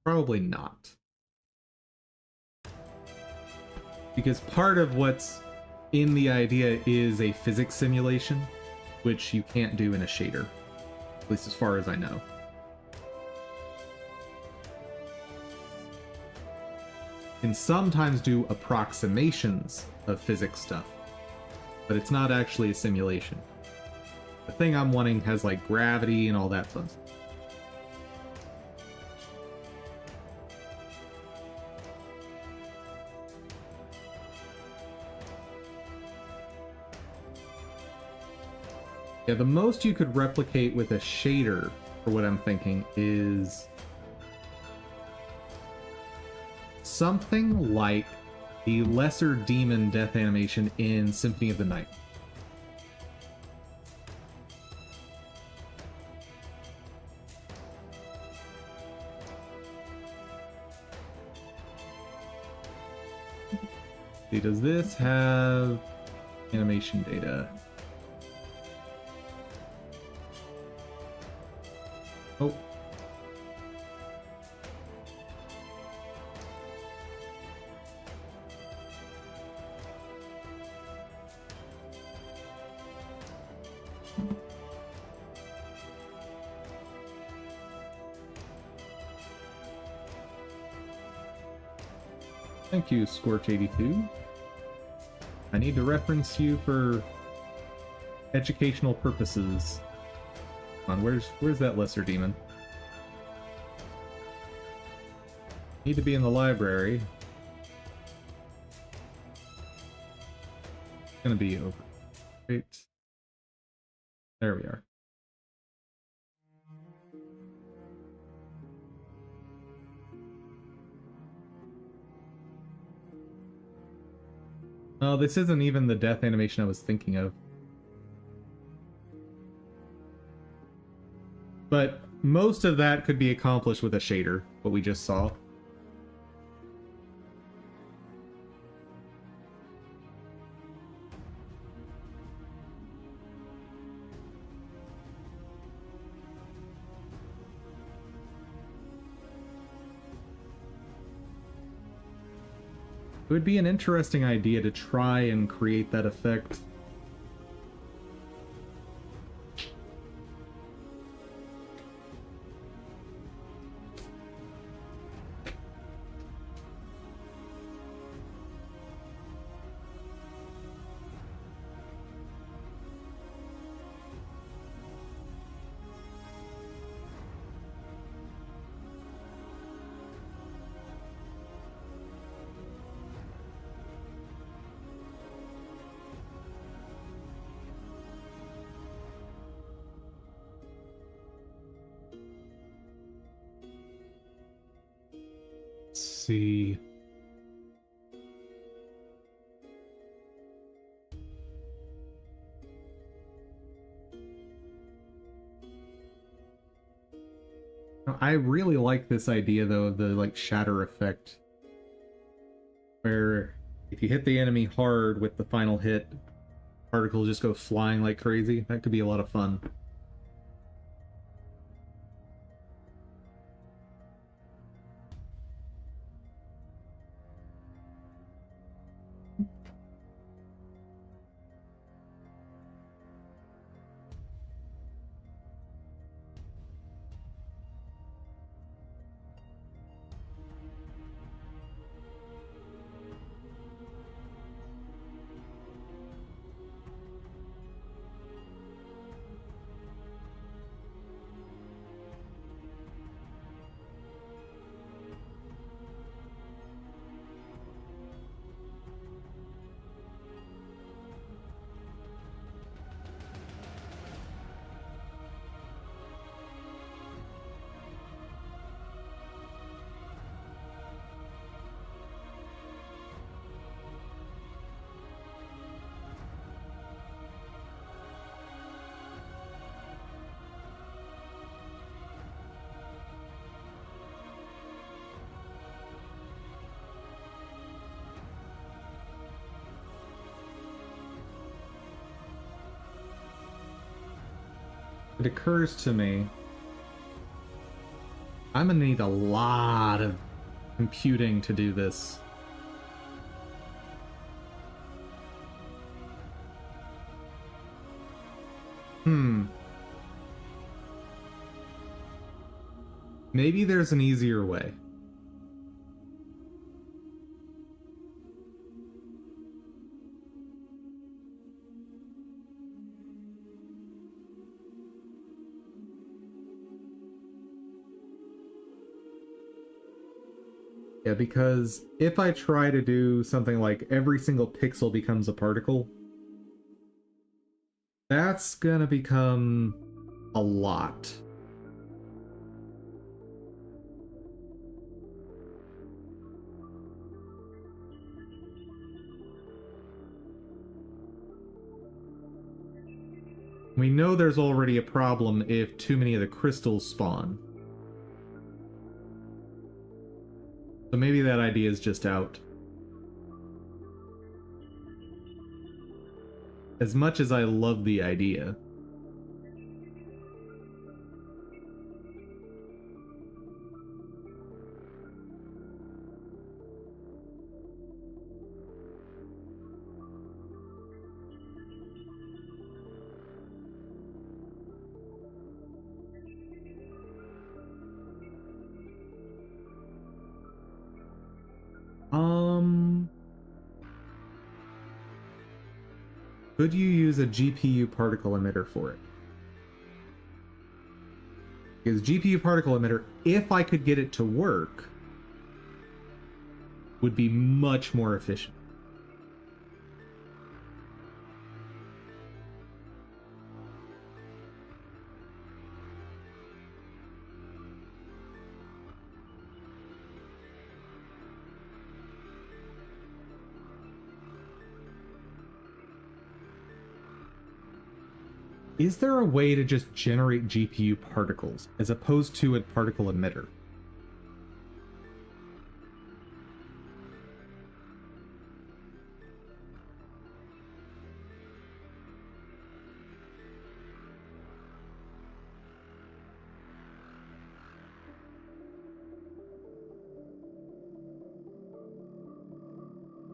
Speaker 1: Probably not. Because part of what's in the idea is a physics simulation, which you can't do in a shader, at least as far as I know. You can sometimes do approximations of physics stuff, but it's not actually a simulation. The thing I'm wanting has like gravity and all that fun stuff. Yeah, the most you could replicate with a shader, for what I'm thinking, is something like the Lesser Demon death animation in Symphony of the Night. See, does this have animation data? Oh. Thank you, Scorch82. I need to reference you for educational purposes. Come on, where's that lesser demon? Need to be in the library. It's gonna be over. Right. There we are. Oh, this isn't even the death animation I was thinking of. But most of that could be accomplished with a shader, what we just saw. It would be an interesting idea to try and create that effect. See. I really like this idea though of the like shatter effect, where if you hit the enemy hard with the final hit, particles just go flying like crazy. That could be a lot of fun. It occurs to me I'm gonna need a lot of computing to do this. Maybe there's an easier way. Yeah, because if I try to do something like every single pixel becomes a particle, That's gonna become a lot. We know there's already a problem if too many of the crystals spawn. So maybe that idea is just out. As much as I love the idea. Could you use a GPU particle emitter for it? Because GPU particle emitter, if I could get it to work, would be much more efficient. Is there a way to just generate GPU particles as opposed to a particle emitter?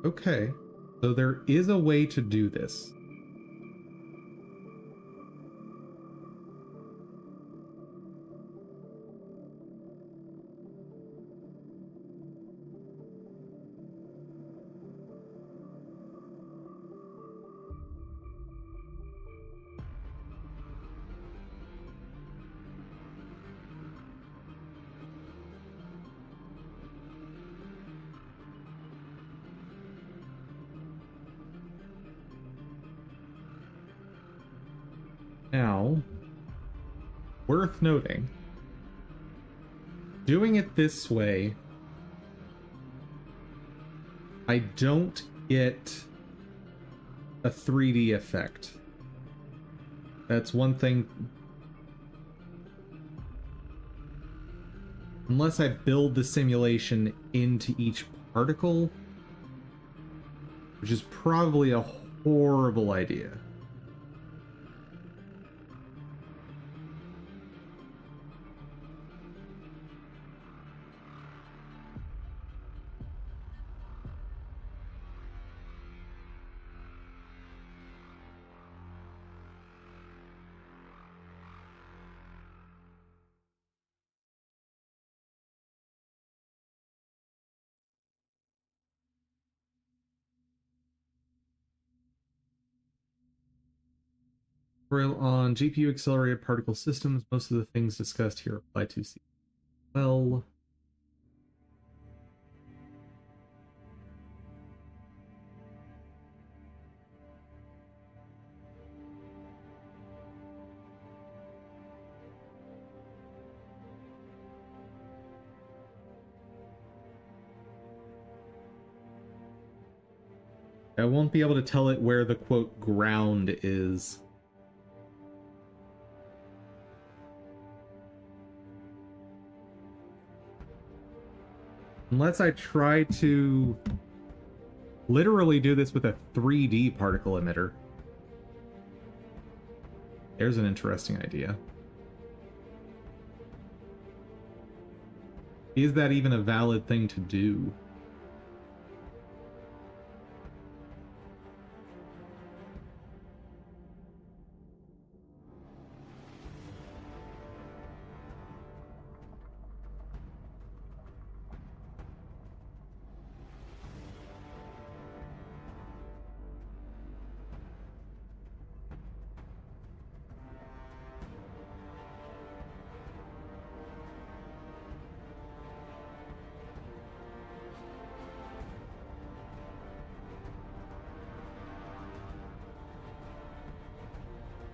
Speaker 1: Okay, so there is a way to do this. Now, worth noting, doing it this way, I don't get a 3D effect. That's one thing. Unless I build the simulation into each particle, which is probably a horrible idea. On GPU accelerated particle systems, most of the things discussed here apply to C. Well, I won't be able to tell it where the quote ground is. Unless I try to literally do this with a 3D particle emitter. There's an interesting idea. Is that even a valid thing to do?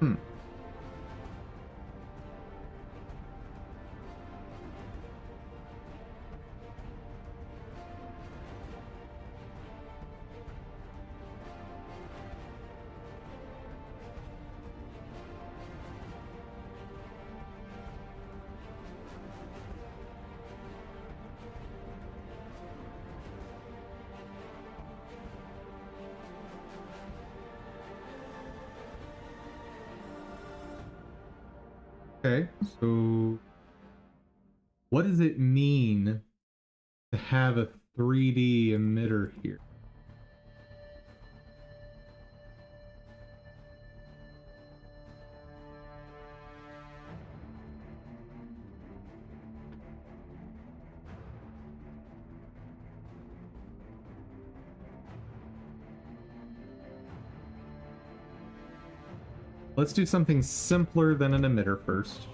Speaker 1: Hmm. Okay, so what does it mean to have a 3D emitter here? Let's do something simpler than an emitter first.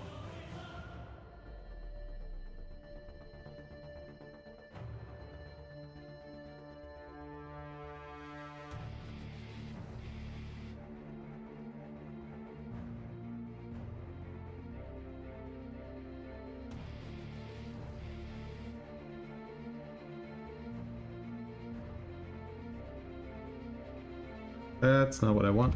Speaker 1: That's not what I want.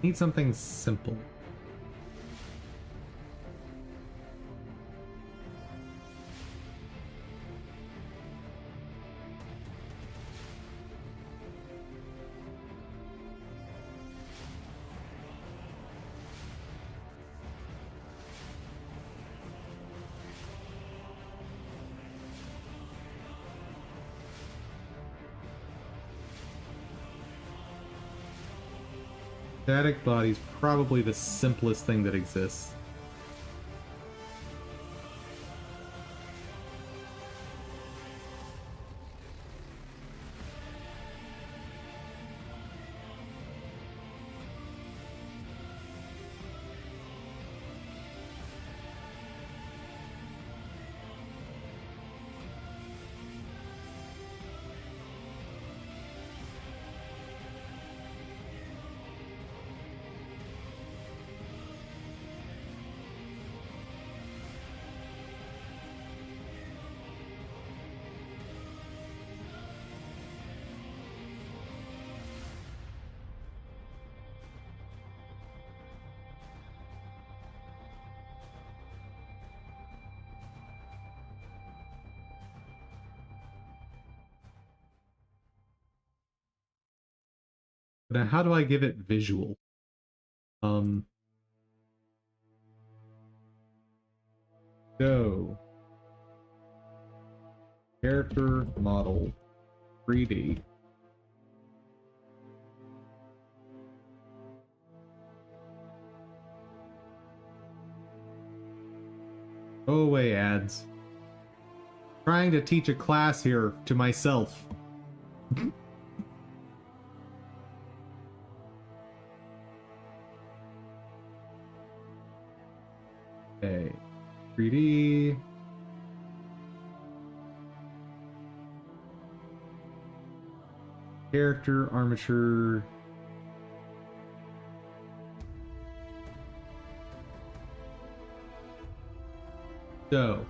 Speaker 1: Need something simple. Static body's probably the simplest thing that exists. Now, how do I give it visual? Go. Character model 3D. Go away, ads. Trying to teach a class here to myself. Okay. 3D. Character, armature. So,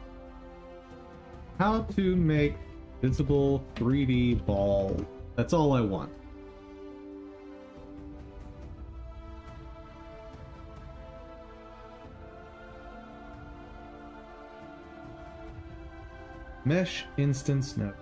Speaker 1: how to make visible 3D ball. That's all I want. Mesh instance node.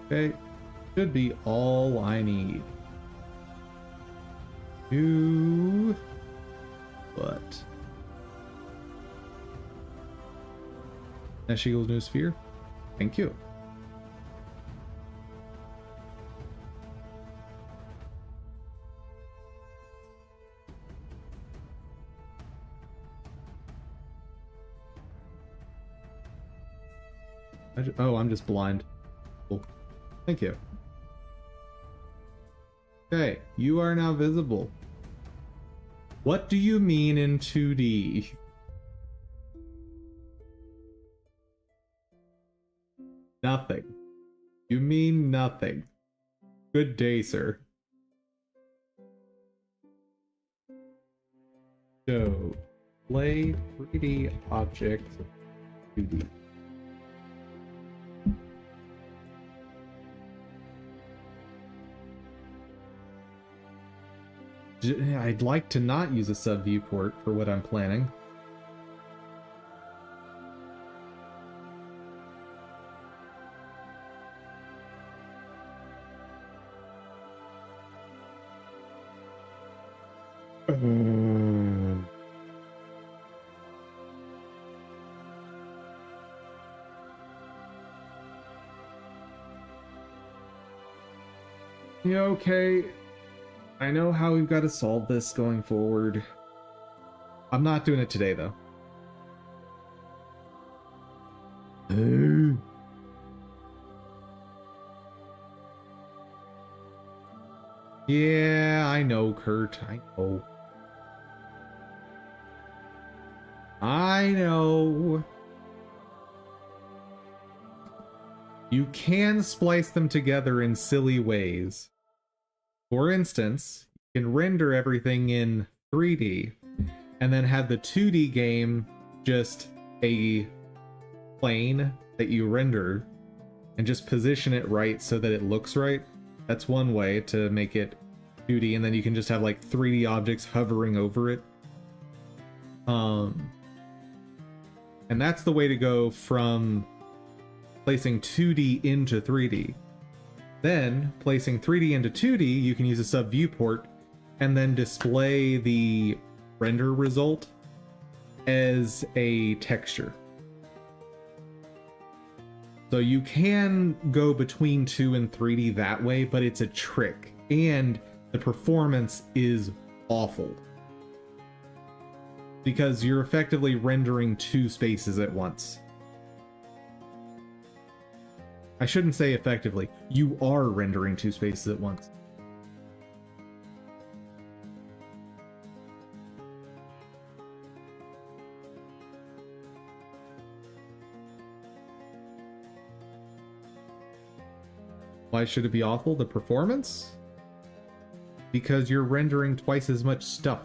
Speaker 1: Okay, should be all I need. But Nash Eagle's new sphere. Thank you. Oh, I'm just blind. Cool. Thank you. Okay, you are now visible. What do you mean in 2D? Nothing. You mean nothing. Good day, sir. So, play 3D object 2D. I'd like to not use a sub viewport for what I'm planning. Yeah, okay. I know how we've got to solve this going forward. I'm not doing it today, though. Yeah, I know, Kurt. I know. I know. You can splice them together in silly ways. For instance, you can render everything in 3D and then have the 2D game just a plane that you render and just position it right so that it looks right. That's one way to make it 2D, and then you can just have like 3D objects hovering over it. And that's the way to go from placing 2D into 3D. Then, placing 3D into 2D, you can use a sub viewport and then display the render result as a texture. So you can go between 2 and 3D that way, but it's a trick, and the performance is awful. Because you're effectively rendering 2 spaces at once. I shouldn't say effectively. You are rendering 2 spaces at once. Why should it be awful? The performance? Because you're rendering twice as much stuff.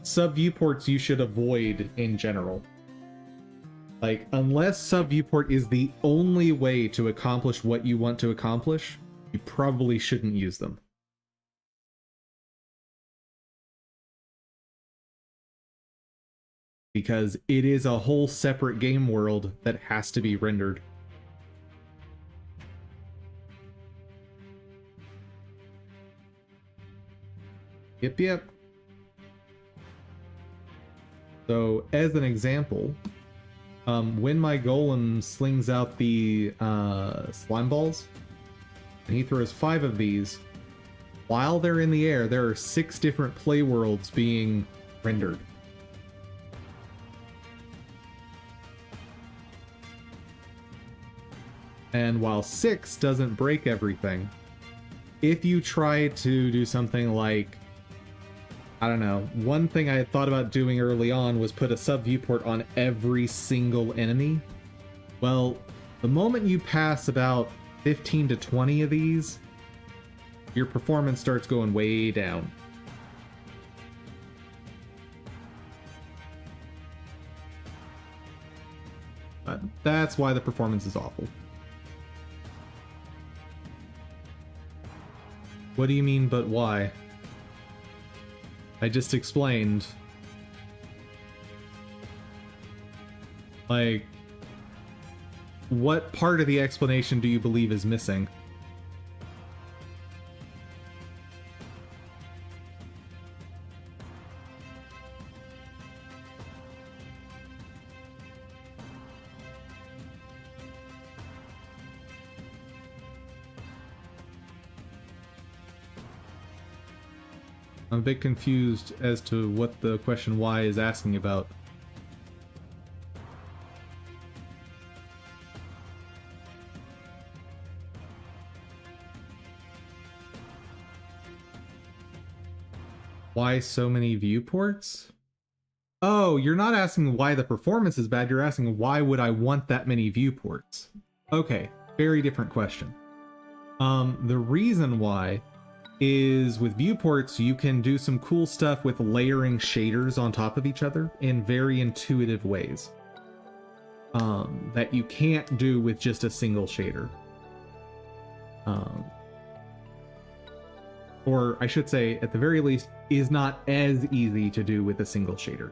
Speaker 1: Sub viewports you should avoid in general. Like, unless sub viewport is the only way to accomplish what you want to accomplish, you probably shouldn't use them. Because it is a whole separate game world that has to be rendered. Yep. So, as an example, when my golem slings out the slime balls, and he throws 5 of these, while they're in the air, there are 6 different play worlds being rendered. And while 6 doesn't break everything, if you try to do something like, I don't know, one thing I had thought about doing early on was put a sub viewport on every single enemy. Well, the moment you pass about 15 to 20 of these, your performance starts going way down. That's why the performance is awful. What do you mean, but why? I just explained. Like, what part of the explanation do you believe is missing? I'm a bit confused as to what the question why is asking about. Why so many viewports? Oh, you're not asking why the performance is bad, you're asking why would I want that many viewports? Okay, very different question. The reason why is with viewports, you can do some cool stuff with layering shaders on top of each other in very intuitive ways. That you can't do with just a single shader. Or I should say, at the very least, is not as easy to do with a single shader.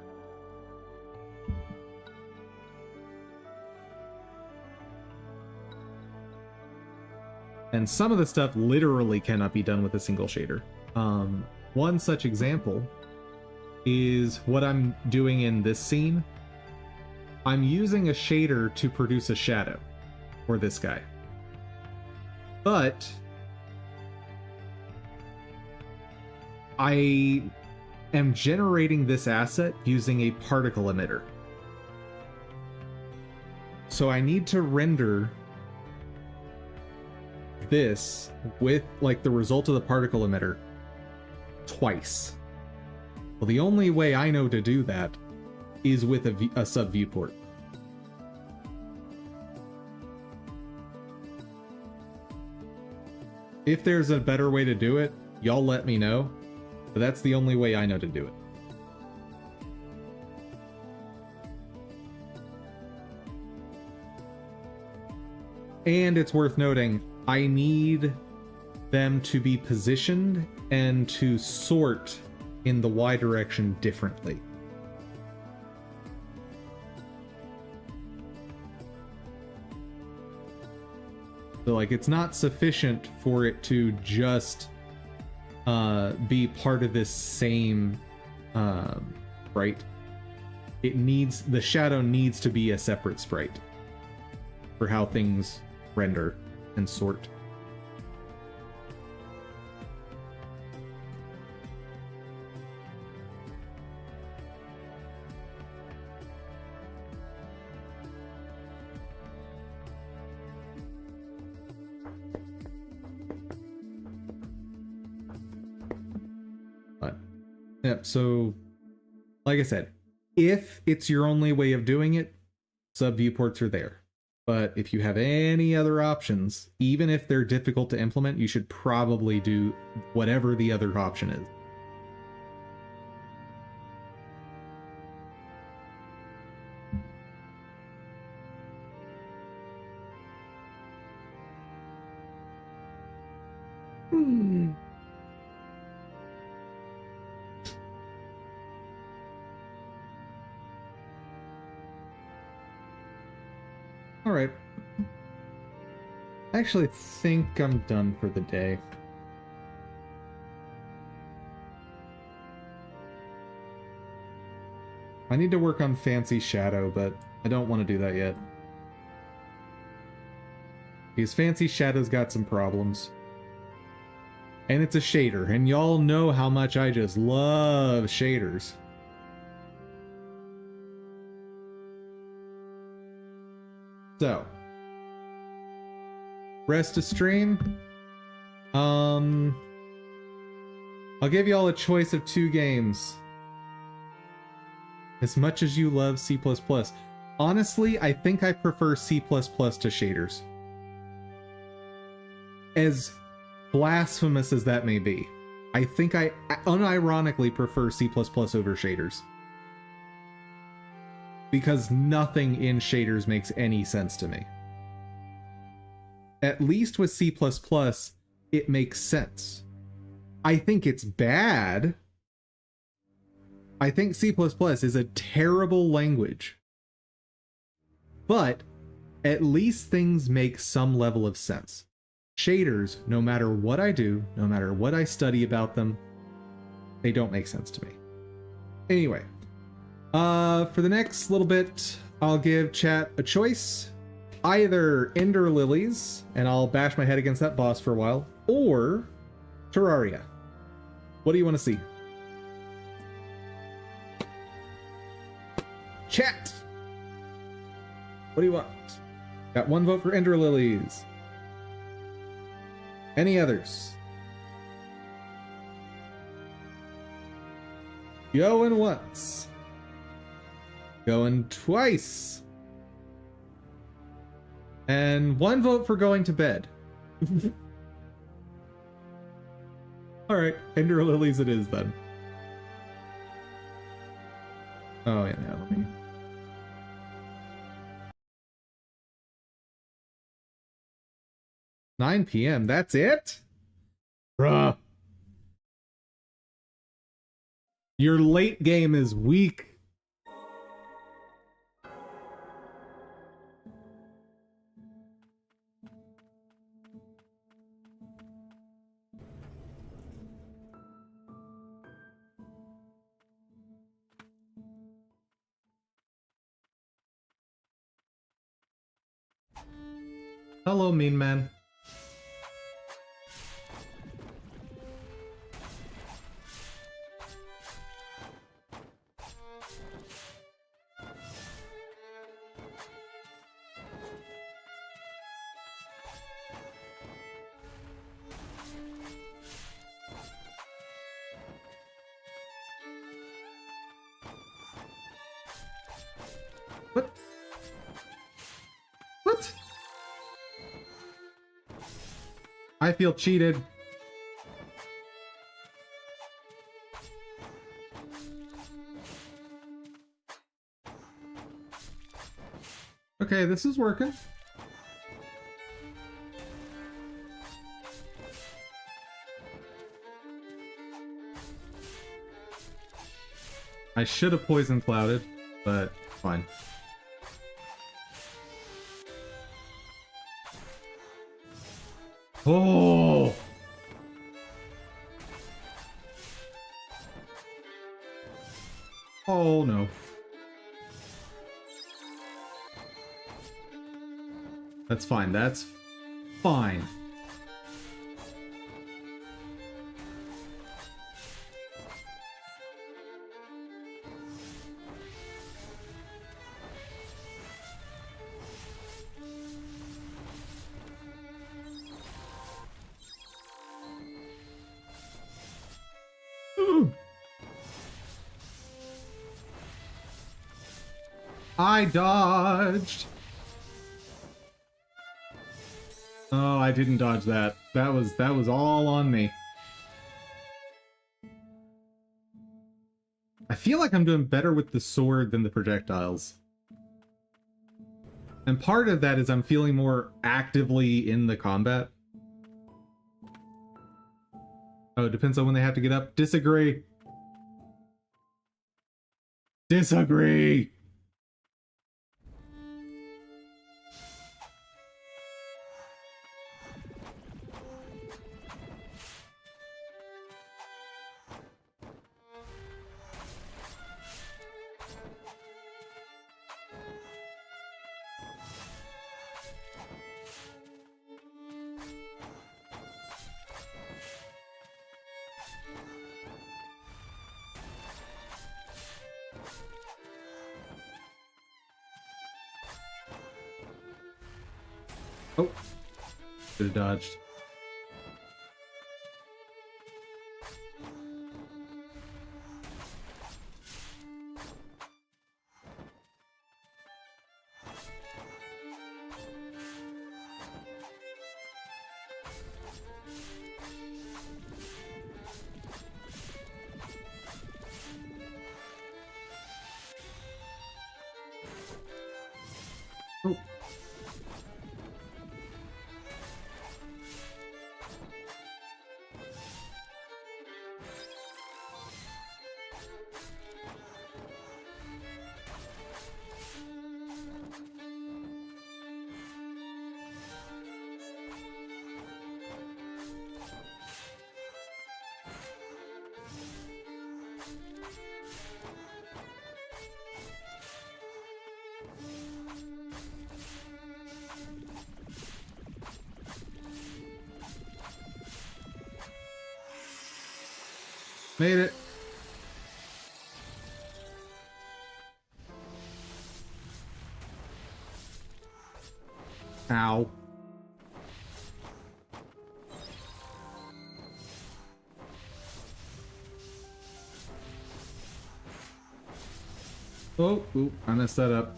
Speaker 1: And some of the stuff literally cannot be done with a single shader. One such example is what I'm doing in this scene. I'm using a shader to produce a shadow for this guy. But I am generating this asset using a particle emitter. So I need to render this with like the result of the particle emitter twice. Well, the only way I know to do that is with a sub viewport. If there's a better way to do it, y'all let me know, but that's the only way I know to do it. And it's worth noting, I need them to be positioned and to sort in the Y direction differently. So like, it's not sufficient for it to just be part of this same sprite. It needs, the shadow needs to be a separate sprite for how things render and sort. But yeah, so like I said, if it's your only way of doing it, sub viewports are there. But if you have any other options, even if they're difficult to implement, you should probably do whatever the other option is. All right. I actually think I'm done for the day. I need to work on Fancy Shadow, but I don't want to do that yet. Because Fancy Shadow's got some problems. And it's a shader, and y'all know how much I just love shaders. So, rest of stream. I'll give y'all a choice of 2 games. As much as you love C++. Honestly, I think I prefer C++ to shaders. As blasphemous as that may be, I think I unironically prefer C++ over shaders. Because nothing in shaders makes any sense to me. At least with C++, it makes sense. I think it's bad. I think C++ is a terrible language. But at least things make some level of sense. Shaders, no matter what I do, no matter what I study about them, they don't make sense to me. Anyway. For the next little bit, I'll give chat a choice. Either Ender Lilies, and I'll bash my head against that boss for a while, or Terraria. What do you want to see? Chat! What do you want? Got 1 vote for Ender Lilies. Any others? Going once. Going twice. And 1 vote for going to bed. Alright, Ender Lilies it is then. Oh, yeah, let me... "9 p.m. That's it? Bruh. Your late game is weak. Hello, mean man. What? What? I feel cheated. Okay, this is working. I should have poison clouded, but fine. Oh! Oh no. That's fine, that's fine. I dodged. Oh, I didn't dodge that. That was all on me. I feel like I'm doing better with the sword than the projectiles. And part of that is I'm feeling more actively in the combat. Oh, it depends on when they have to get up. Disagree. Disagree. Oh, should have dodged. Oh. Made it. Ow. Oh, ooh, I messed that up.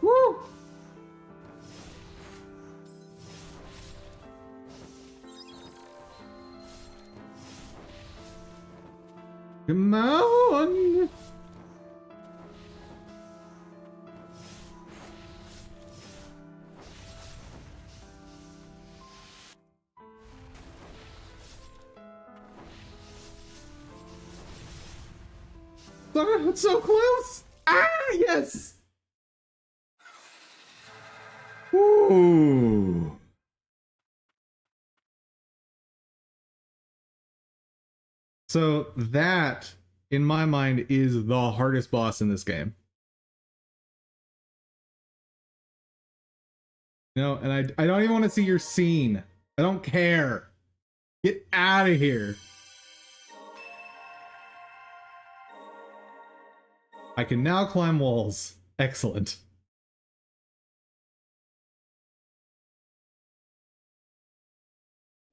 Speaker 1: Woo! Come on! Oh, it's so close! Ah, yes! Ooh. So that, in my mind, is the hardest boss in this game. No, and I don't even want to see your scene. I don't care. Get out of here. I can now climb walls. Excellent.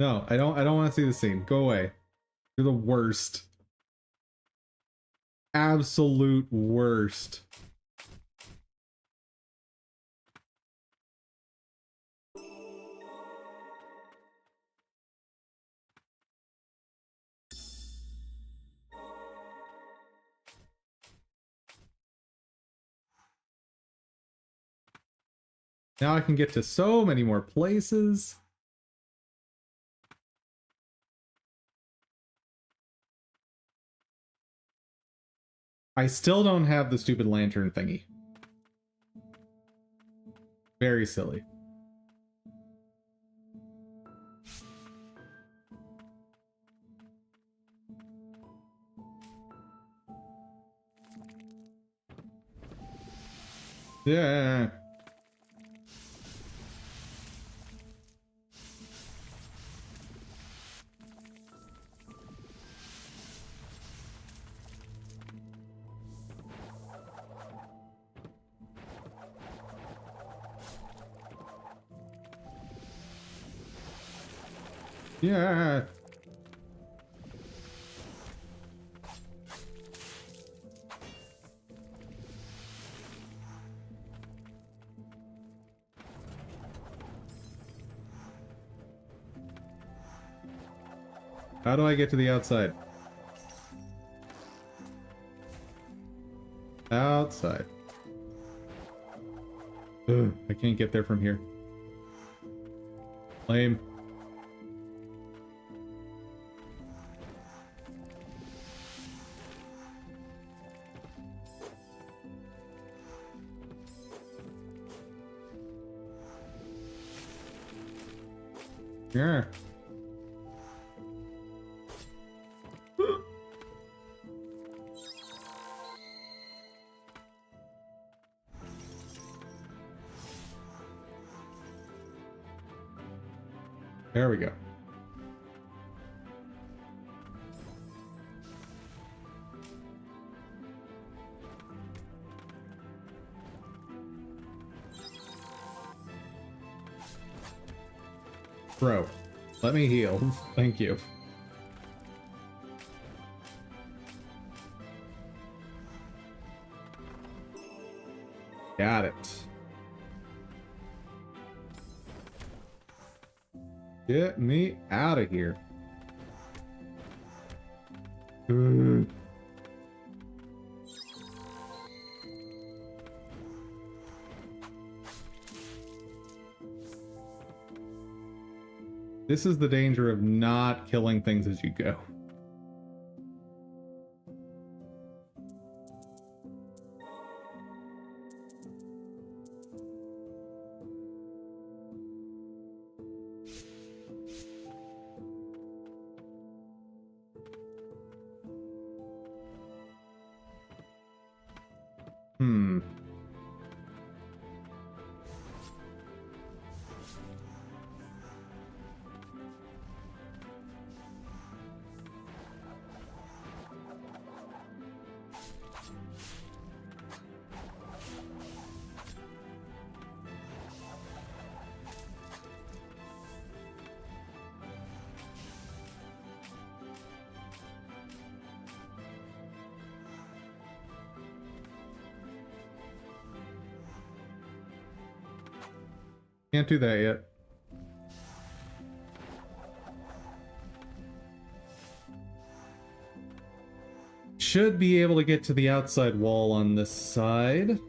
Speaker 1: No, I don't want to see the scene. Go away. You're the worst. Absolute worst. Now I can get to so many more places. I still don't have the stupid lantern thingy. Very silly. Yeah. Yeah. How do I get to the outside? Outside. Ugh, I can't get there from here. Lame. Yeah. There we go. Bro, let me heal. Thank you. Got it. Get me out of here. Ugh. This is the danger of not killing things as you go. Hmm. Can't do that yet. Should be able to get to the outside wall on this side.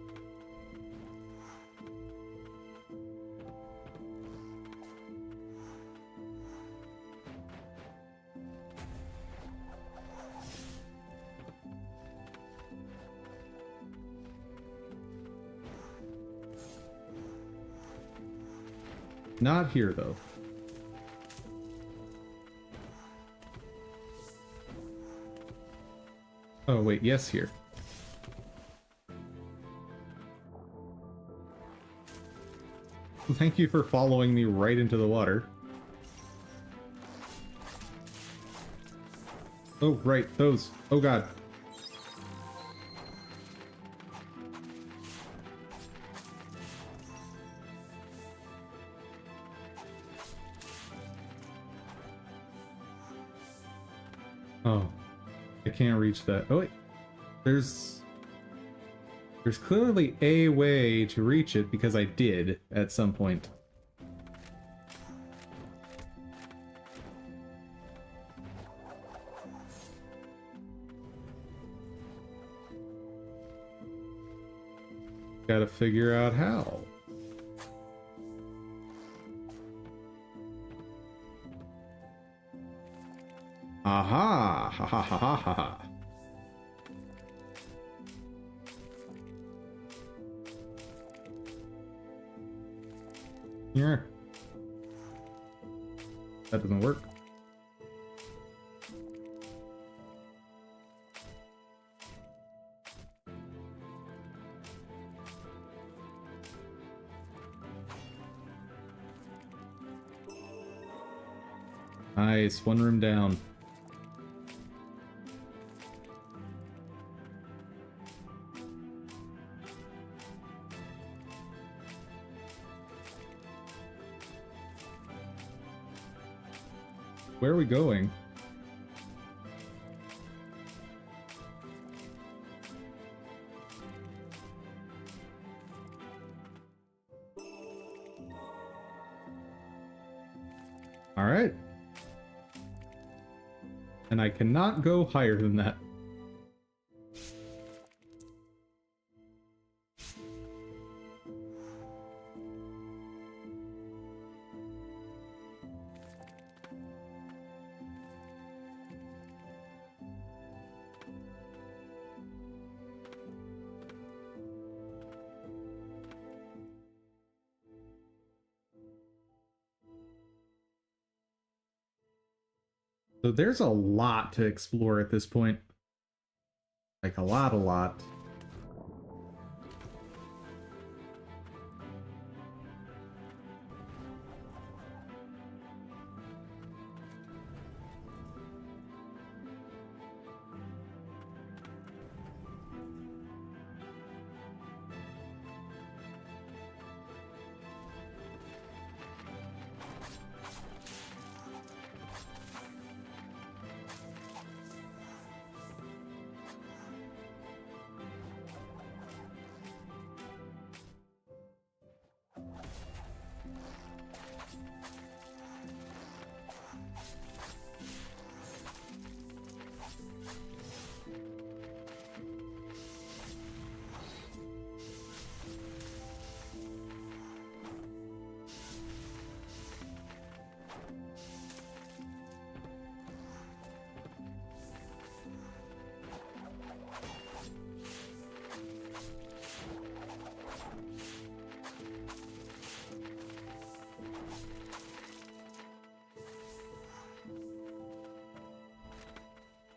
Speaker 1: Not here, though. Oh, wait, yes, here. Thank you for following me right into the water. Oh, right, those. Oh, God. Oh, I can't reach that. Oh wait, there's clearly a way to reach it because I did at some point. Gotta figure out how. Aha! Ha ha ha ha ha ha. Yeah. That doesn't work. Nice, one room down. Where are we going? All right. And I cannot go higher than that. So there's a lot to explore at this point. Like a lot.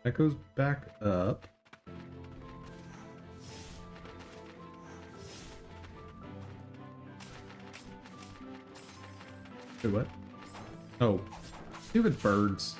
Speaker 1: That goes back up. Wait, what? Oh, stupid birds.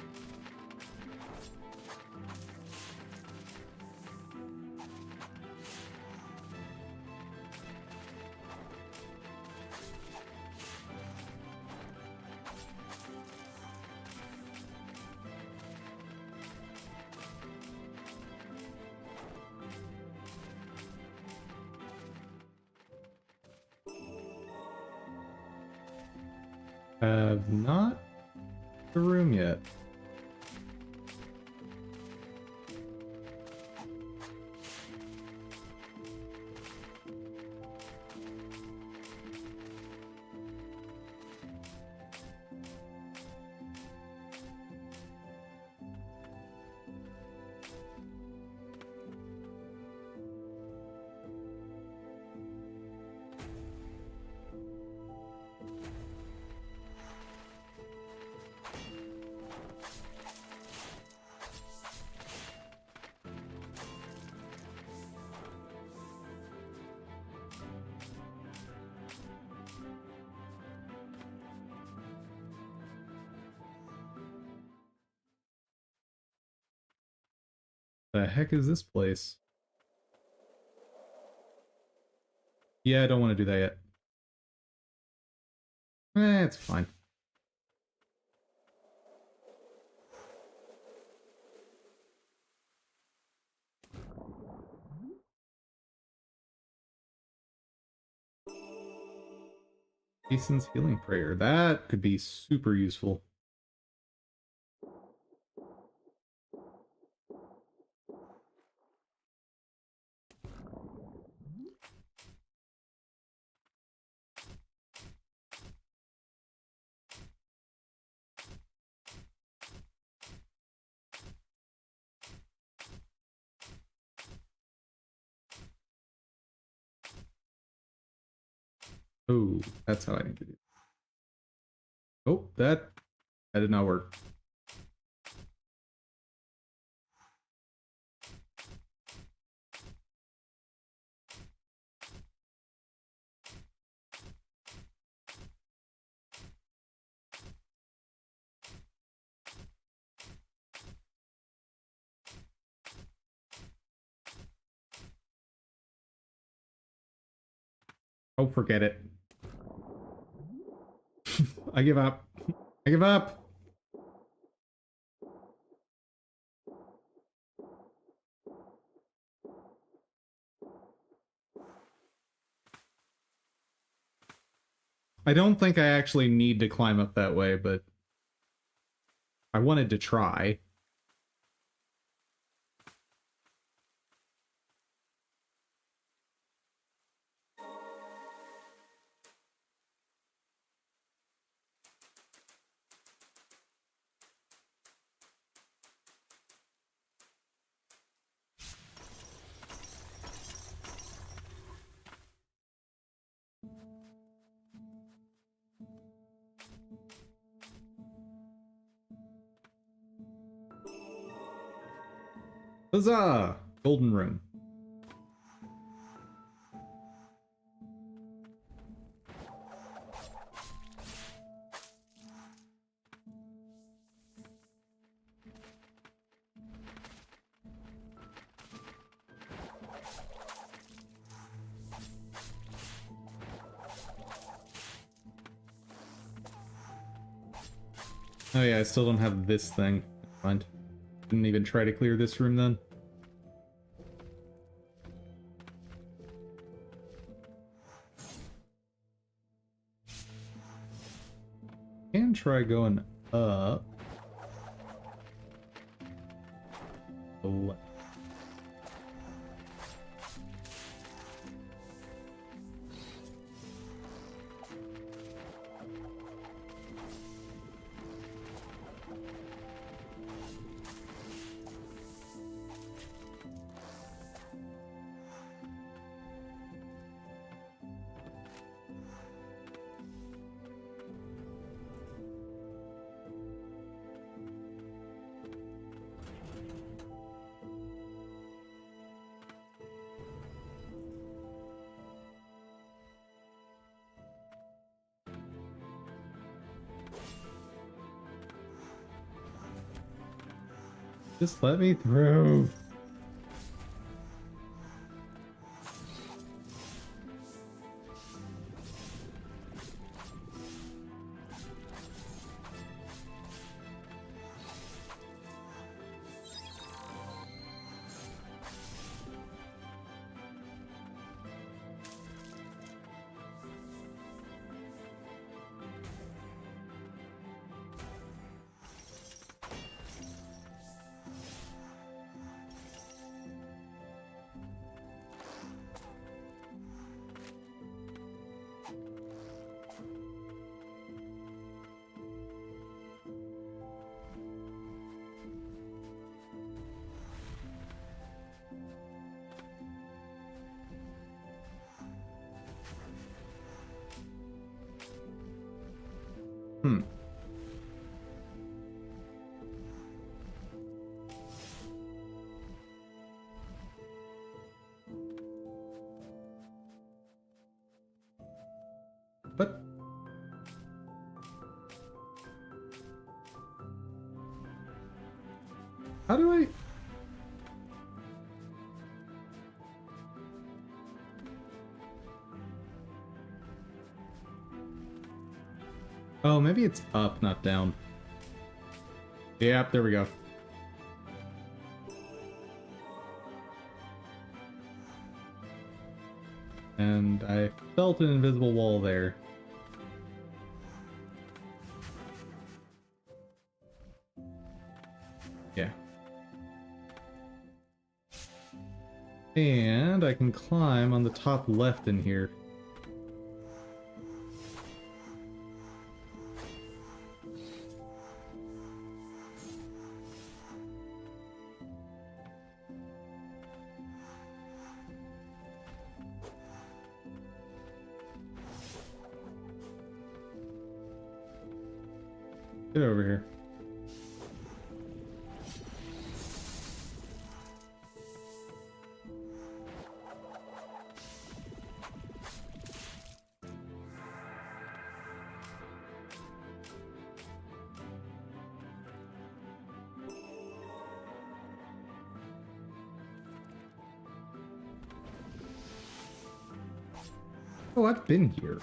Speaker 1: Have not the room yet. The heck is this place? Yeah, I don't want to do that yet. It's fine. Jason's healing prayer. That could be super useful. Oh, that's how I need to do it. Oh, that did not work. Oh, forget it. I give up. I give up. I don't think I actually need to climb up that way, but I wanted to try. Huzzah! Golden room. Oh yeah, I still don't have this thing. Never mind. Didn't even try to clear this room then. Can try going up. Oh. Just let me through. How do I... Oh, maybe it's up, not down. Yep, there we go. And I felt an invisible wall there. Yeah. And I can climb on the top left in here. Get over here. Oh, I've been here.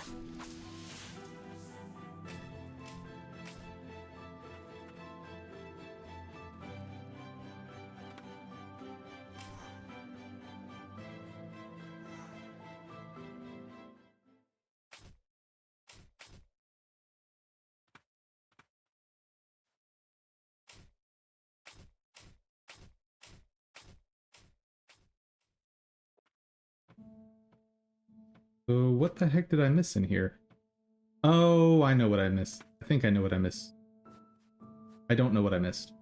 Speaker 1: So what the heck did I miss in here? Oh, I know what I missed. I think I know what I missed. I don't know what I missed.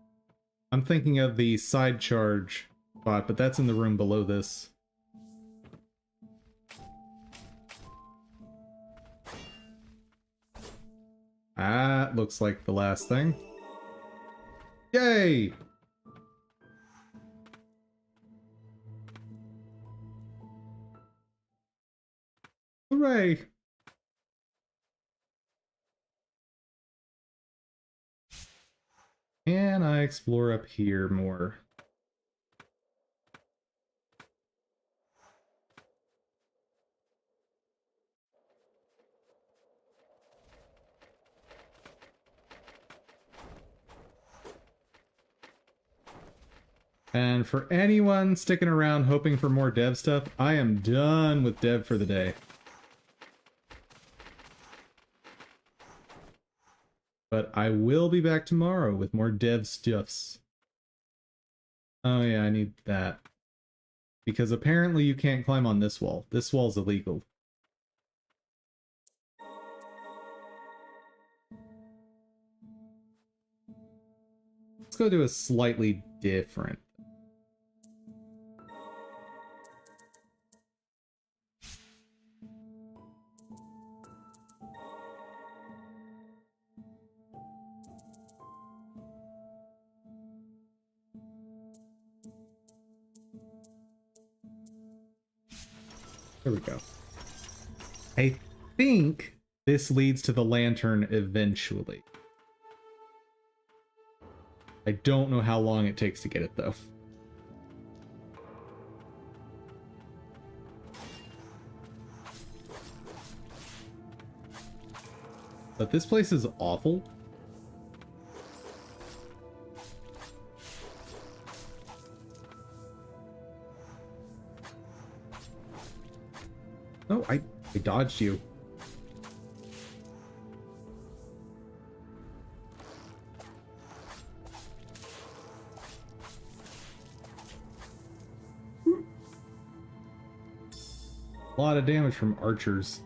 Speaker 1: I'm thinking of the side charge spot, but that's in the room below this. That looks like the last thing. Yay! Hooray! Can I explore up here more? And for anyone sticking around hoping for more dev stuff, I am done with dev for the day. But I will be back tomorrow with more dev stuffs. Oh yeah, I need that. Because apparently you can't climb on this wall. This wall's illegal. Let's go do a slightly different. There we go. I think this leads to the lantern eventually. I don't know how long it takes to get it, though. But this place is awful. Oh, I dodged you. A lot of damage from archers.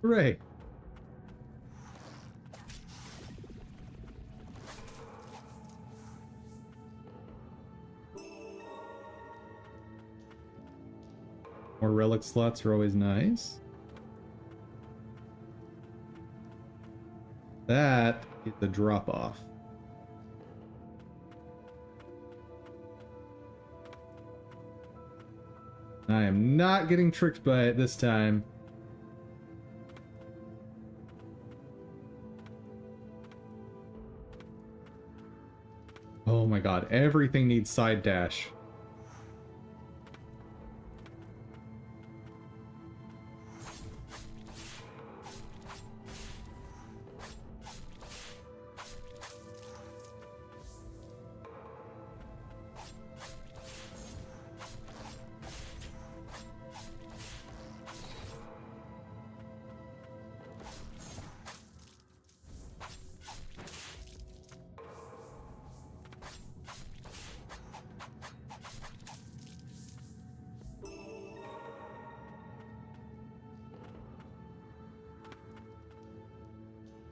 Speaker 1: Hooray! More relic slots are always nice. That is the drop off. I am not getting tricked by it this time. Oh my god, everything needs side dash.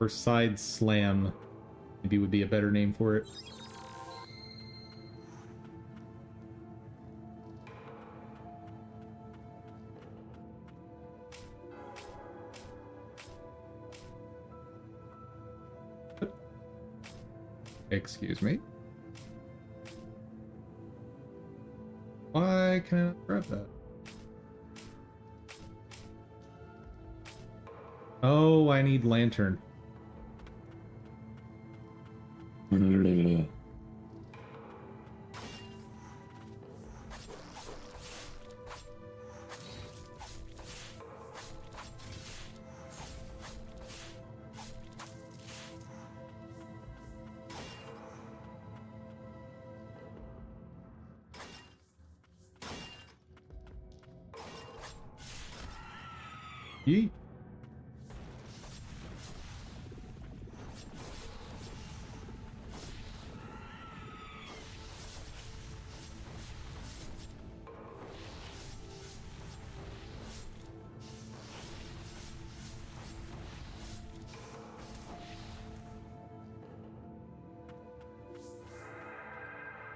Speaker 1: Or side slam, maybe would be a better name for it. Excuse me. Why can I not grab that? Oh, I need lantern. Yeet.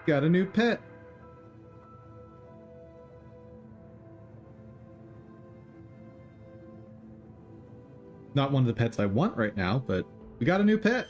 Speaker 1: Got a new pet. Not one of the pets I want right now, but we got a new pet.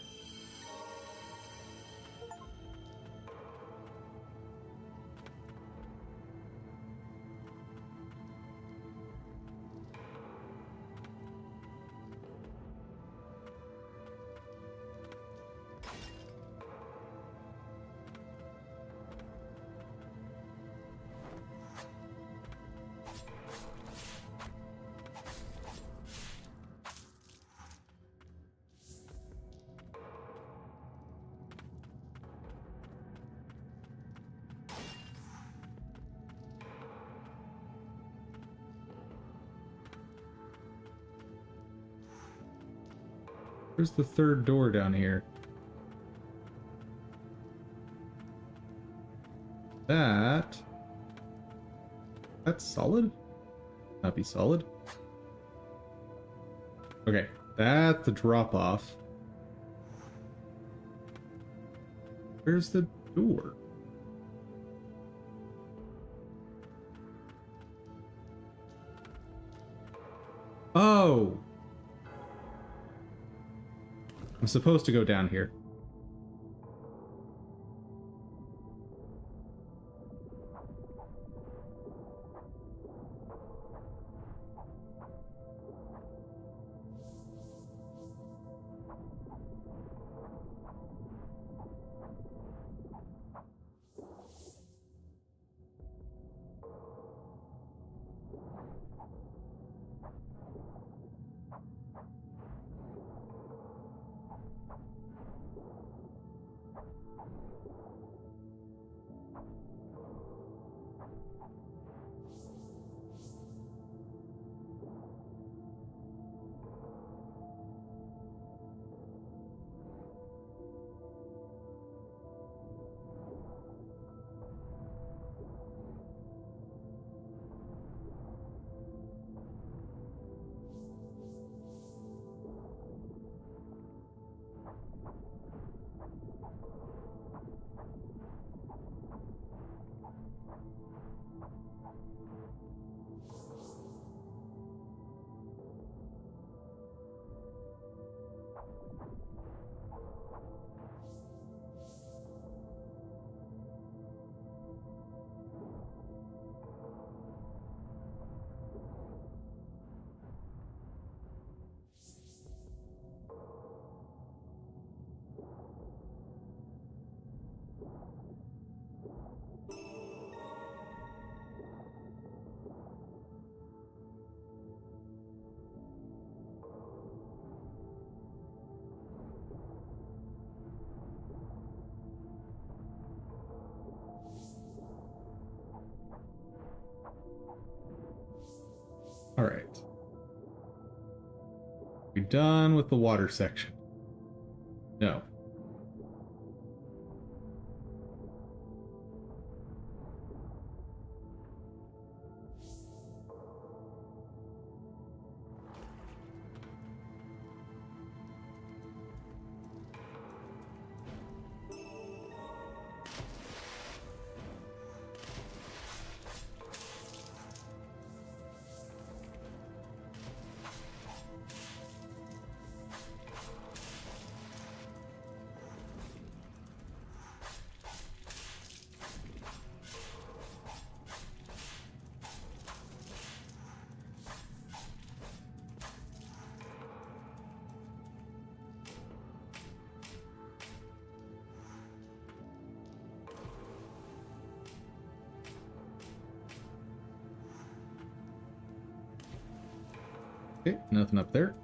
Speaker 1: Where's the third door down here? That's solid? Not be solid. Okay, that's the drop off. Where's the door? Oh! I'm supposed to go down here. All right. We done with the water section? No. Okay, nothing up there.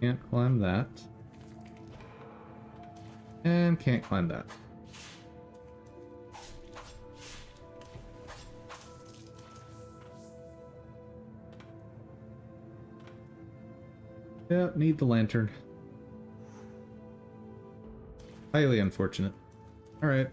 Speaker 1: Can't climb that. And can't climb that. Yep, need the lantern. Highly unfortunate. Alright.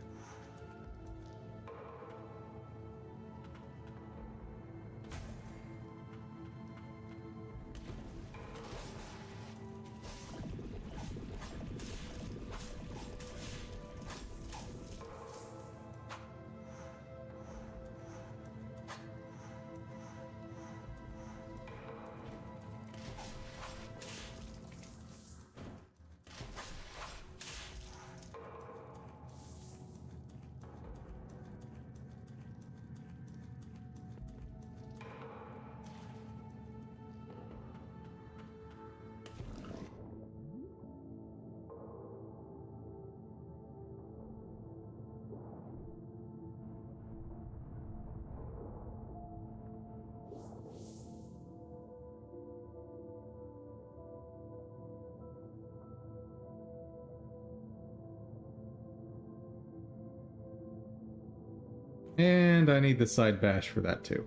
Speaker 1: And I need the side bash for that too.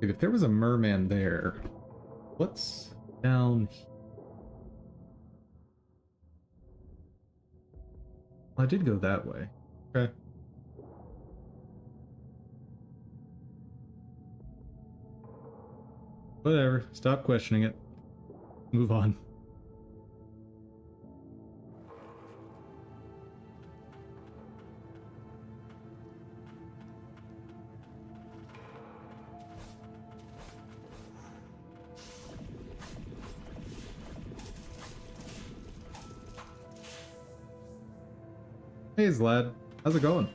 Speaker 1: If there was a merman there, what's down here? I did go that way. Okay. Whatever. Stop questioning it. Move on. Hey, Zlad. How's it going?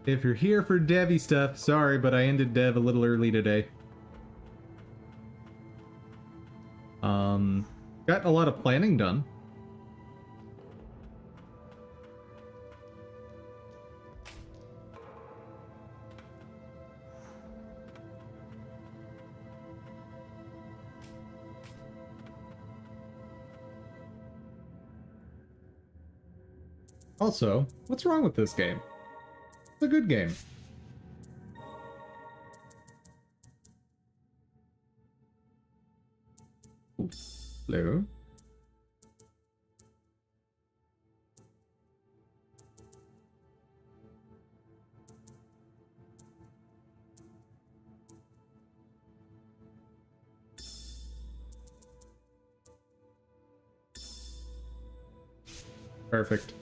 Speaker 1: If you're here for Devy stuff, sorry, but I ended Dev a little early today. Got a lot of planning done. Also, what's wrong with this game? It's a good game. Ooh, hello. Perfect.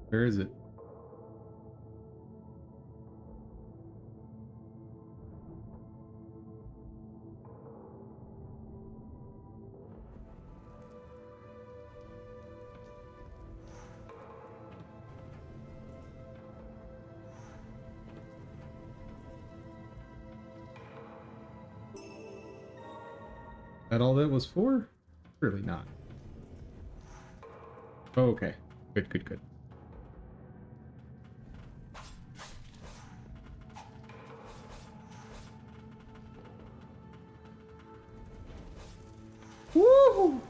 Speaker 1: Where is it? That all that was for? Really not. Okay. Good, good, good. Woo!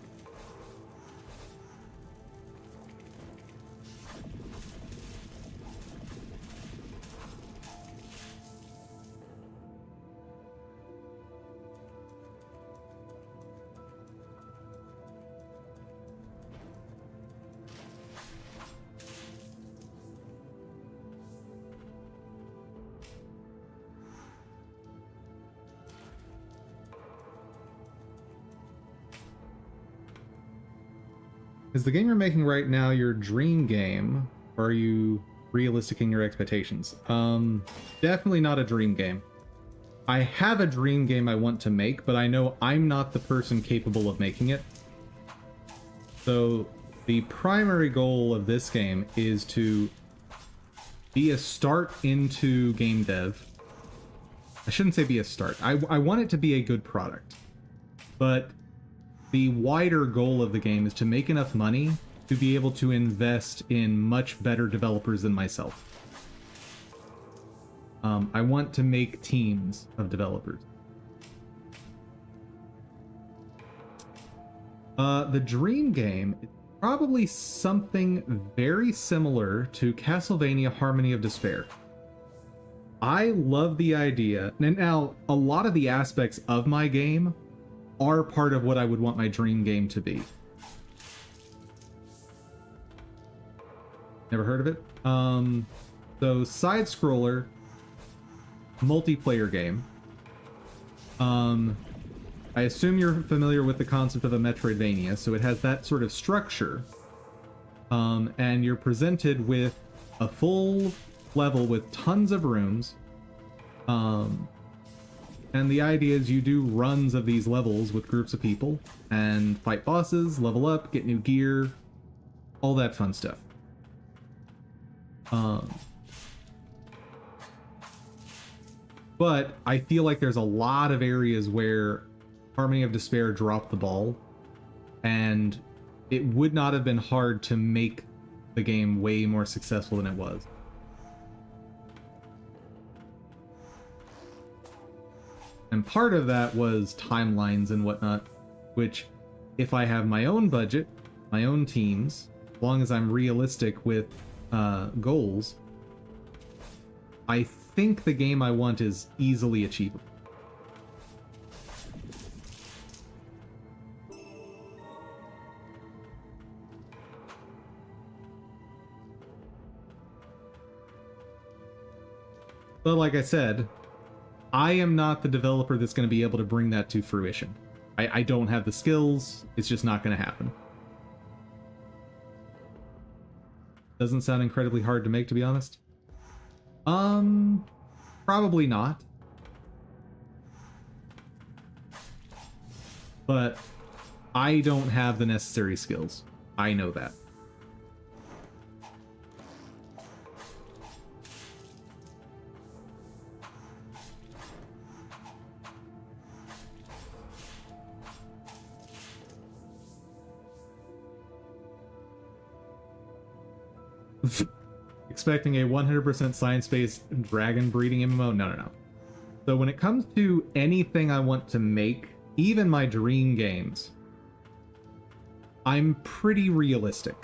Speaker 1: Is the game you're making right now your dream game, or are you realistic in your expectations? Definitely not a dream game. I have a dream game I want to make, but I know I'm not the person capable of making it. So the primary goal of this game is to be a start into game dev. I shouldn't say be a start. I want it to be a good product. But the wider goal of the game is to make enough money to be able to invest in much better developers than myself. I want to make teams of developers. The dream game is probably something very similar to Castlevania Harmony of Despair. I love the idea, and now a lot of the aspects of my game are part of what I would want my dream game to be. Never heard of it? So side-scroller, multiplayer game. I assume you're familiar with the concept of a Metroidvania, so it has that sort of structure. And you're presented with a full level with tons of rooms. And the idea is you do runs of these levels with groups of people and fight bosses, level up, get new gear, all that fun stuff. But I feel like there's a lot of areas where Harmony of Despair dropped the ball, and it would not have been hard to make the game way more successful than it was. And part of that was timelines and whatnot, which, if I have my own budget, my own teams, as long as I'm realistic with goals, I think the game I want is easily achievable. But like I said, I am not the developer that's going to be able to bring that to fruition. I don't have the skills. It's just not going to happen. Doesn't sound incredibly hard to make, to be honest. Probably not. But I don't have the necessary skills. I know that. Expecting a 100% science-based dragon breeding MMO? No, no, no. So when it comes to anything I want to make, even my dream games, I'm pretty realistic.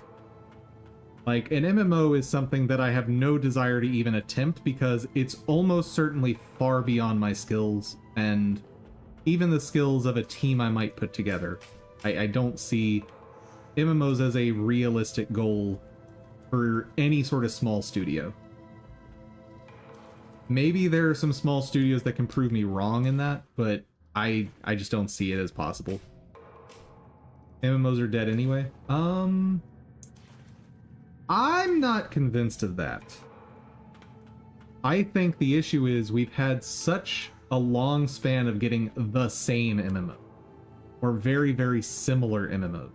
Speaker 1: Like, an MMO is something that I have no desire to even attempt because it's almost certainly far beyond my skills and even the skills of a team I might put together. I don't see MMOs as a realistic goal for any sort of small studio. Maybe there are some small studios that can prove me wrong in that, but I just don't see it as possible. MMOs are dead anyway. I'm not convinced of that. I think the issue is we've had such a long span of getting the same MMO, or very, very similar MMO.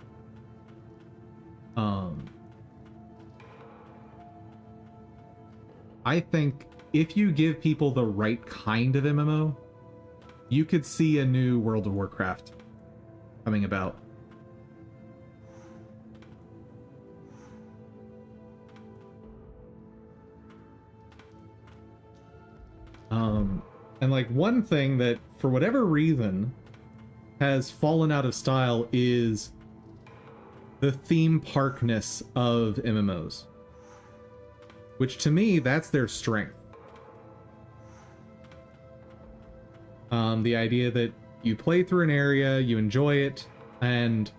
Speaker 1: I think if you give people the right kind of MMO, you could see a new World of Warcraft coming about. And like one thing that, for whatever reason, has fallen out of style is the theme parkness of MMOs. Which to me, that's their strength. The idea that you play through an area, you enjoy it, and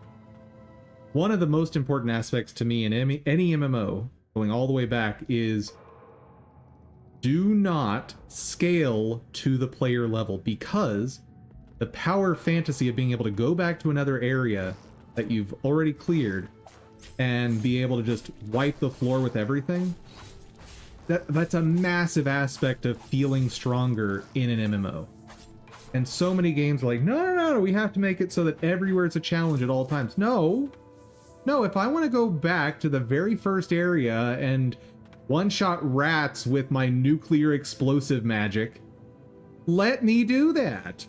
Speaker 1: one of the most important aspects to me in any MMO, going all the way back, is do not scale to the player level, because the power fantasy of being able to go back to another area that you've already cleared and be able to just wipe the floor with everything, that's a massive aspect of feeling stronger in an MMO. And so many games are like, no, we have to make it so that everywhere it's a challenge at all times. No, if I want to go back to the very first area and one-shot rats with my nuclear explosive magic, let me do that.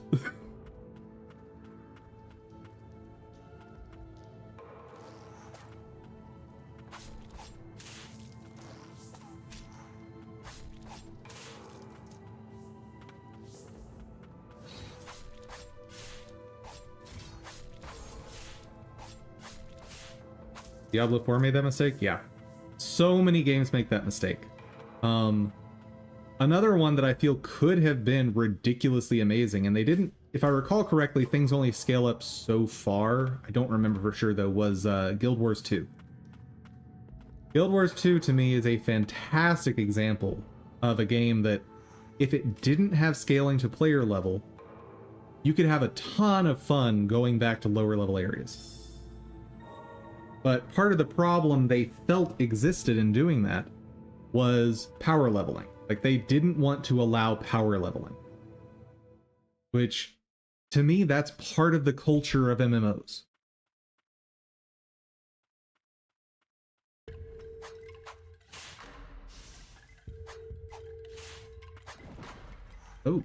Speaker 1: Diablo 4 made that mistake? Yeah. So many games make that mistake. Another one that I feel could have been ridiculously amazing, and they didn't, if I recall correctly, things only scale up so far. I don't remember for sure, though, was Guild Wars 2. Guild Wars 2, to me, is a fantastic example of a game that, if it didn't have scaling to player level, you could have a ton of fun going back to lower level areas. But part of the problem they felt existed in doing that was power leveling. Like, they didn't want to allow power leveling. Which, to me, that's part of the culture of MMOs. Oh.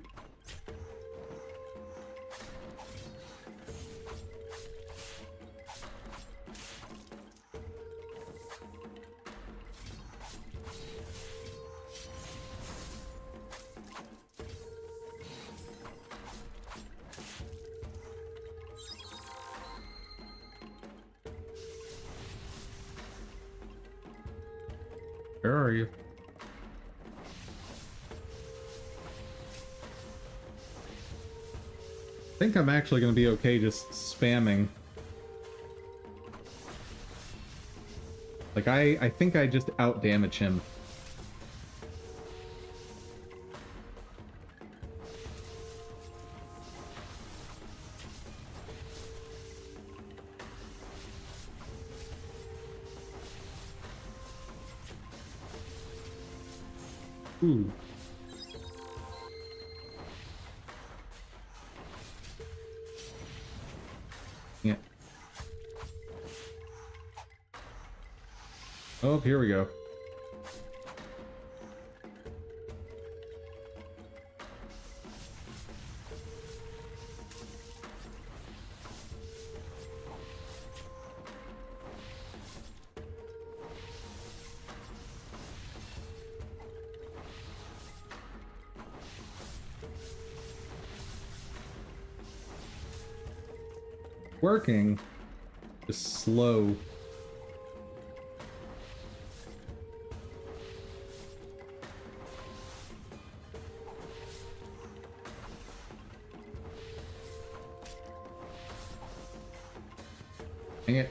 Speaker 1: Where are you? I think I'm actually going to be okay just spamming. Like, I think I just out-damage him. Ooh. Yeah. Oh, here we go. Working. Just slow. Dang it.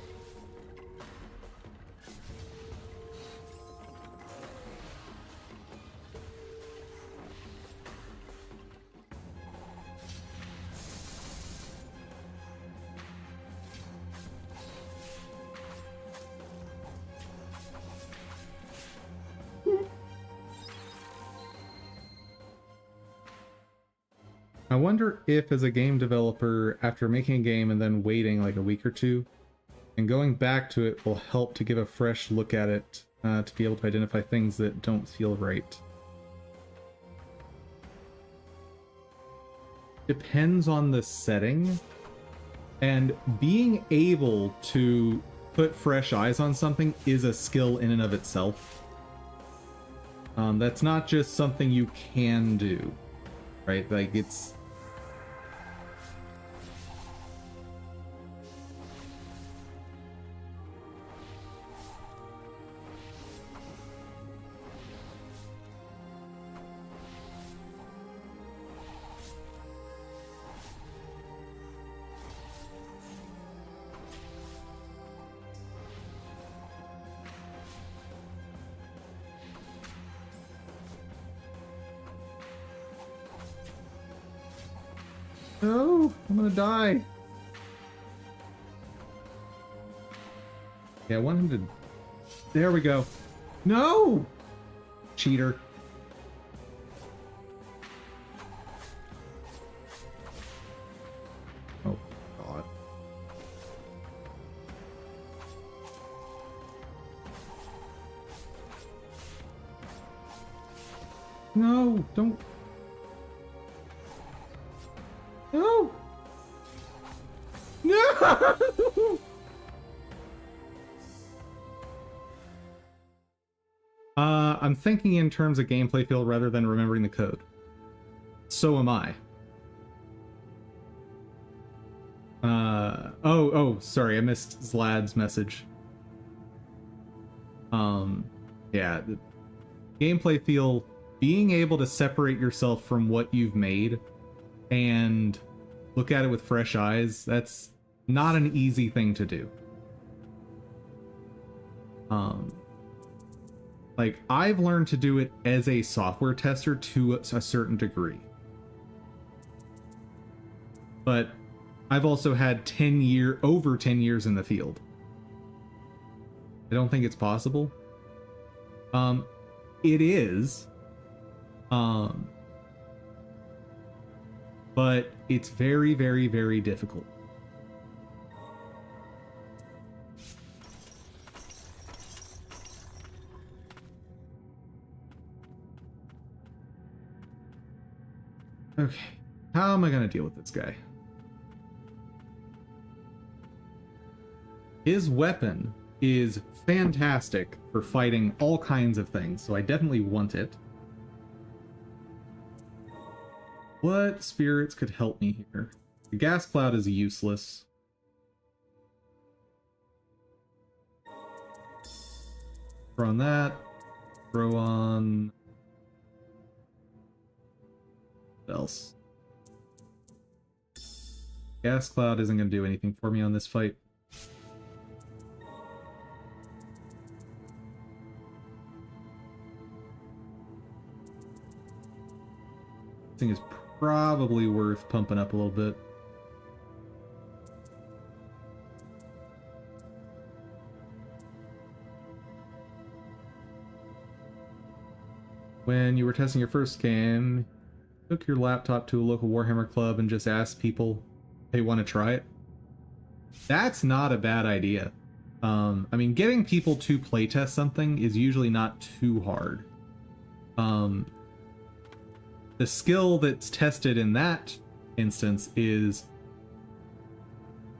Speaker 1: I wonder if, as a game developer, after making a game and then waiting like a week or two, and going back to it will help to give a fresh look at it, to be able to identify things that don't feel right. Depends on the setting, and being able to put fresh eyes on something is a skill in and of itself. That's not just something you can do, right? Like, it's... No, I'm gonna die. Yeah, I want him to... There we go. No! Cheater. Oh, God. No, don't... No! No! I'm thinking in terms of gameplay feel rather than remembering the code. So am I. Oh, sorry, I missed Zlad's message. Yeah, the gameplay feel, being able to separate yourself from what you've made and look at it with fresh eyes, that's not an easy thing to do. Like, I've learned to do it as a software tester to a certain degree. But I've also had over 10 years in the field. I don't think it's possible. It is. But it's very, very, very difficult. Okay, how am I going to deal with this guy? His weapon is fantastic for fighting all kinds of things, so I definitely want it. What spirits could help me here? The gas cloud is useless. Run that. throw on... What else? Gas Cloud isn't going to do anything for me on this fight. This thing is probably worth pumping up a little bit. When you were testing your first game, you took your laptop to a local Warhammer club and just asked people if they want to try it. That's not a bad idea. I mean, getting people to playtest something is usually not too hard. The skill that's tested in that instance is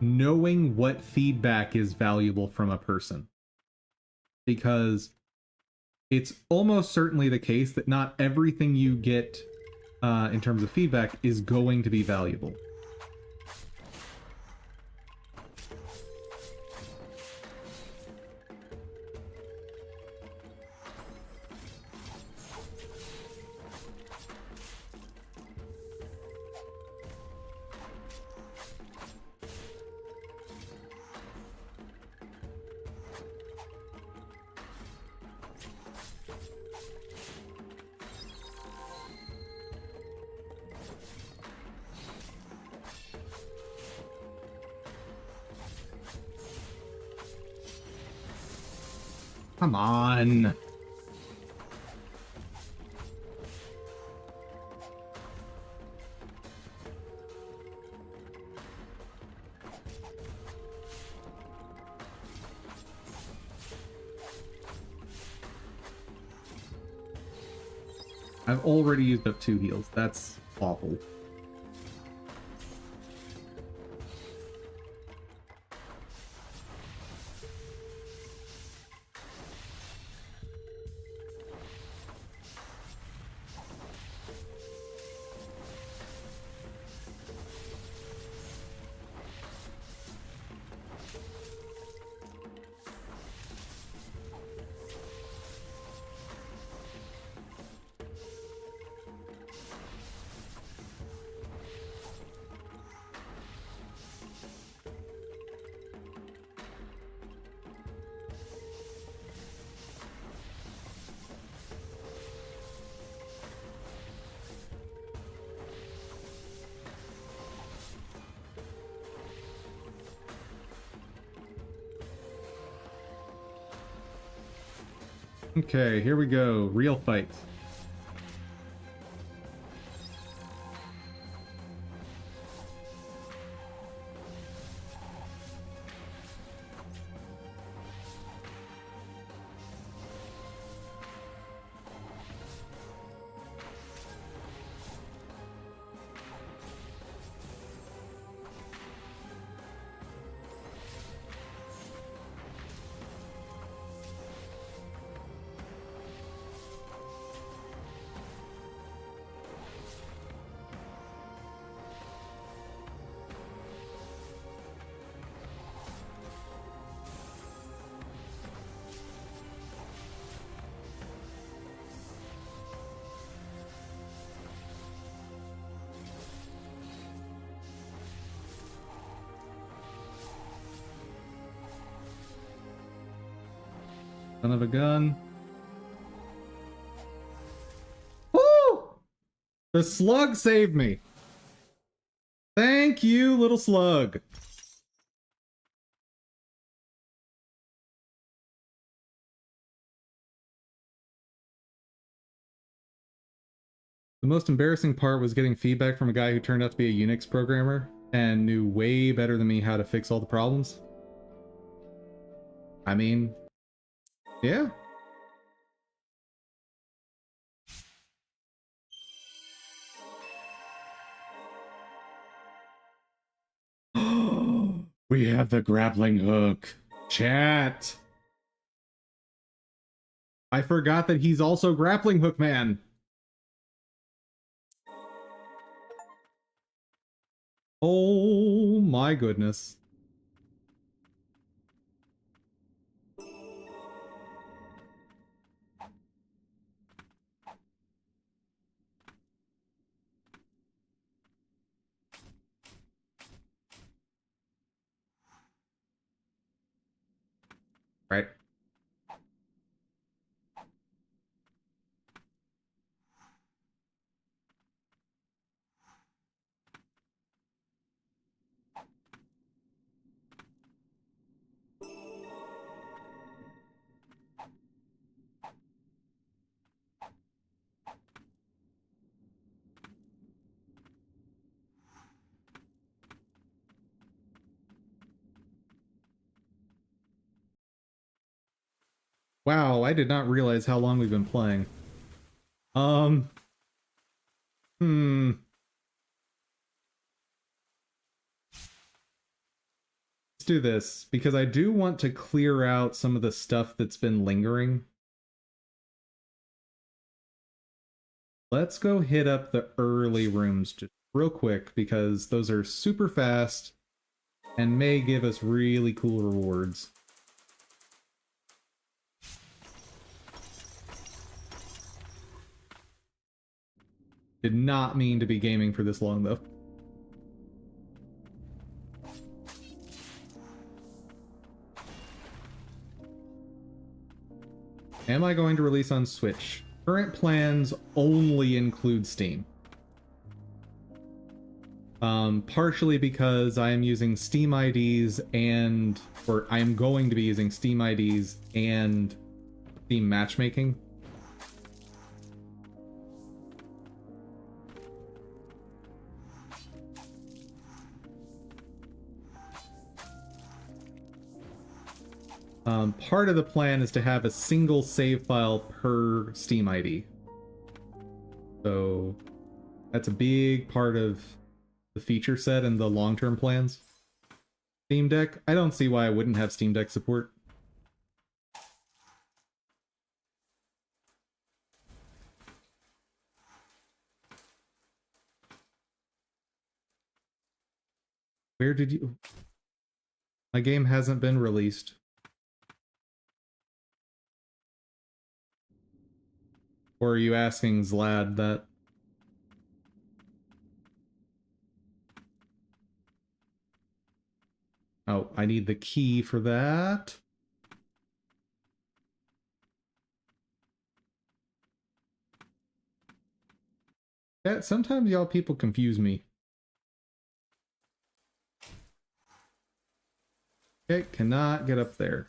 Speaker 1: knowing what feedback is valuable from a person. Because it's almost certainly the case that not everything you get in terms of feedback is going to be valuable. Come on. I've already used up 2 heals. That's awful. Okay, here we go. Real fight. Son of a gun. Woo! The slug saved me. Thank you, little slug. The most embarrassing part was getting feedback from a guy who turned out to be a Unix programmer and knew way better than me how to fix all the problems. I mean, yeah. We have the grappling hook. Chat. I forgot that he's also grappling hook man. Oh my goodness. Right. Wow, I did not realize how long we've been playing. Um, hmm. Let's do this, because I do want to clear out some of the stuff that's been lingering. Let's go hit up the early rooms just real quick, because those are super fast and may give us really cool rewards. Did not mean to be gaming for this long, though. Am I going to release on Switch? Current plans only include Steam. Partially because I am using Steam IDs or I am going to be using Steam IDs and Steam matchmaking. Part of the plan is to have a single save file per Steam ID. So that's a big part of the feature set and the long-term plans. Steam Deck, I don't see why I wouldn't have Steam Deck support. Where did you... My game hasn't been released. Or are you asking Zlad that? Oh, I need the key for that. Yeah, sometimes y'all people confuse me. Okay, cannot get up there.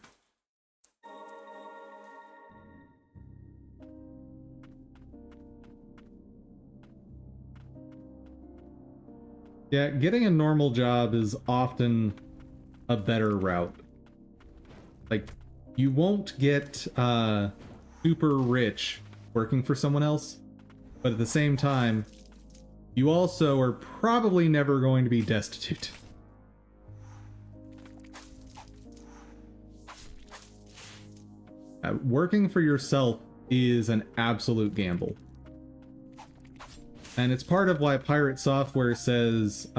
Speaker 1: Yeah, getting a normal job is often a better route. Like, you won't get super rich working for someone else, but at the same time, you also are probably never going to be destitute. Working for yourself is an absolute gamble. And it's part of why Pirate Software says,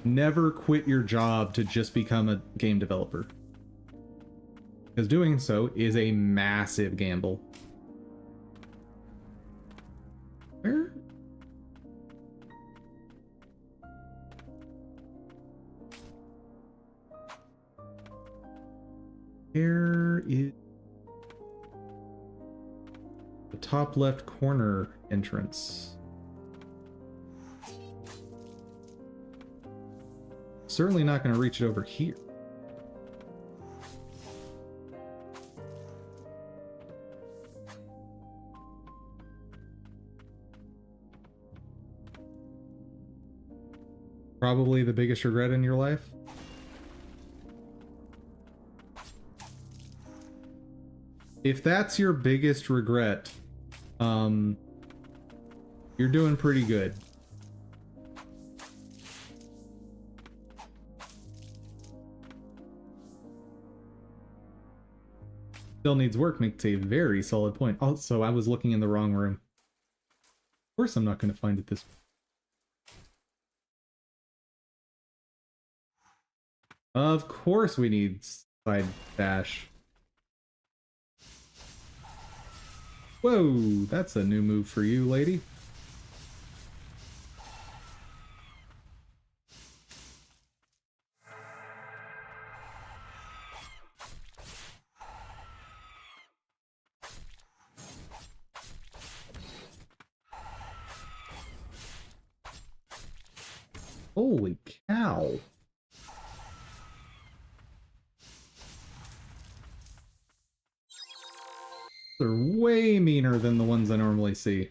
Speaker 1: never quit your job to just become a game developer. Because doing so is a massive gamble. Where? Where is the top left corner entrance? Certainly not going to reach it over here. Probably the biggest regret in your life? If that's your biggest regret, you're doing pretty good. Still needs work makes a very solid point. Also, I was looking in the wrong room. Of course I'm not going to find it this way. Of course we need side dash. Whoa, that's a new move for you, lady. Holy cow. They're way meaner than the ones I normally see.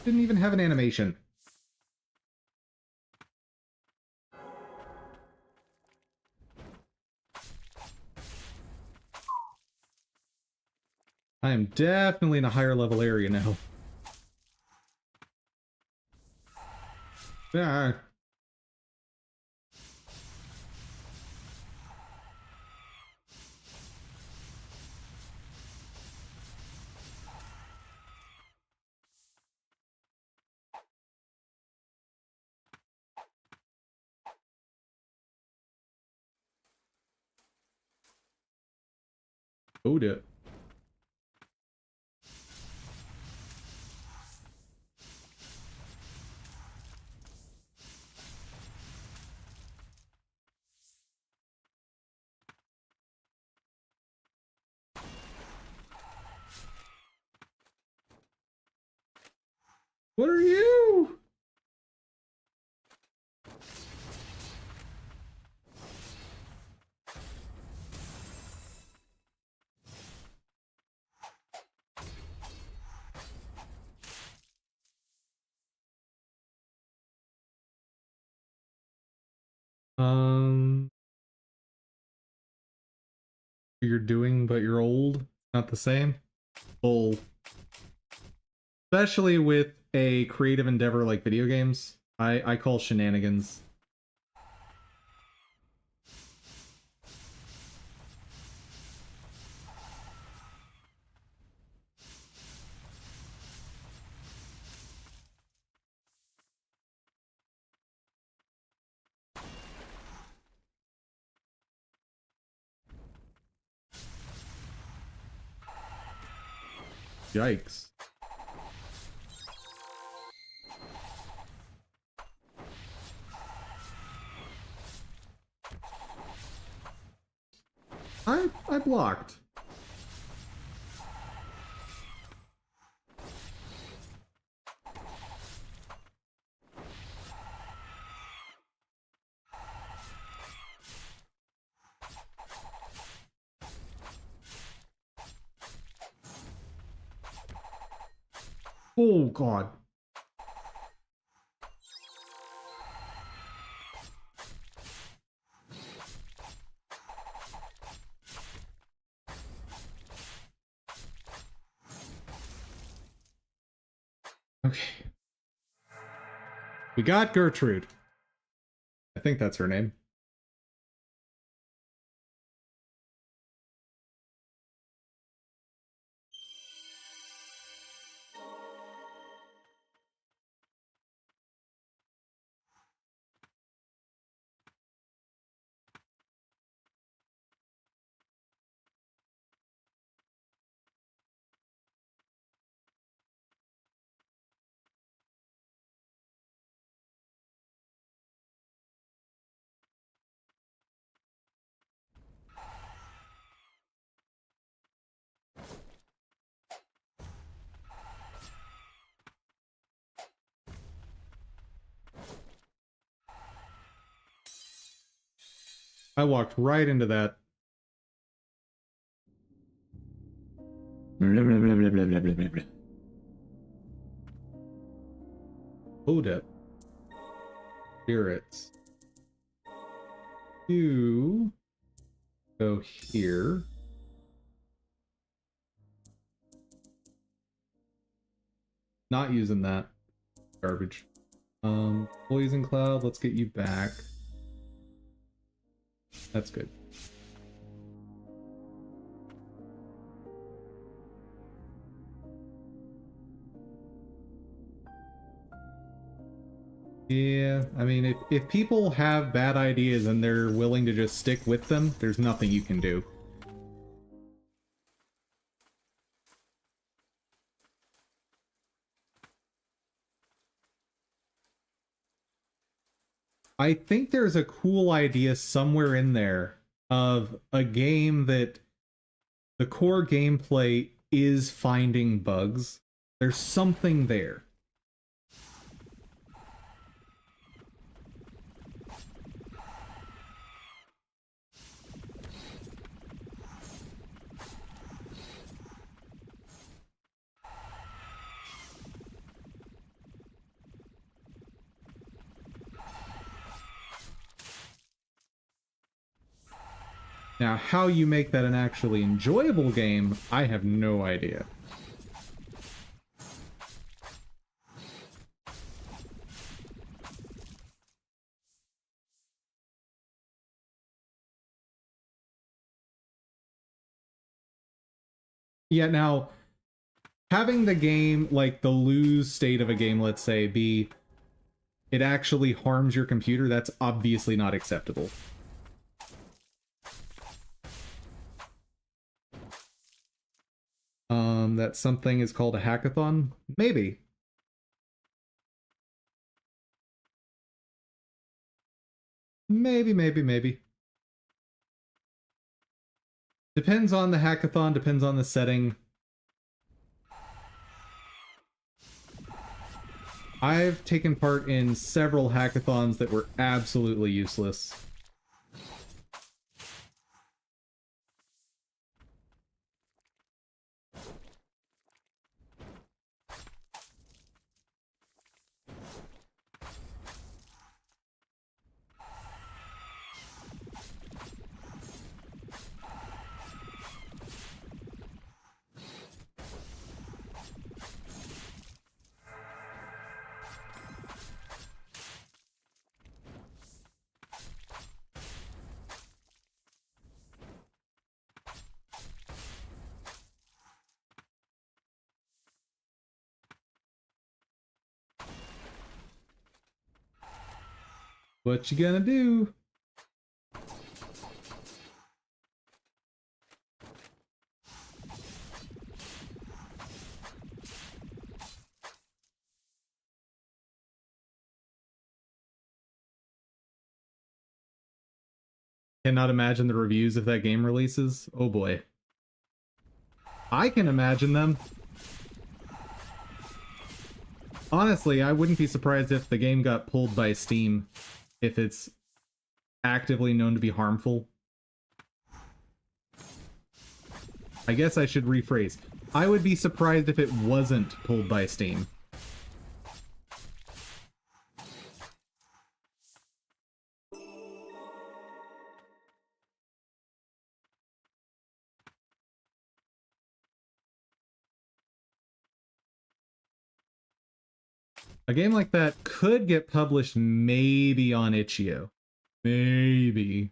Speaker 1: Didn't even have an animation. I am definitely in a higher level area now. Ah. Hold it. What are you? You're doing, but you're old. Not the same. Bull. Especially with a creative endeavor like video games, I call shenanigans. Yikes. I blocked. Oh god. Okay. We got Gertrude. I think that's her name. I walked right into that.
Speaker 3: Blah, blah, blah, blah, blah, blah, blah, blah.
Speaker 1: Hold up. Spirits. You go here. Not using that. Garbage. Poison Cloud, let's get you back. That's good. Yeah, I mean, if people have bad ideas and they're willing to just stick with them, there's nothing you can do. I think there's a cool idea somewhere in there of a game that the core gameplay is finding bugs. There's something there. Now, how you make that an actually enjoyable game, I have no idea. Yeah, now, having the game, like the lose state of a game, let's say, be it actually harms your computer, that's obviously not acceptable. That something is called a hackathon? Maybe. Maybe. Depends on the hackathon, depends on the setting. I've taken part in several hackathons that were absolutely useless. What you gonna do? Cannot imagine the reviews if that game releases. Oh boy. I can imagine them. Honestly, I wouldn't be surprised if the game got pulled by Steam if it's actively known to be harmful. I guess I should rephrase. I would be surprised if it wasn't pulled by Steam. A game like that could get published maybe on itch.io. Maybe.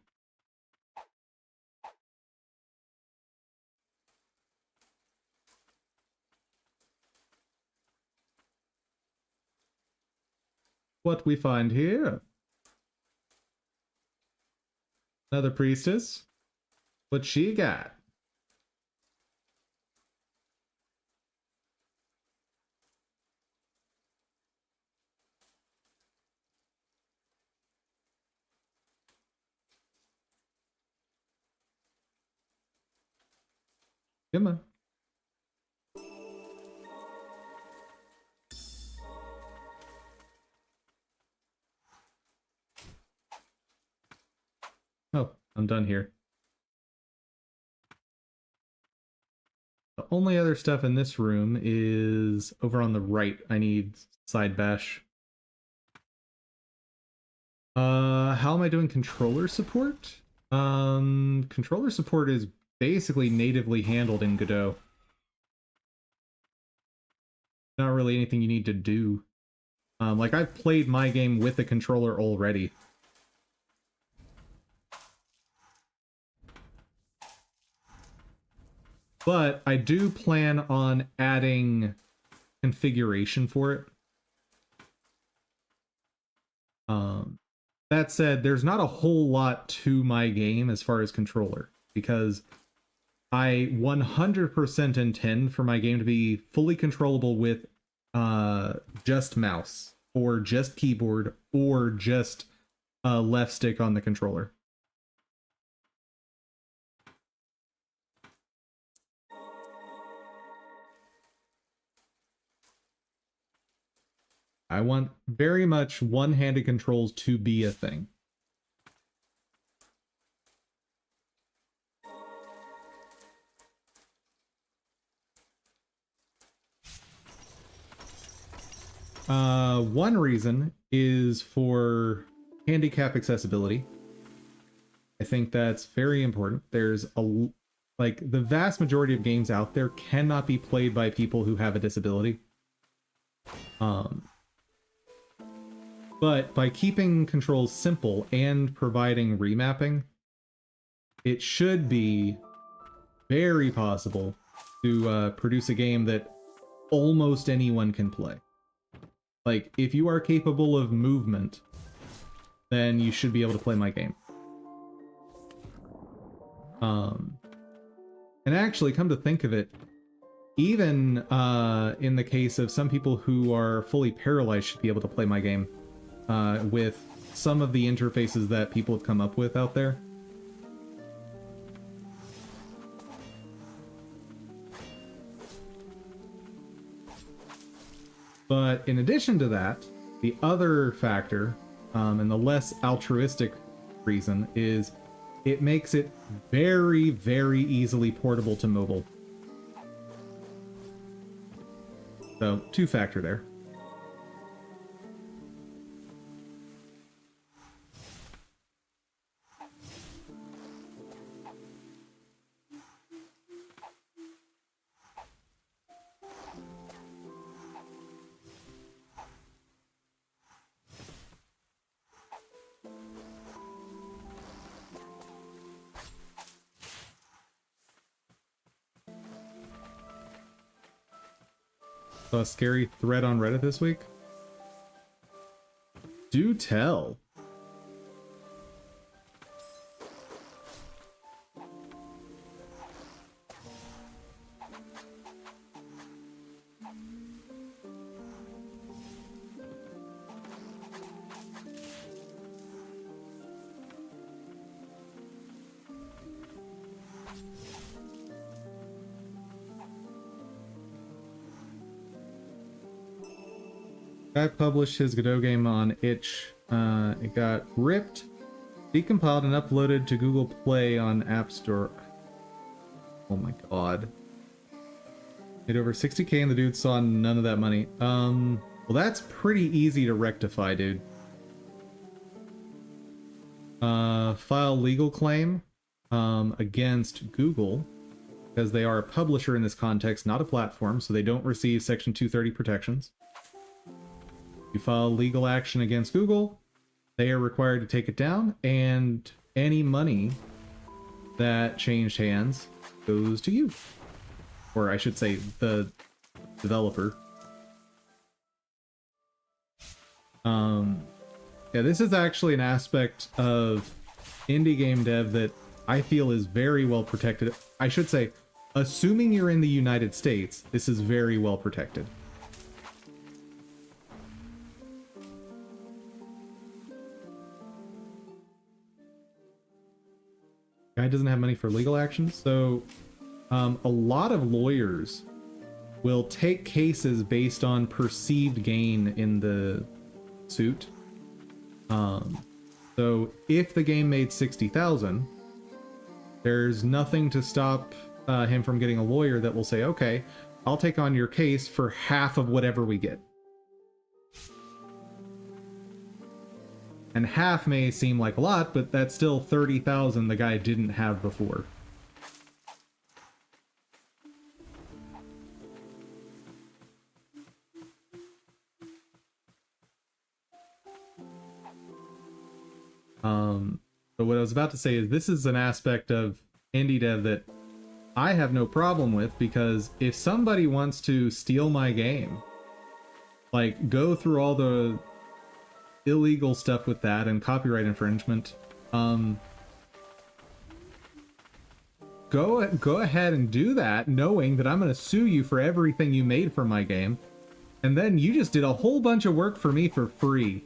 Speaker 1: What we find here? Another priestess? What she got? Come on. Oh, I'm done here. The only other stuff in this room is over on the right. I need side bash. How am I doing controller support? Controller support is basically natively handled in Godot. Not really anything you need to do. Like I've played my game with the controller already. But I do plan on adding configuration for it. That said, there's not a whole lot to my game as far as controller, because I 100% intend for my game to be fully controllable with just mouse, or just keyboard, or just left stick on the controller. I want very much one-handed controls to be a thing. One reason is for handicap accessibility. I think that's very important. There's like the vast majority of games out there cannot be played by people who have a disability. But by keeping controls simple and providing remapping, it should be very possible to produce a game that almost anyone can play. Like, if you are capable of movement, then you should be able to play my game. And actually, come to think of it, even in the case of some people who are fully paralyzed should be able to play my game with some of the interfaces that people have come up with out there. But in addition to that, the other factor, and the less altruistic reason, is it makes it very, very easily portable to mobile. So, two-factor there. A scary thread on Reddit this week? Do tell. Guy published his Godot game on itch. It got ripped, decompiled, and uploaded to Google Play on App Store. Oh my god. Made over 60K and the dude saw none of that money. Well, that's pretty easy to rectify, dude. File legal claim against Google, because they are a publisher in this context, not a platform, so they don't receive Section 230 protections. You file legal action against Google, they are required to take it down, and any money that changed hands goes to you. Or I should say, the developer. Yeah, this is actually an aspect of indie game dev that I feel is very well protected. I should say, assuming you're in the United States, this is very well protected. Guy doesn't have money for legal action, so a lot of lawyers will take cases based on perceived gain in the suit. So if the game made 60,000, there's nothing to stop him from getting a lawyer that will say, okay, I'll take on your case for half of whatever we get. And half may seem like a lot, but that's still 30,000 the guy didn't have before. But what I was about to say is this is an aspect of indie dev that I have no problem with, because if somebody wants to steal my game, like go through all the illegal stuff with that and copyright infringement, go ahead and do that, knowing that I'm going to sue you for everything you made for my game, and then you just did a whole bunch of work for me for free.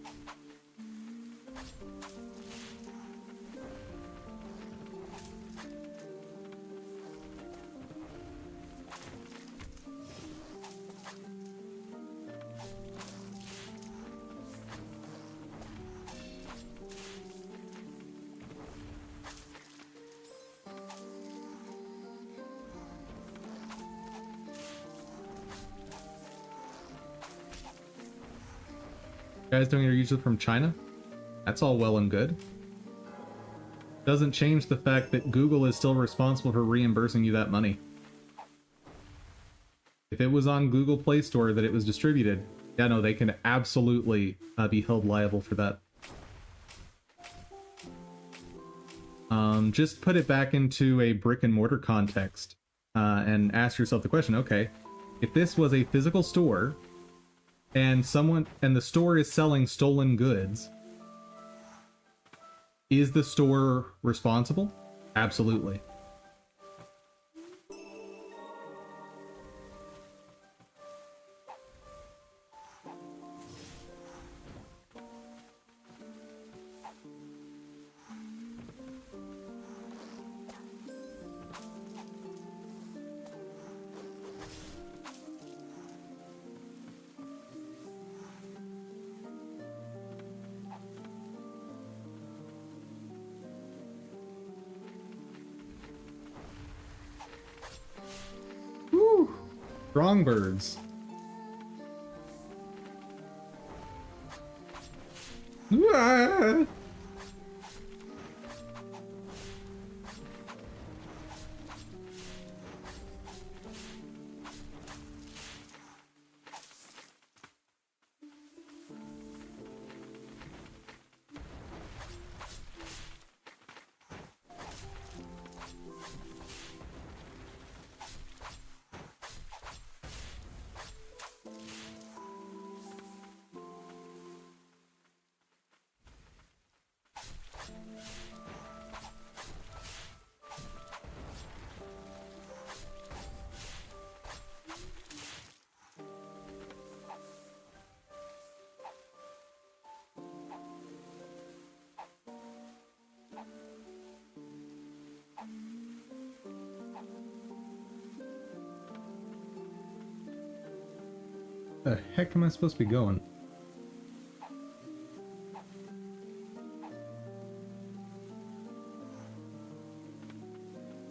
Speaker 1: Guys doing your usually from China? That's all well and good. Doesn't change the fact that Google is still responsible for reimbursing you that money. If it was on Google Play Store that it was distributed, yeah, no, they can absolutely be held liable for that. Just put it back into a brick and mortar context and ask yourself the question, okay, if this was a physical store and the store is selling stolen goods, is the store responsible? Absolutely. Strong birds. Ah! The heck am I supposed to be going?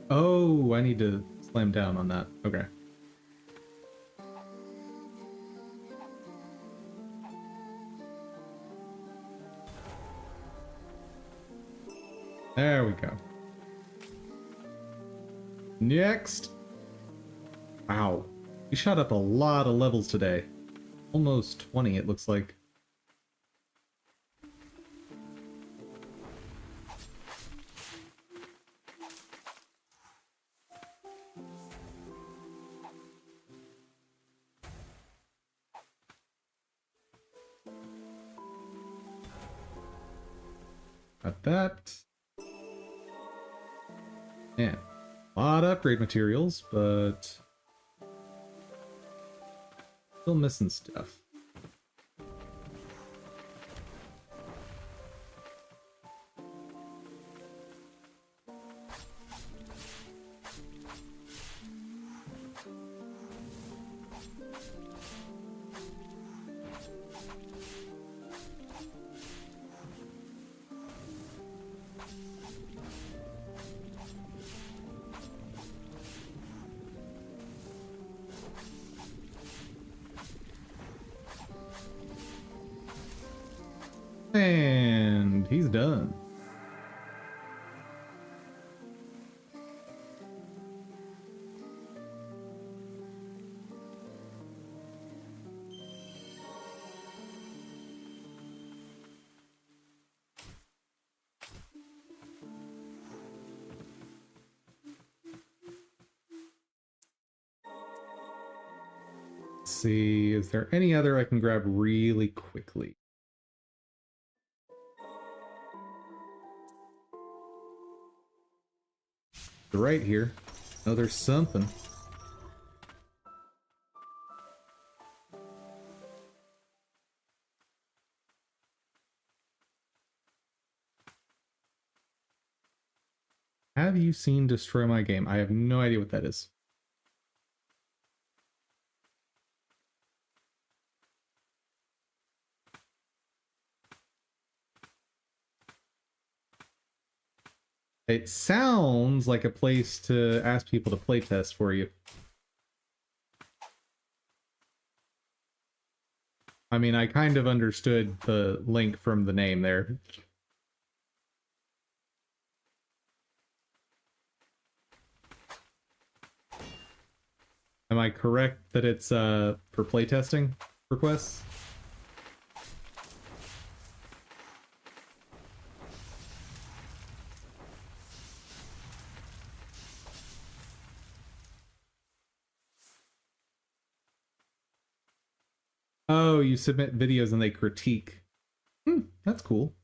Speaker 1: Oh, I need to slam down on that. Okay. There we go. Next. Wow. We shot up a lot of levels today. Almost 20, it looks like. Got that. Yeah. A lot of upgrade materials, but still missing stuff. And he's done. Let's see, is there any other I can grab really quickly? Right here. Oh, there's something. Have you seen Destroy My Game? I have no idea what that is. It sounds like a place to ask people to playtest for you. I mean, I kind of understood the link from the name there. Am I correct that it's for playtesting requests? Oh, you submit videos and they critique. That's cool.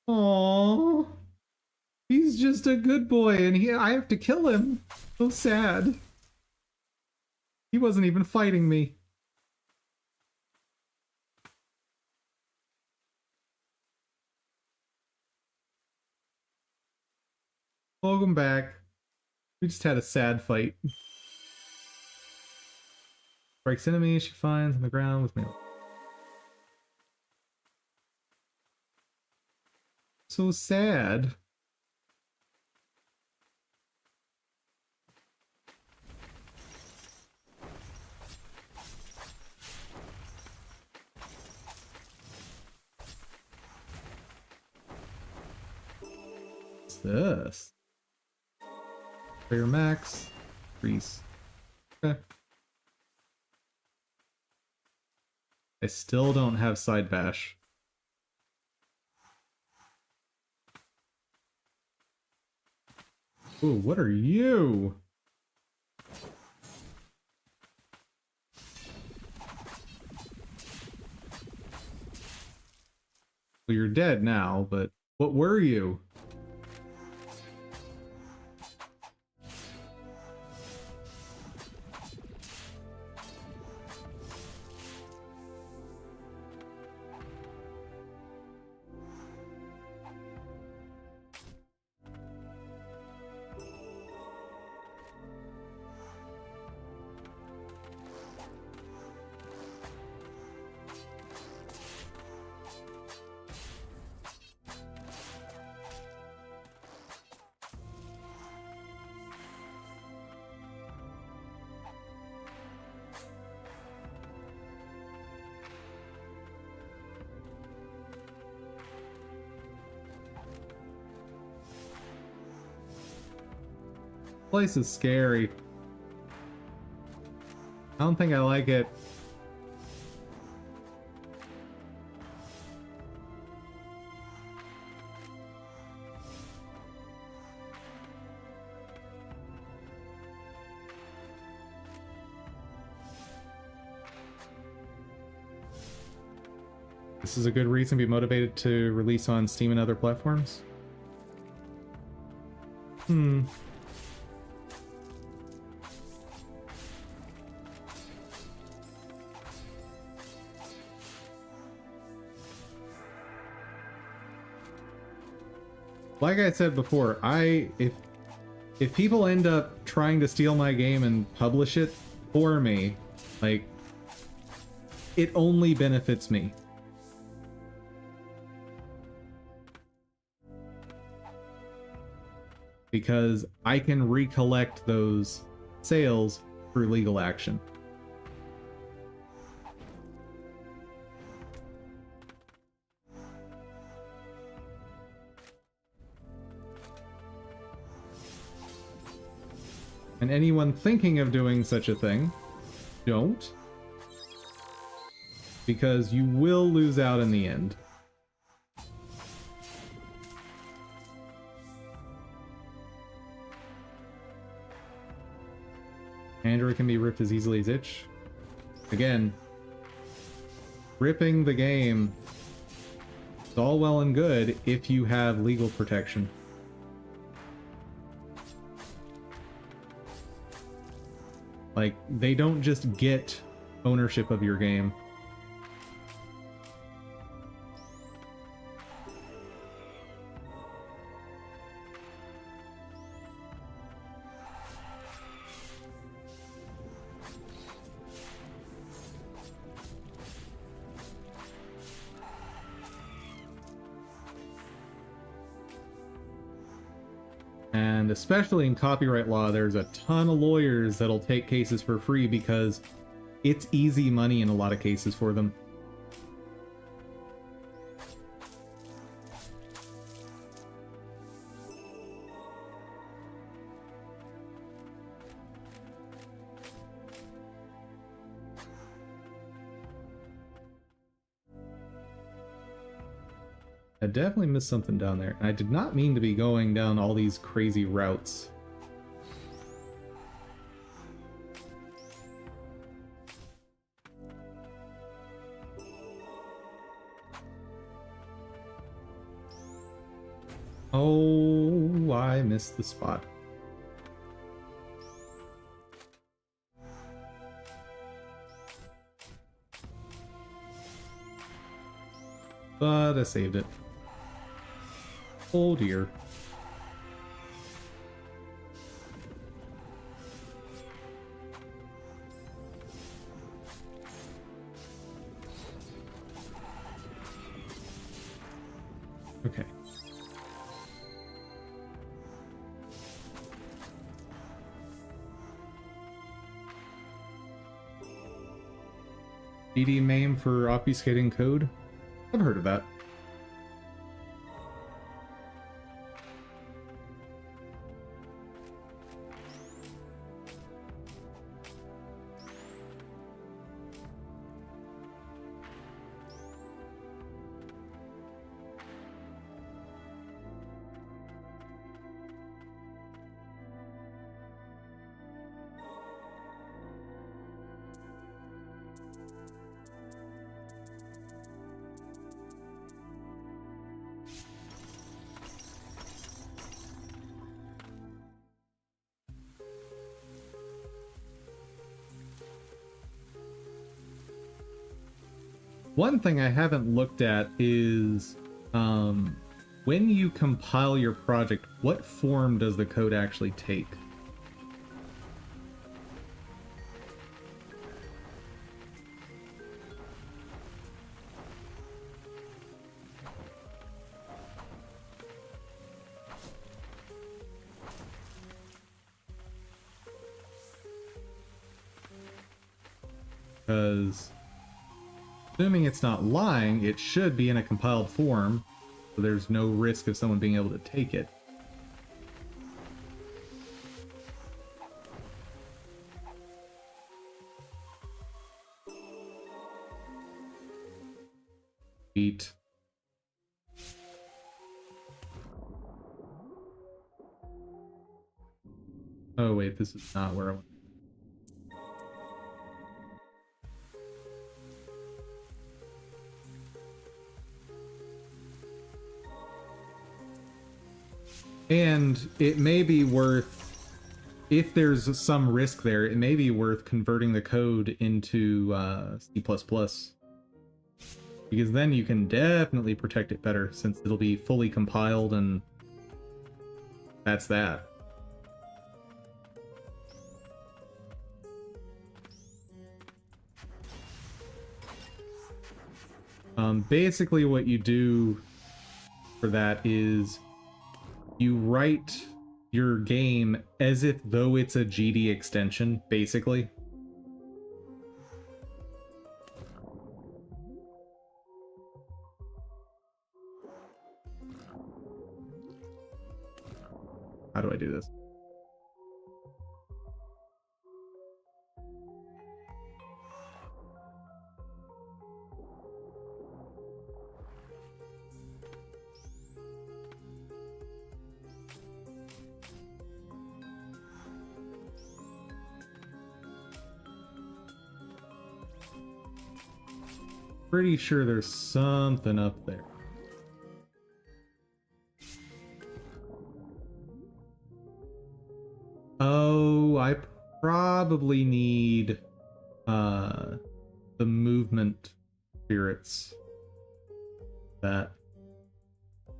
Speaker 1: Aww. He's just a good boy and I have to kill him. So sad. He wasn't even fighting me. Welcome back. We just had a sad fight. Breaks enemy she finds on the ground with me. So sad. What's this? Player max. Freeze. Okay. I still don't have side bash. Ooh, what are you? Well, you're dead now, but what were you? Place is scary. I don't think I like it. This is a good reason to be motivated to release on Steam and other platforms. Like I said before, if people end up trying to steal my game and publish it for me, like, it only benefits me. Because I can recollect those sales through legal action. And anyone thinking of doing such a thing, don't. Because you will lose out in the end. Android can be ripped as easily as itch. Again, ripping the game is all well and good if you have legal protection. Like, they don't just get ownership of your game. And especially in copyright law, there's a ton of lawyers that'll take cases for free because it's easy money in a lot of cases for them. I definitely missed something down there. I did not mean to be going down all these crazy routes. Oh, I missed the spot. But I saved it. Oh dear. Okay. DD MAME for obfuscating code? I've heard of that. One thing I haven't looked at is when you compile your project, what form does the code actually take? Because assuming it's not lying, it should be in a compiled form, so there's no risk of someone being able to take it. Eat. Oh wait, this is not where I want. And it may be worth, if there's some risk there, it may be worth converting the code into C++. Because then you can definitely protect it better, since it'll be fully compiled and that's that. Basically what you do for that is you write your game as if though it's a GD extension, basically. How do I do this? Pretty sure there's something up there. Oh, I probably need the movement spirits. That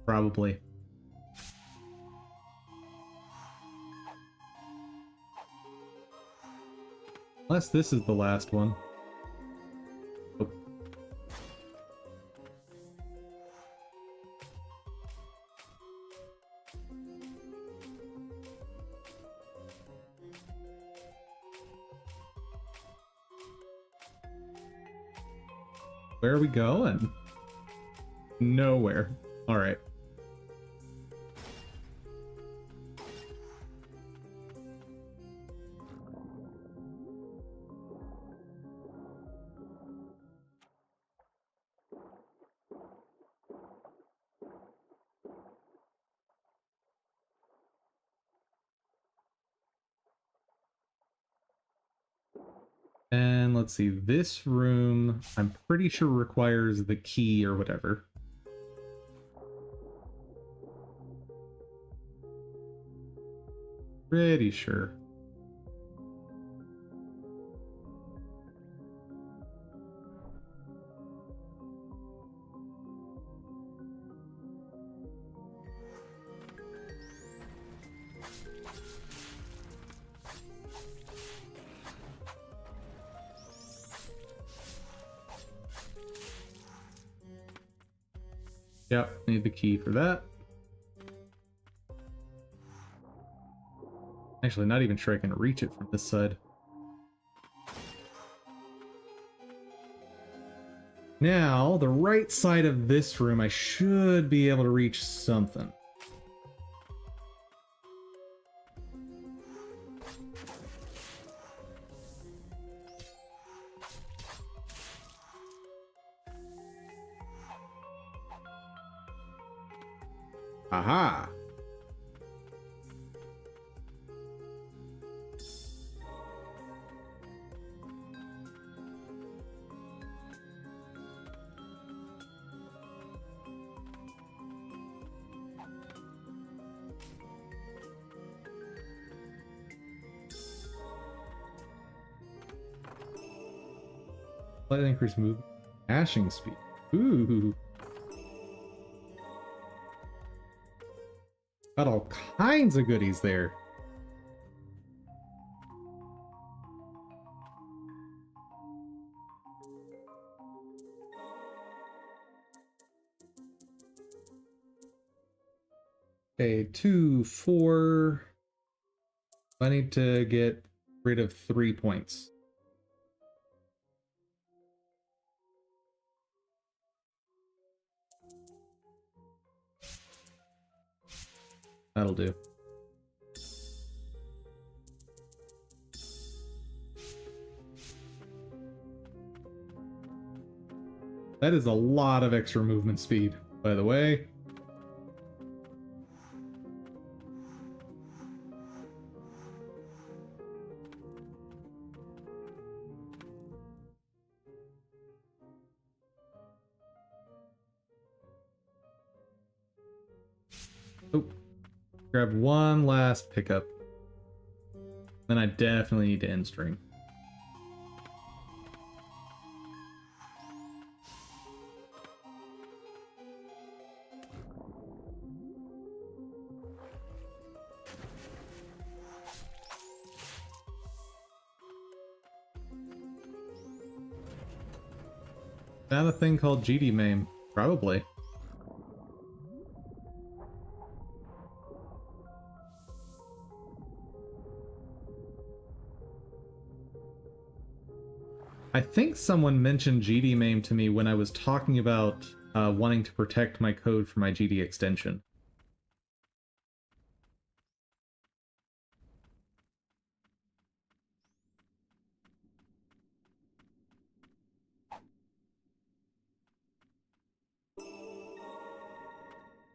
Speaker 1: probably. Unless this is the last one. Oh. Where are we going? Nowhere. Alright. And let's see, this room, I'm pretty sure requires the key or whatever. Pretty sure. Yep, need the key for that. Actually, not even sure I can reach it from this side. Now, the right side of this room, I should be able to reach something. Aha! Slightly increase move dashing speed. Ooh. Got all kinds of goodies there. Okay, 2, 4. I need to get rid of 3 points. That'll do. That is a lot of extra movement speed, by the way. Oh, grab one last pickup. Then I definitely need to end stream. Is that a thing called GD MAME? Probably. I think someone mentioned GD MAME to me when I was talking about wanting to protect my code for my GD extension.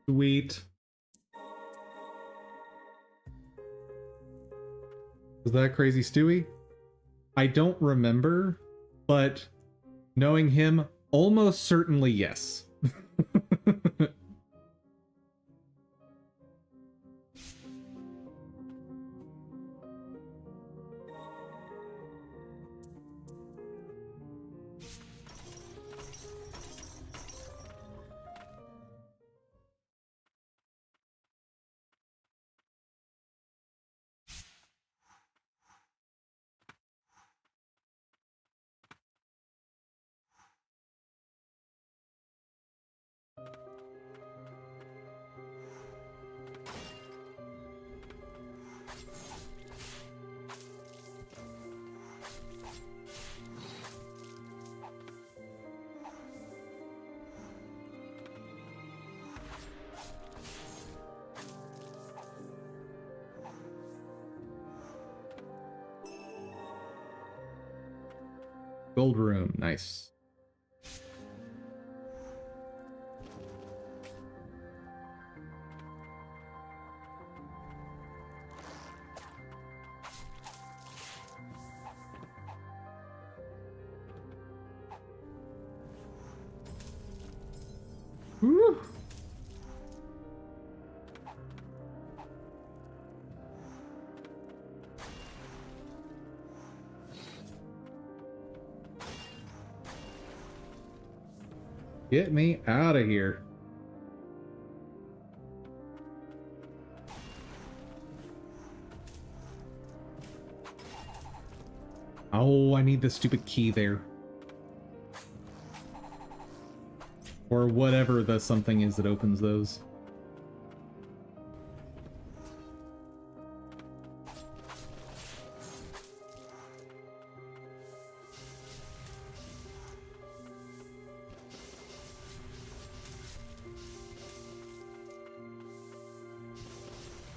Speaker 1: Sweet. Was that Crazy Stewie? I don't remember, but knowing him, almost certainly yes. Gold room, nice. Woo! Get me out of here. Oh, I need the stupid key there. Or whatever the something is that opens those.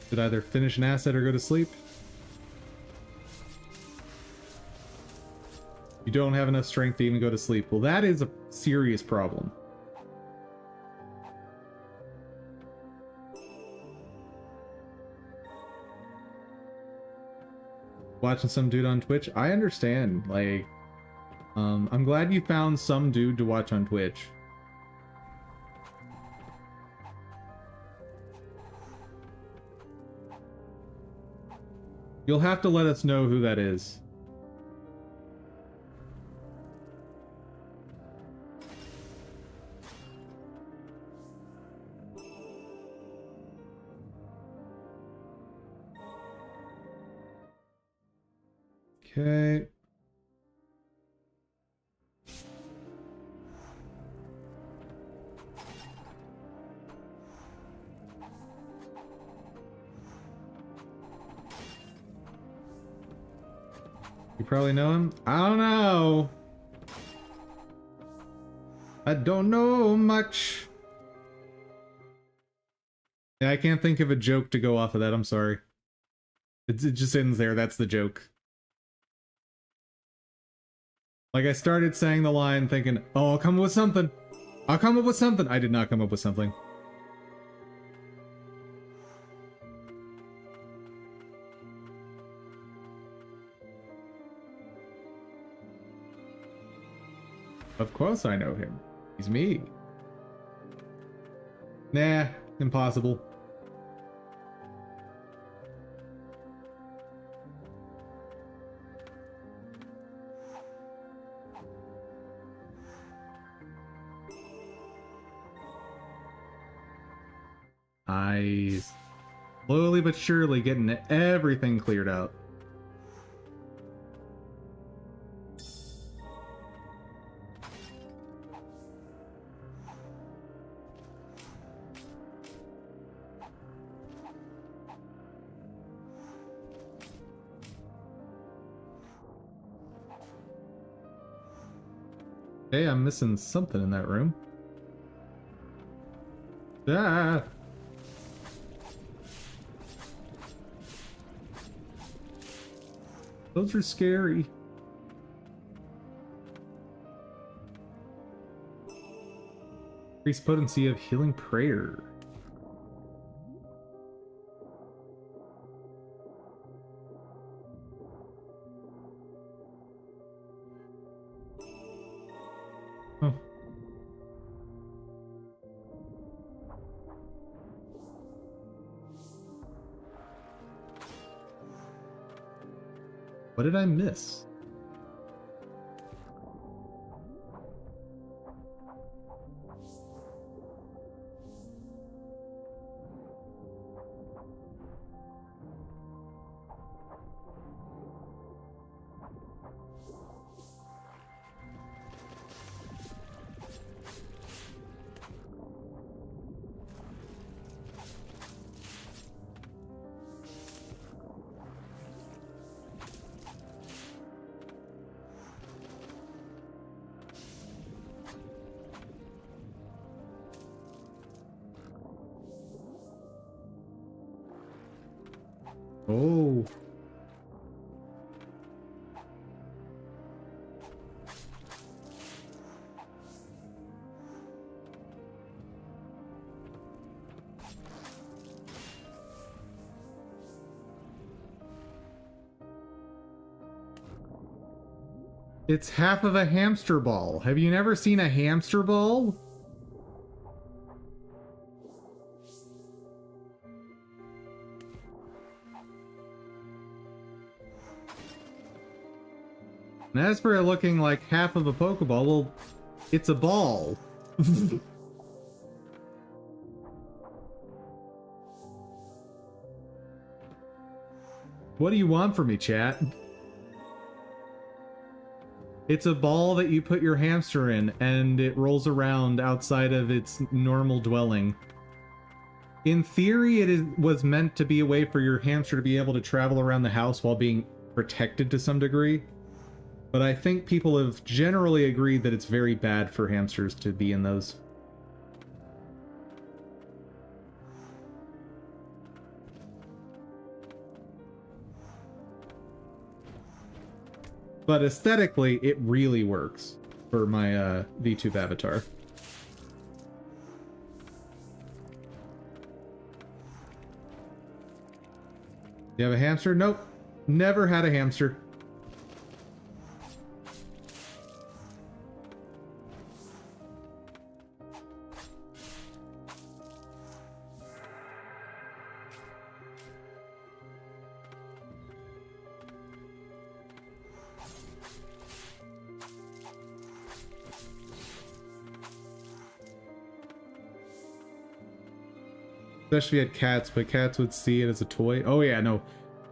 Speaker 1: Should either finish an asset or go to sleep. You don't have enough strength to even go to sleep. Well, that is a serious problem. Watching some dude on Twitch, I understand. Like, I'm glad you found some dude to watch on Twitch. You'll have to let us know who that is. Okay. You probably know him? I don't know. I don't know much. Yeah, I can't think of a joke to go off of that. I'm sorry. It just ends there. That's the joke. Like, I started saying the line thinking, oh, I'll come up with something. I'll come up with something. I did not come up with something. Of course I know him. He's me. Nah, impossible. Nice. Slowly but surely getting everything cleared out. Hey, I'm missing something in that room. Ah! Those are scary. Increase potency of healing prayer. Huh. What did I miss? Oh. It's half of a hamster ball. Have you never seen a hamster ball? And as for it looking like half of a Pokeball, well, it's a ball. What do you want from me, chat? It's a ball that you put your hamster in, and it rolls around outside of its normal dwelling. In theory, was meant to be a way for your hamster to be able to travel around the house while being protected to some degree. But I think people have generally agreed that it's very bad for hamsters to be in those. But aesthetically, it really works for my VTube avatar. You have a hamster? Nope. Never had a hamster. Especially if you had cats, but cats would see it as a toy. Oh yeah, no.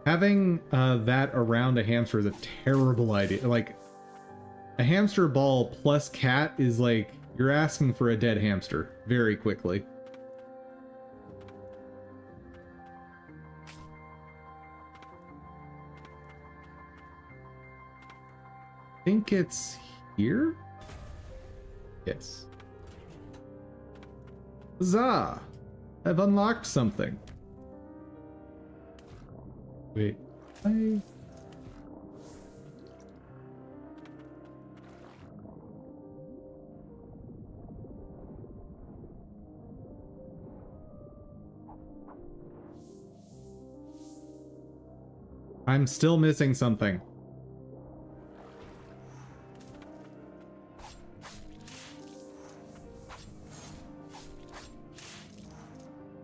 Speaker 1: Having that around a hamster is a terrible idea. Like, a hamster ball plus cat is like, you're asking for a dead hamster very quickly. I think it's here? Yes. Huzzah! I've unlocked something. Wait, I'm still missing something.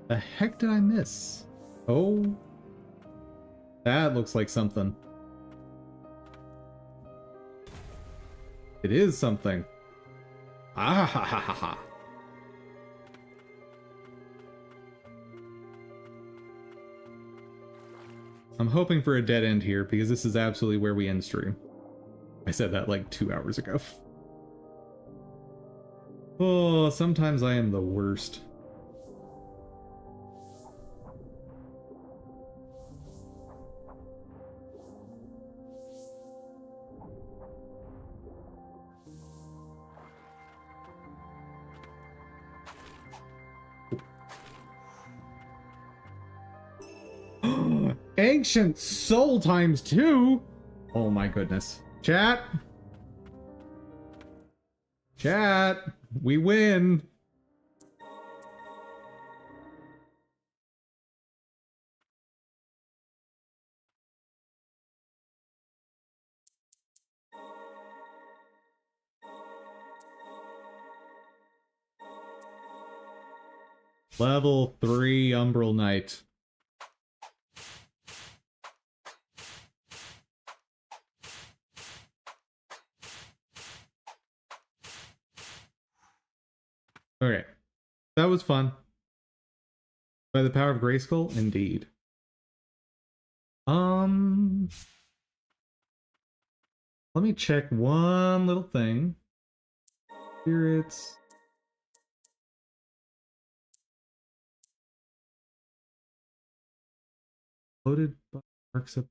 Speaker 1: The heck did I miss? Oh, that looks like something. It is something. Ah ha ha ha ha. I'm hoping for a dead end here because this is absolutely where we end stream. I said that like 2 hours ago. Oh, sometimes I am the worst. Ancient Soul times 2? Oh my goodness. Chat! Chat! We win! Level 3 Umbral Knight. Okay. That was fun. By the power of Grayskull? Indeed. Let me check one little thing. Spirits. Loaded marks up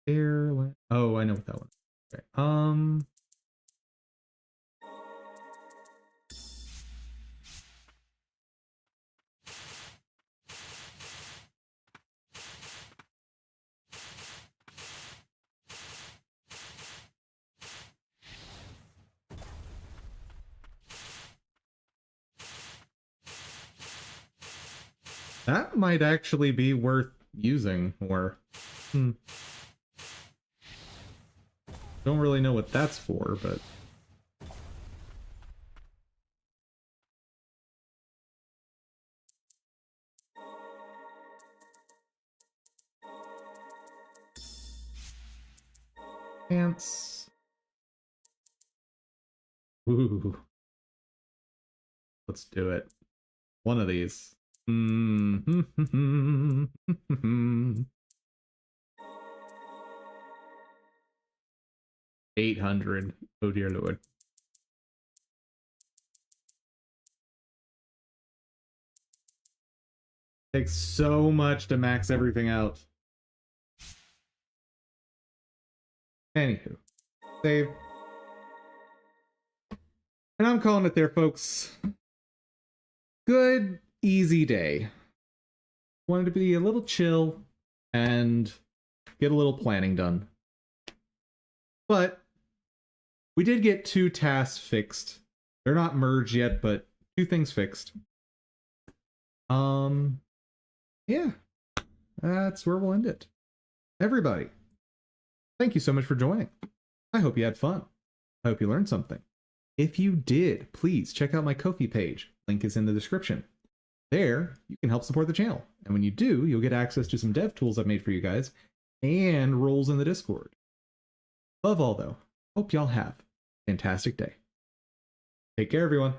Speaker 1: there. Oh, I know what that one is. Okay. That might actually be worth using more. Don't really know what that's for, but... Pants. Ooh. Let's do it. One of these. 800. Oh dear Lord. Takes so much to max everything out. Anywho, save. And I'm calling it there, folks. Good, easy day. Wanted to be a little chill and get a little planning done. But we did get 2 tasks fixed. They're not merged yet, but 2 things fixed. Yeah. That's where we'll end it. Everybody, thank you so much for joining. I hope you had fun. I hope you learned something. If you did, please check out my Ko-fi page. Link is in the description. There, you can help support the channel. And when you do, you'll get access to some dev tools I've made for you guys and roles in the Discord. Above all, though, hope y'all have a fantastic day. Take care, everyone.